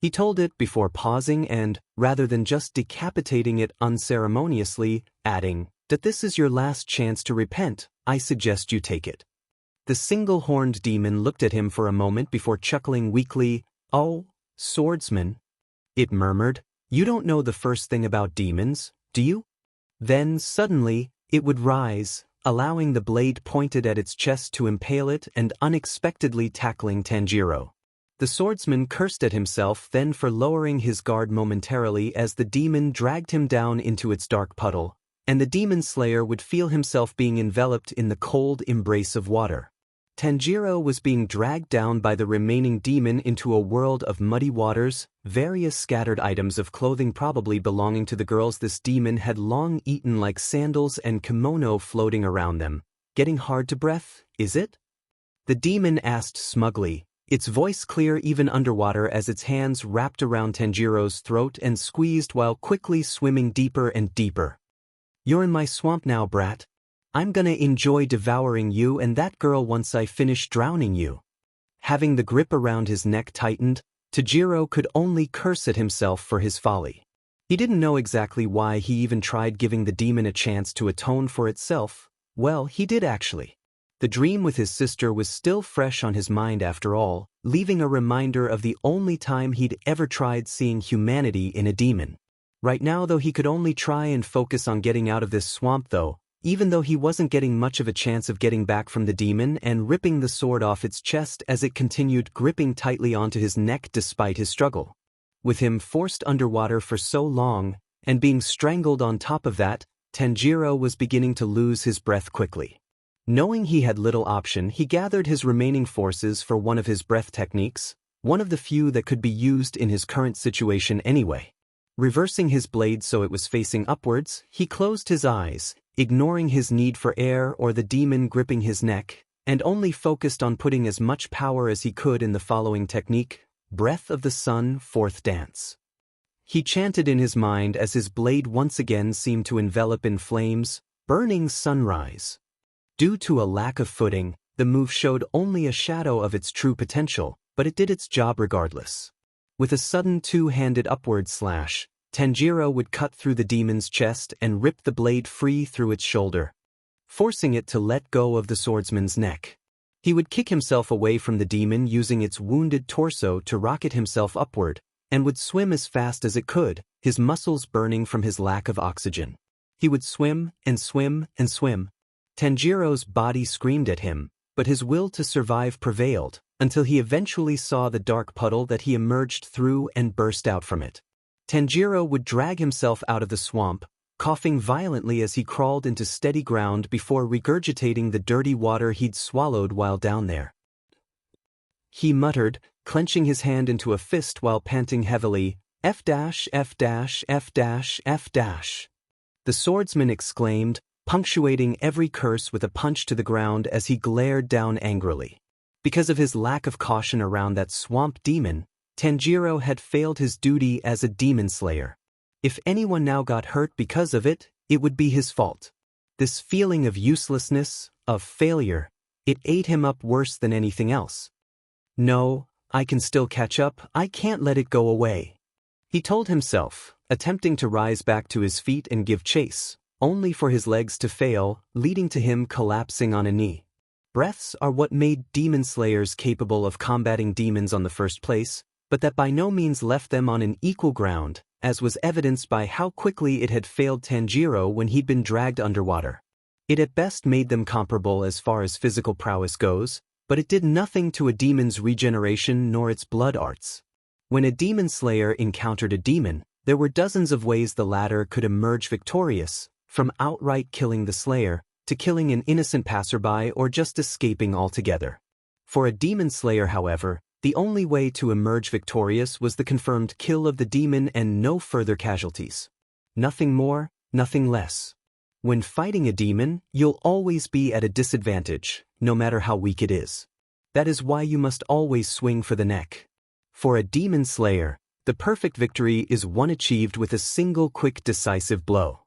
he told it before pausing and, rather than just decapitating it unceremoniously, adding, "That this is your last chance to repent, I suggest you take it." The single-horned demon looked at him for a moment before chuckling weakly. "Oh, swordsman," it murmured, "you don't know the first thing about demons, do you?" Then, suddenly, it would rise, allowing the blade pointed at its chest to impale it and unexpectedly tackling Tanjiro. The swordsman cursed at himself then for lowering his guard momentarily as the demon dragged him down into its dark puddle, and the demon slayer would feel himself being enveloped in the cold embrace of water. Tanjiro was being dragged down by the remaining demon into a world of muddy waters, various scattered items of clothing probably belonging to the girls this demon had long eaten like sandals and kimono floating around them. "Getting hard to breath, is it?" the demon asked smugly, its voice clear even underwater as its hands wrapped around Tanjiro's throat and squeezed while quickly swimming deeper and deeper. "You're in my swamp now, brat. I'm gonna enjoy devouring you and that girl once I finish drowning you." Having the grip around his neck tightened, Tanjiro could only curse at himself for his folly. He didn't know exactly why he even tried giving the demon a chance to atone for itself. Well, he did actually. The dream with his sister was still fresh on his mind after all, leaving a reminder of the only time he'd ever tried seeing humanity in a demon. Right now though he could only try and focus on getting out of this swamp though, even though he wasn't getting much of a chance of getting back from the demon and ripping the sword off its chest as it continued gripping tightly onto his neck despite his struggle. With him forced underwater for so long, and being strangled on top of that, Tanjiro was beginning to lose his breath quickly. Knowing he had little option, he gathered his remaining forces for one of his breath techniques, one of the few that could be used in his current situation anyway. Reversing his blade so it was facing upwards, he closed his eyes, ignoring his need for air or the demon gripping his neck, and only focused on putting as much power as he could in the following technique, Breath of the Sun, Fourth Dance. He chanted in his mind as his blade once again seemed to envelop in flames, burning sunrise. Due to a lack of footing, the move showed only a shadow of its true potential, but it did its job regardless. With a sudden two-handed upward slash, Tanjiro would cut through the demon's chest and rip the blade free through its shoulder, forcing it to let go of the swordsman's neck. He would kick himself away from the demon using its wounded torso to rocket himself upward, and would swim as fast as it could, his muscles burning from his lack of oxygen. He would swim and swim and swim. Tanjiro's body screamed at him, but his will to survive prevailed, until he eventually saw the dark puddle that he emerged through and burst out from it. Tanjiro would drag himself out of the swamp, coughing violently as he crawled into steady ground before regurgitating the dirty water he'd swallowed while down there. He muttered, clenching his hand into a fist while panting heavily, F-F-F-F-. The swordsman exclaimed, punctuating every curse with a punch to the ground as he glared down angrily. Because of his lack of caution around that swamp demon, Tanjiro had failed his duty as a demon slayer. If anyone now got hurt because of it, it would be his fault. This feeling of uselessness, of failure, it ate him up worse than anything else. No, I can still catch up, I can't let it go away, he told himself, attempting to rise back to his feet and give chase, only for his legs to fail, leading to him collapsing on a knee. Breaths are what made demon slayers capable of combating demons on the first place, but that by no means left them on an equal ground, as was evidenced by how quickly it had failed Tanjiro when he'd been dragged underwater. It at best made them comparable as far as physical prowess goes, but it did nothing to a demon's regeneration nor its blood arts. When a demon slayer encountered a demon, there were dozens of ways the latter could emerge victorious, from outright killing the slayer, to killing an innocent passerby or just escaping altogether. For a demon slayer, however, the only way to emerge victorious was the confirmed kill of the demon and no further casualties. Nothing more, nothing less. When fighting a demon, you'll always be at a disadvantage, no matter how weak it is. That is why you must always swing for the neck. For a demon slayer, the perfect victory is one achieved with a single quick decisive blow.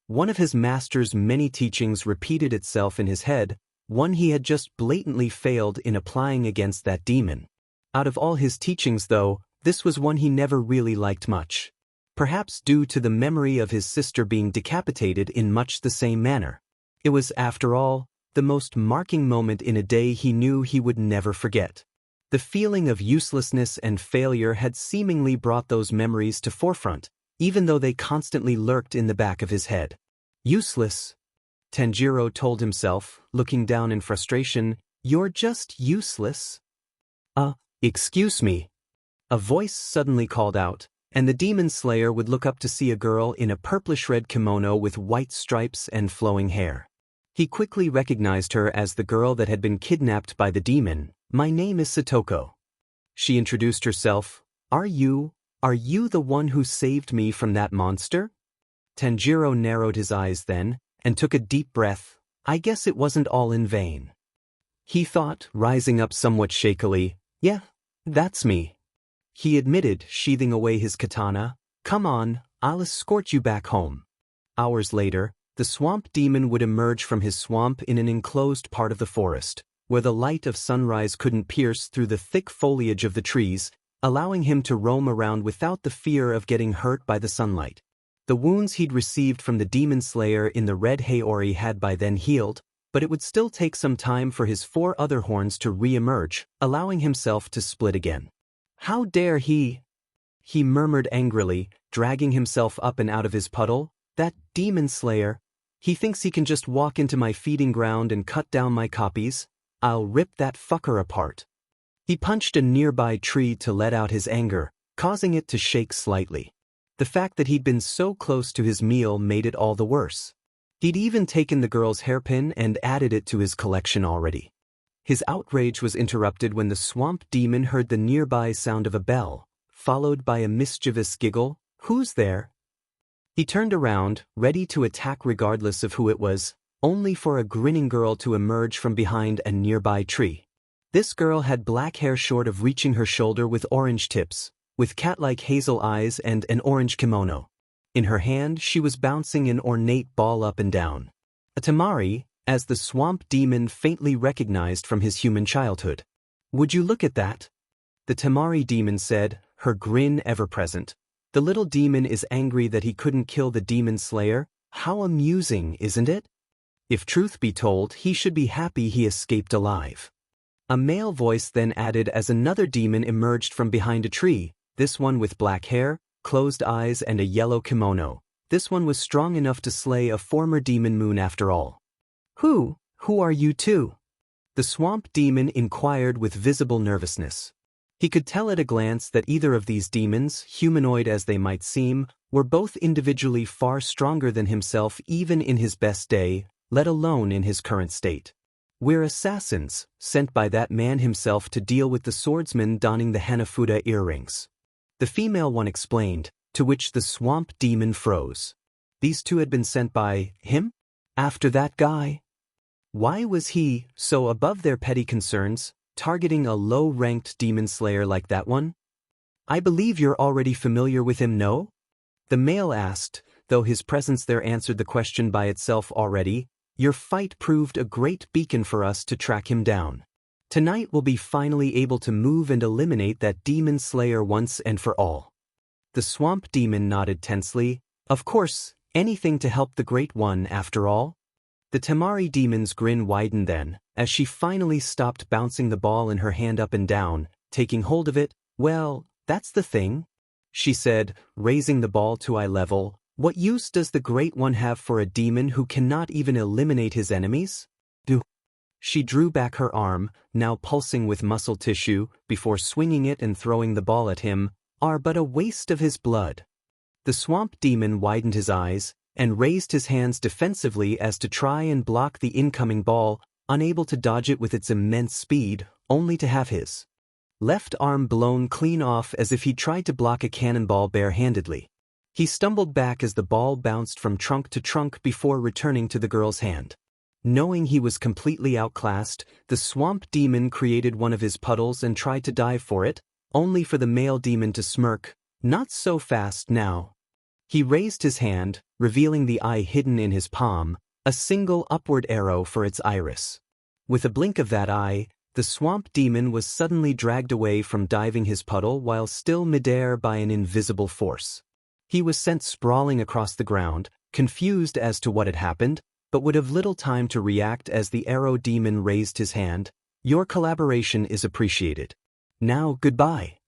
One of his master's many teachings repeated itself in his head, one he had just blatantly failed in applying against that demon. Out of all his teachings, though, this was one he never really liked much. Perhaps due to the memory of his sister being decapitated in much the same manner. It was, after all, the most marking moment in a day he knew he would never forget. The feeling of uselessness and failure had seemingly brought those memories to forefront, even though they constantly lurked in the back of his head. Useless, Tanjiro told himself, looking down in frustration. You're just useless. Excuse me. A voice suddenly called out, and the demon slayer would look up to see a girl in a purplish-red kimono with white stripes and flowing hair. He quickly recognized her as the girl that had been kidnapped by the demon. My name is Satoko. She introduced herself. Are you the one who saved me from that monster? Tanjiro narrowed his eyes then, and took a deep breath. I guess it wasn't all in vain. He thought, rising up somewhat shakily. Yeah, that's me. He admitted, sheathing away his katana. Come on, I'll escort you back home. Hours later, the swamp demon would emerge from his swamp in an enclosed part of the forest, where the light of sunrise couldn't pierce through the thick foliage of the trees, allowing him to roam around without the fear of getting hurt by the sunlight. The wounds he'd received from the demon slayer in the red Haori had by then healed, but it would still take some time for his 4 other horns to re-emerge, allowing himself to split again. How dare he? He murmured angrily, dragging himself up and out of his puddle. That demon slayer. He thinks he can just walk into my feeding ground and cut down my copies. I'll rip that fucker apart. He punched a nearby tree to let out his anger, causing it to shake slightly. The fact that he'd been so close to his meal made it all the worse. He'd even taken the girl's hairpin and added it to his collection already. His outrage was interrupted when the swamp demon heard the nearby sound of a bell, followed by a mischievous giggle. Who's there? He turned around, ready to attack regardless of who it was, only for a grinning girl to emerge from behind a nearby tree. This girl had black hair short of reaching her shoulder with orange tips, with cat-like hazel eyes and an orange kimono. In her hand she was bouncing an ornate ball up and down. A tamari, as the swamp demon faintly recognized from his human childhood. Would you look at that? The tamari demon said, her grin ever present. The little demon is angry that he couldn't kill the demon slayer. How amusing, isn't it? If truth be told, he should be happy he escaped alive. A male voice then added as another demon emerged from behind a tree, this one with black hair, closed eyes and a yellow kimono. This one was strong enough to slay a former demon moon after all. Who are you two? The swamp demon inquired with visible nervousness. He could tell at a glance that either of these demons, humanoid as they might seem, were both individually far stronger than himself even in his best day, let alone in his current state. We're assassins, sent by that man himself to deal with the swordsman donning the Hanafuda earrings. The female one explained, to which the swamp demon froze. These two had been sent by him? After that guy? Why was he, so above their petty concerns, targeting a low-ranked demon slayer like that one? I believe you're already familiar with him, no? The male asked, though his presence there answered the question by itself already. Your fight proved a great beacon for us to track him down. Tonight we'll be finally able to move and eliminate that demon slayer once and for all. The swamp demon nodded tensely. Of course, anything to help the Great One after all. The Tamari demon's grin widened then, as she finally stopped bouncing the ball in her hand up and down, taking hold of it. Well, that's the thing, she said, raising the ball to eye level. What use does the Great One have for a demon who cannot even eliminate his enemies? She drew back her arm, now pulsing with muscle tissue, before swinging it and throwing the ball at him, are but a waste of his blood. The swamp demon widened his eyes, and raised his hands defensively as to try and block the incoming ball, unable to dodge it with its immense speed, only to have his left arm blown clean off as if he tried to block a cannonball bare-handedly. He stumbled back as the ball bounced from trunk to trunk before returning to the girl's hand. Knowing he was completely outclassed, the swamp demon created one of his puddles and tried to dive for it, only for the male demon to smirk. Not so fast now. He raised his hand, revealing the eye hidden in his palm, a single upward arrow for its iris. With a blink of that eye, the swamp demon was suddenly dragged away from diving his puddle while still midair by an invisible force. He was sent sprawling across the ground, confused as to what had happened, but would have little time to react as the arrow demon raised his hand. Your collaboration is appreciated. Now goodbye.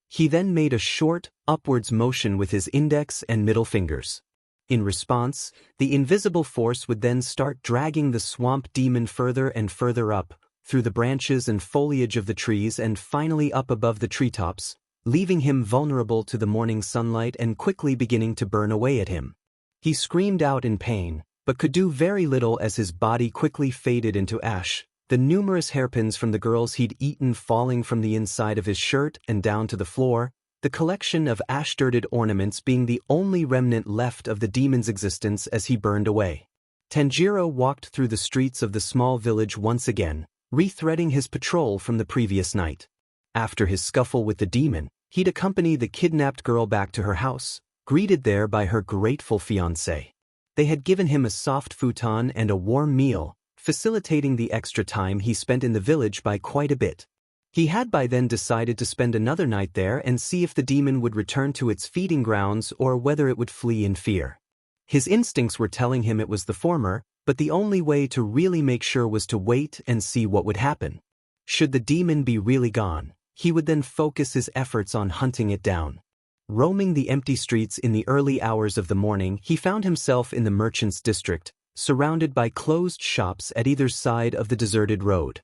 He then made a short, upwards motion with his index and middle fingers. In response, the invisible force would then start dragging the swamp demon further and further up, through the branches and foliage of the trees and finally up above the treetops, leaving him vulnerable to the morning sunlight and quickly beginning to burn away at him. He screamed out in pain, but could do very little as his body quickly faded into ash, the numerous hairpins from the girls he'd eaten falling from the inside of his shirt and down to the floor, the collection of ash-dirted ornaments being the only remnant left of the demon's existence as he burned away. Tanjiro walked through the streets of the small village once again, rethreading his patrol from the previous night. After his scuffle with the demon, he'd accompany the kidnapped girl back to her house, greeted there by her grateful fiancé. They had given him a soft futon and a warm meal, facilitating the extra time he spent in the village by quite a bit. He had by then decided to spend another night there and see if the demon would return to its feeding grounds or whether it would flee in fear. His instincts were telling him it was the former, but the only way to really make sure was to wait and see what would happen. Should the demon be really gone, he would then focus his efforts on hunting it down. Roaming the empty streets in the early hours of the morning, he found himself in the merchant's district, surrounded by closed shops at either side of the deserted road.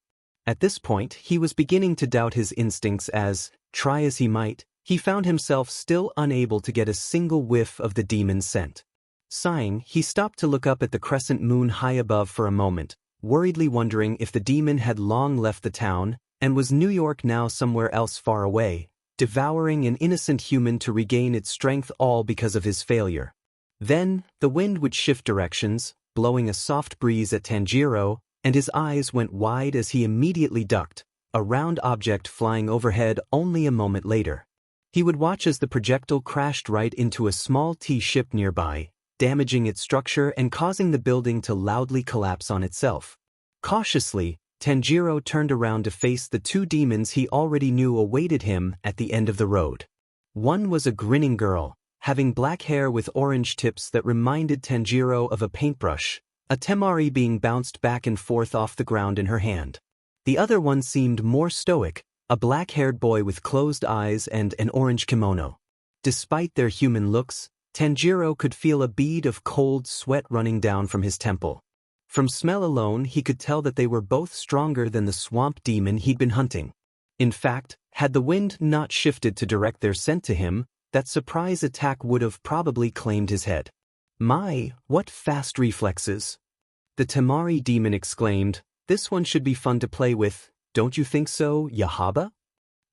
At this point, he was beginning to doubt his instincts as, try as he might, he found himself still unable to get a single whiff of the demon's scent. Sighing, he stopped to look up at the crescent moon high above for a moment, worriedly wondering if the demon had long left the town, and was New York now somewhere else far away, devouring an innocent human to regain its strength all because of his failure. Then, the wind would shift directions, blowing a soft breeze at Tanjiro, and his eyes went wide as he immediately ducked, a round object flying overhead only a moment later. He would watch as the projectile crashed right into a small tea ship nearby, damaging its structure and causing the building to loudly collapse on itself. Cautiously, Tanjiro turned around to face the two demons he already knew awaited him at the end of the road. One was a grinning girl, having black hair with orange tips that reminded Tanjiro of a paintbrush, a temari being bounced back and forth off the ground in her hand. The other one seemed more stoic, a black-haired boy with closed eyes and an orange kimono. Despite their human looks, Tanjiro could feel a bead of cold sweat running down from his temple. From smell alone he could tell that they were both stronger than the swamp demon he'd been hunting. In fact, had the wind not shifted to direct their scent to him, that surprise attack would have probably claimed his head. My, what fast reflexes! The Tamari demon exclaimed, this one should be fun to play with, don't you think so, Yahaba?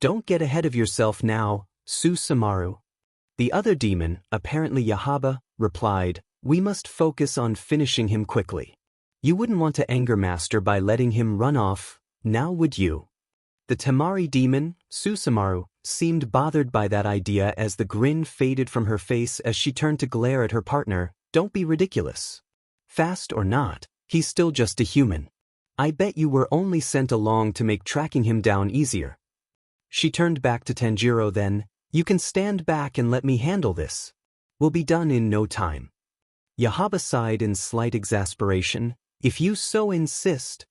Don't get ahead of yourself now, Susamaru. The other demon, apparently Yahaba, replied, We must focus on finishing him quickly. You wouldn't want to anger Master by letting him run off, now would you? The Temari demon, Susumaru, seemed bothered by that idea as the grin faded from her face as she turned to glare at her partner. Don't be ridiculous. Fast or not, he's still just a human. I bet you were only sent along to make tracking him down easier. She turned back to Tanjiro then. You can stand back and let me handle this. We'll be done in no time. Yahaba sighed in slight exasperation. If you so insist.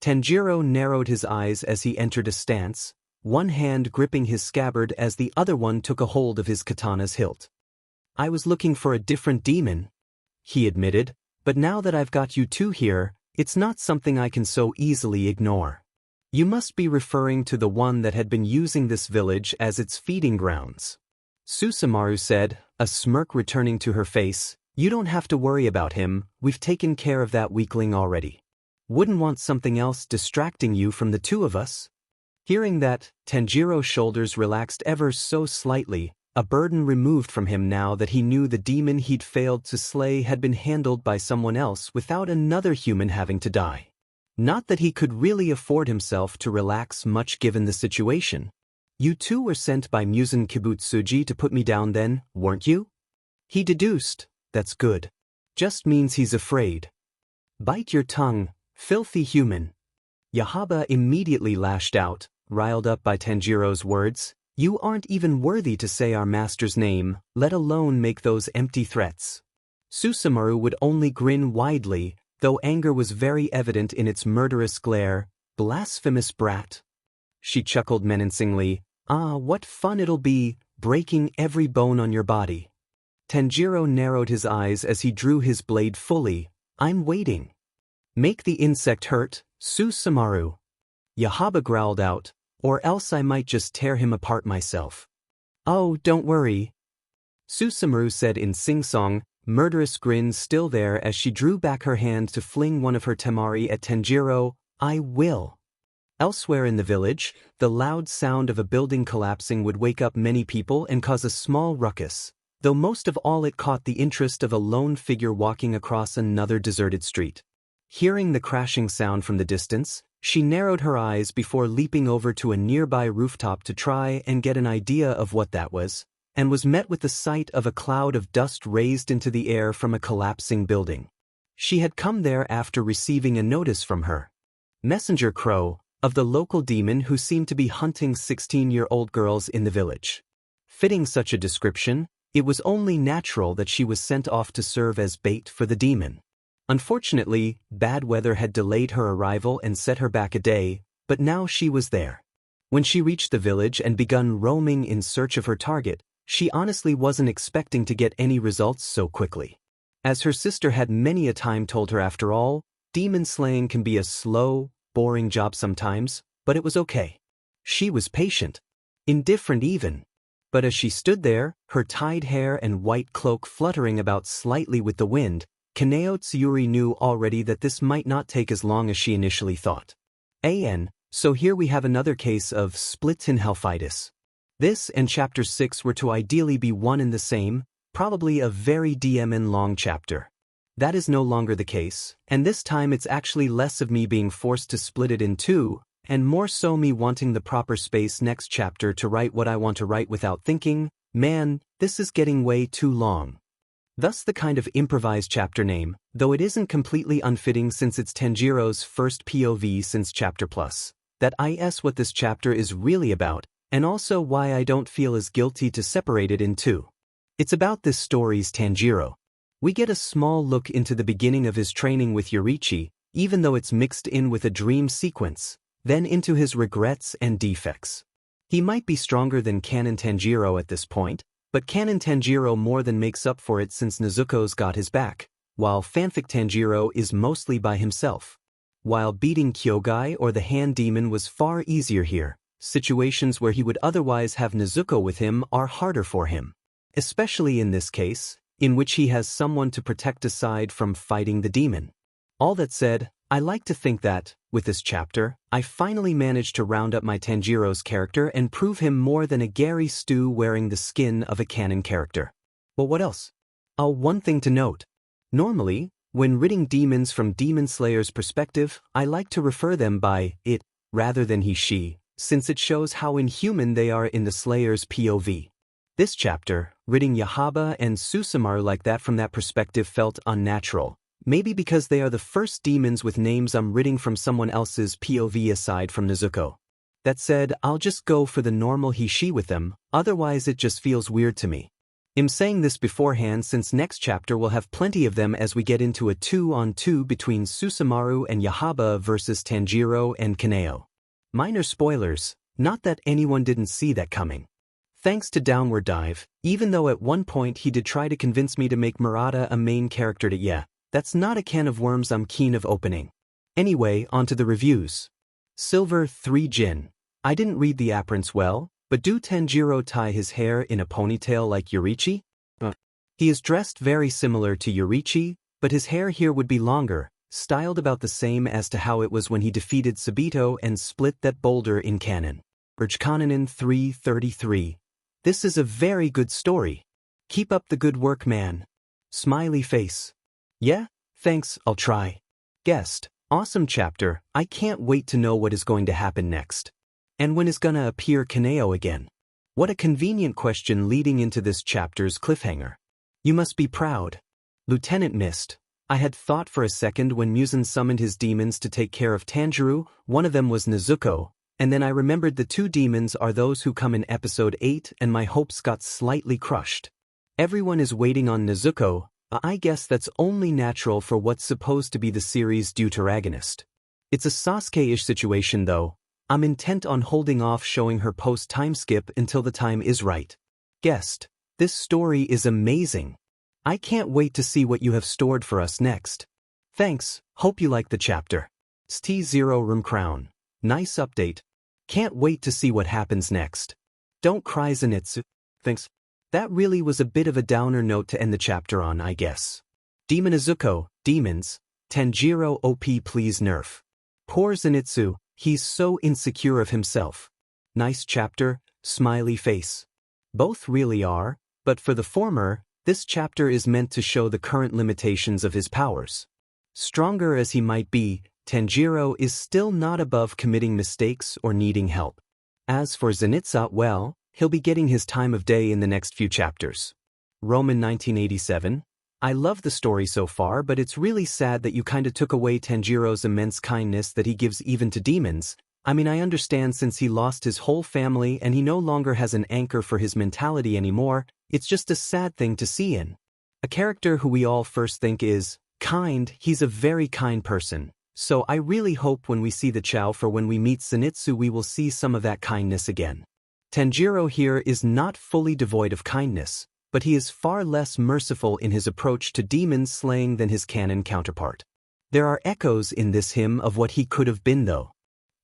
Tanjiro narrowed his eyes as he entered a stance, one hand gripping his scabbard as the other one took a hold of his katana's hilt. I was looking for a different demon, he admitted, but now that I've got you two here, it's not something I can so easily ignore. You must be referring to the one that had been using this village as its feeding grounds. Susumaru said, a smirk returning to her face. You don't have to worry about him, we've taken care of that weakling already. Wouldn't want something else distracting you from the two of us? Hearing that, Tanjiro's shoulders relaxed ever so slightly, a burden removed from him now that he knew the demon he'd failed to slay had been handled by someone else without another human having to die. Not that he could really afford himself to relax much given the situation. You two were sent by Muzan Kibutsuji to put me down then, weren't you? He deduced. That's good. Just means he's afraid. Bite your tongue, filthy human. Yahaba immediately lashed out, riled up by Tanjiro's words. You aren't even worthy to say our master's name, let alone make those empty threats. Susumaru would only grin widely, though anger was very evident in its murderous glare. Blasphemous brat. She chuckled menacingly. Ah, what fun it'll be, breaking every bone on your body. Tanjiro narrowed his eyes as he drew his blade fully. I'm waiting. Make the insect hurt, Susumaru. Yahaba growled out, or else I might just tear him apart myself. Oh, don't worry. Susumaru said in sing-song, murderous grin still there as she drew back her hand to fling one of her temari at Tanjiro. I will. Elsewhere in the village, the loud sound of a building collapsing would wake up many people and cause a small ruckus, though most of all it caught the interest of a lone figure walking across another deserted street. Hearing the crashing sound from the distance, she narrowed her eyes before leaping over to a nearby rooftop to try and get an idea of what that was, and was met with the sight of a cloud of dust raised into the air from a collapsing building. She had come there after receiving a notice from her messenger crow, of the local demon who seemed to be hunting 16-year-old girls in the village. Fitting such a description, it was only natural that she was sent off to serve as bait for the demon. Unfortunately, bad weather had delayed her arrival and set her back a day, but now she was there. When she reached the village and begun roaming in search of her target, she honestly wasn't expecting to get any results so quickly. As her sister had many a time told her, after all, demon slaying can be a slow, boring job sometimes, but it was okay. She was patient. Indifferent even. But as she stood there, her tied hair and white cloak fluttering about slightly with the wind, Kaneo Tsuyuri knew already that this might not take as long as she initially thought. So here we have another case of split-in-helphitis. This and Chapter 6 were to ideally be one and the same, probably a very DMN-long chapter. That is no longer the case, and this time it's actually less of me being forced to split it in two, and more so me wanting the proper space next chapter to write what I want to write without thinking, man, this is getting way too long. Thus the kind of improvised chapter name, though it isn't completely unfitting since it's Tanjiro's first POV since Chapter Plus. That is what this chapter is really about, and also why I don't feel as guilty to separate it in two. It's about this story's Tanjiro. We get a small look into the beginning of his training with Yorichi, even though it's mixed in with a dream sequence, then into his regrets and defects. He might be stronger than Canon Tanjiro at this point, but Canon Tanjiro more than makes up for it since Nezuko's got his back, while fanfic Tanjiro is mostly by himself. While beating Kyogai or the hand demon was far easier here, situations where he would otherwise have Nezuko with him are harder for him. Especially in this case, in which he has someone to protect aside from fighting the demon. All that said, I like to think that, with this chapter, I finally managed to round up my Tanjiro's character and prove him more than a Gary Stu wearing the skin of a canon character. Well, what else? One thing to note. Normally, when reading demons from Demon Slayer's perspective, I like to refer them by it rather than he/she, since it shows how inhuman they are in the Slayer's POV. This chapter, reading Yahaba and Susumaru like that from that perspective felt unnatural, maybe because they are the first demons with names I'm reading from someone else's POV aside from Nezuko. That said, I'll just go for the normal he/she with them, otherwise it just feels weird to me. I'm saying this beforehand since next chapter will have plenty of them as we get into a 2-on-2 between Susumaru and Yahaba versus Tanjiro and Kaneo. Minor spoilers, not that anyone didn't see that coming. Thanks to Downward Dive, even though at one point he did try to convince me to make Murata a main character that's not a can of worms I'm keen of opening. Anyway, onto the reviews. Silver 3 Jin. I didn't read the appearance well, but do Tanjiro tie his hair in a ponytail like Yoriichi? He is dressed very similar to Yoriichi, but his hair here would be longer, styled about the same as to how it was when he defeated Sabito and split that boulder in canon. Urjkananen 333. This is a very good story. Keep up the good work, man. Smiley face. Yeah, thanks, I'll try. Guest. Awesome chapter, I can't wait to know what is going to happen next. And when is gonna appear Kaneo again? What a convenient question leading into this chapter's cliffhanger. You must be proud. Lieutenant Mist. I had thought for a second when Muzan summoned his demons to take care of Tanjiro, one of them was Nezuko, and then I remembered the two demons are those who come in episode 8 and my hopes got slightly crushed. Everyone is waiting on Nezuko, I guess that's only natural for what's supposed to be the series' deuteragonist. It's a Sasuke-ish situation though. I'm intent on holding off showing her post-time skip until the time is right. Guest, this story is amazing. I can't wait to see what you have stored for us next. Thanks, hope you like the chapter. St0 Room Crown. Nice update. Can't wait to see what happens next. Don't cry, Zenitsu. Thanks. That really was a bit of a downer note to end the chapter on, I guess. Demon Nezuko, demons. Tanjiro OP please nerf. Poor Zenitsu. He's so insecure of himself. Nice chapter, smiley face. Both really are, but for the former, this chapter is meant to show the current limitations of his powers. Stronger as he might be, Tanjiro is still not above committing mistakes or needing help. As for Zenitsu, well, he'll be getting his time of day in the next few chapters. Roman 1987. I love the story so far, but it's really sad that you kinda took away Tanjiro's immense kindness that he gives even to demons. I mean, I understand since he lost his whole family and he no longer has an anchor for his mentality anymore, it's just a sad thing to see in. A character who we all first think is kind, he's a very kind person. So I really hope when we see the Chow for when we meet Zenitsu we will see some of that kindness again. Tanjiro here is not fully devoid of kindness, but he is far less merciful in his approach to demon slaying than his canon counterpart. There are echoes in this hymn of what he could have been though.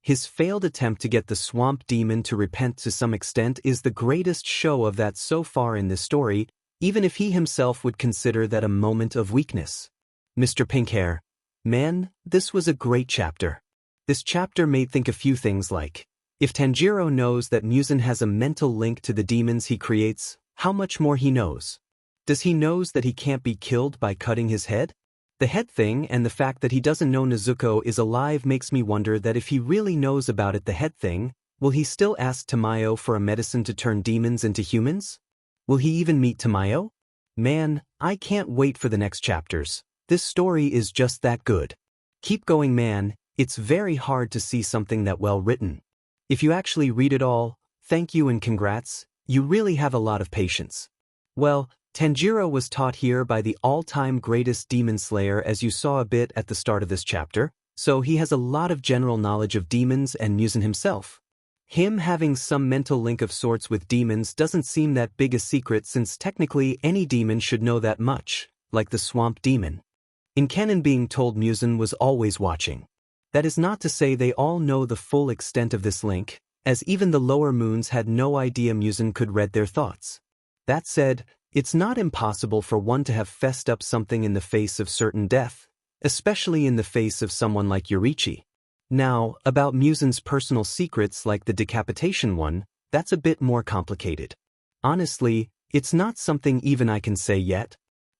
His failed attempt to get the swamp demon to repent to some extent is the greatest show of that so far in this story, even if he himself would consider that a moment of weakness. Mr. Pinkhair. Man, this was a great chapter. This chapter made think a few things like, if Tanjiro knows that Muzan has a mental link to the demons he creates, how much more he knows. Does he knows that he can't be killed by cutting his head? The head thing and the fact that he doesn't know Nezuko is alive makes me wonder that if he really knows about it, the head thing, will he still ask Tamayo for a medicine to turn demons into humans? Will he even meet Tamayo? Man, I can't wait for the next chapters. This story is just that good. Keep going, man, it's very hard to see something that well written. If you actually read it all, thank you and congrats. You really have a lot of patience. Well, Tanjiro was taught here by the all-time greatest demon slayer as you saw a bit at the start of this chapter, so he has a lot of general knowledge of demons and Muzan himself. Him having some mental link of sorts with demons doesn't seem that big a secret since technically any demon should know that much, like the swamp demon. In canon being told Muzan was always watching. That is not to say they all know the full extent of this link, as even the lower moons had no idea Muzan could read their thoughts. That said, it's not impossible for one to have fessed up something in the face of certain death, especially in the face of someone like Yoriichi. Now, about Muzan's personal secrets like the decapitation one, that's a bit more complicated. Honestly, it's not something even I can say yet.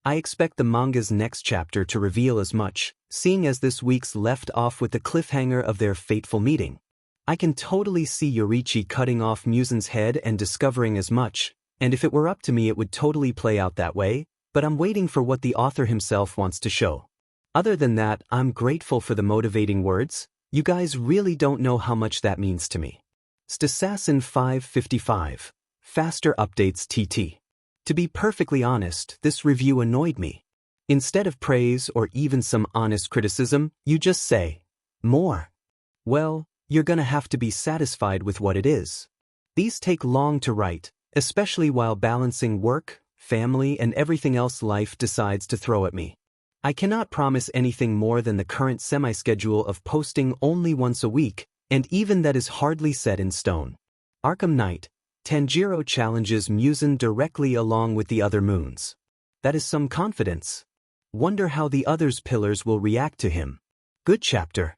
I expect the manga's next chapter to reveal as much, seeing as this week's left off with the cliffhanger of their fateful meeting. I can totally see Yorichi cutting off Musen's head and discovering as much, and if it were up to me it would totally play out that way, but I'm waiting for what the author himself wants to show. Other than that, I'm grateful for the motivating words. You guys really don't know how much that means to me. Stassassin 555. Faster updates TT. To be perfectly honest, this review annoyed me. Instead of praise or even some honest criticism, you just say, more. Well, you're gonna have to be satisfied with what it is. These take long to write, especially while balancing work, family, and everything else life decides to throw at me. I cannot promise anything more than the current semi-schedule of posting only once a week, and even that is hardly set in stone. Arkham Knight. Tanjiro challenges Musen directly along with the other moons. That is some confidence. Wonder how the others' pillars will react to him. Good chapter.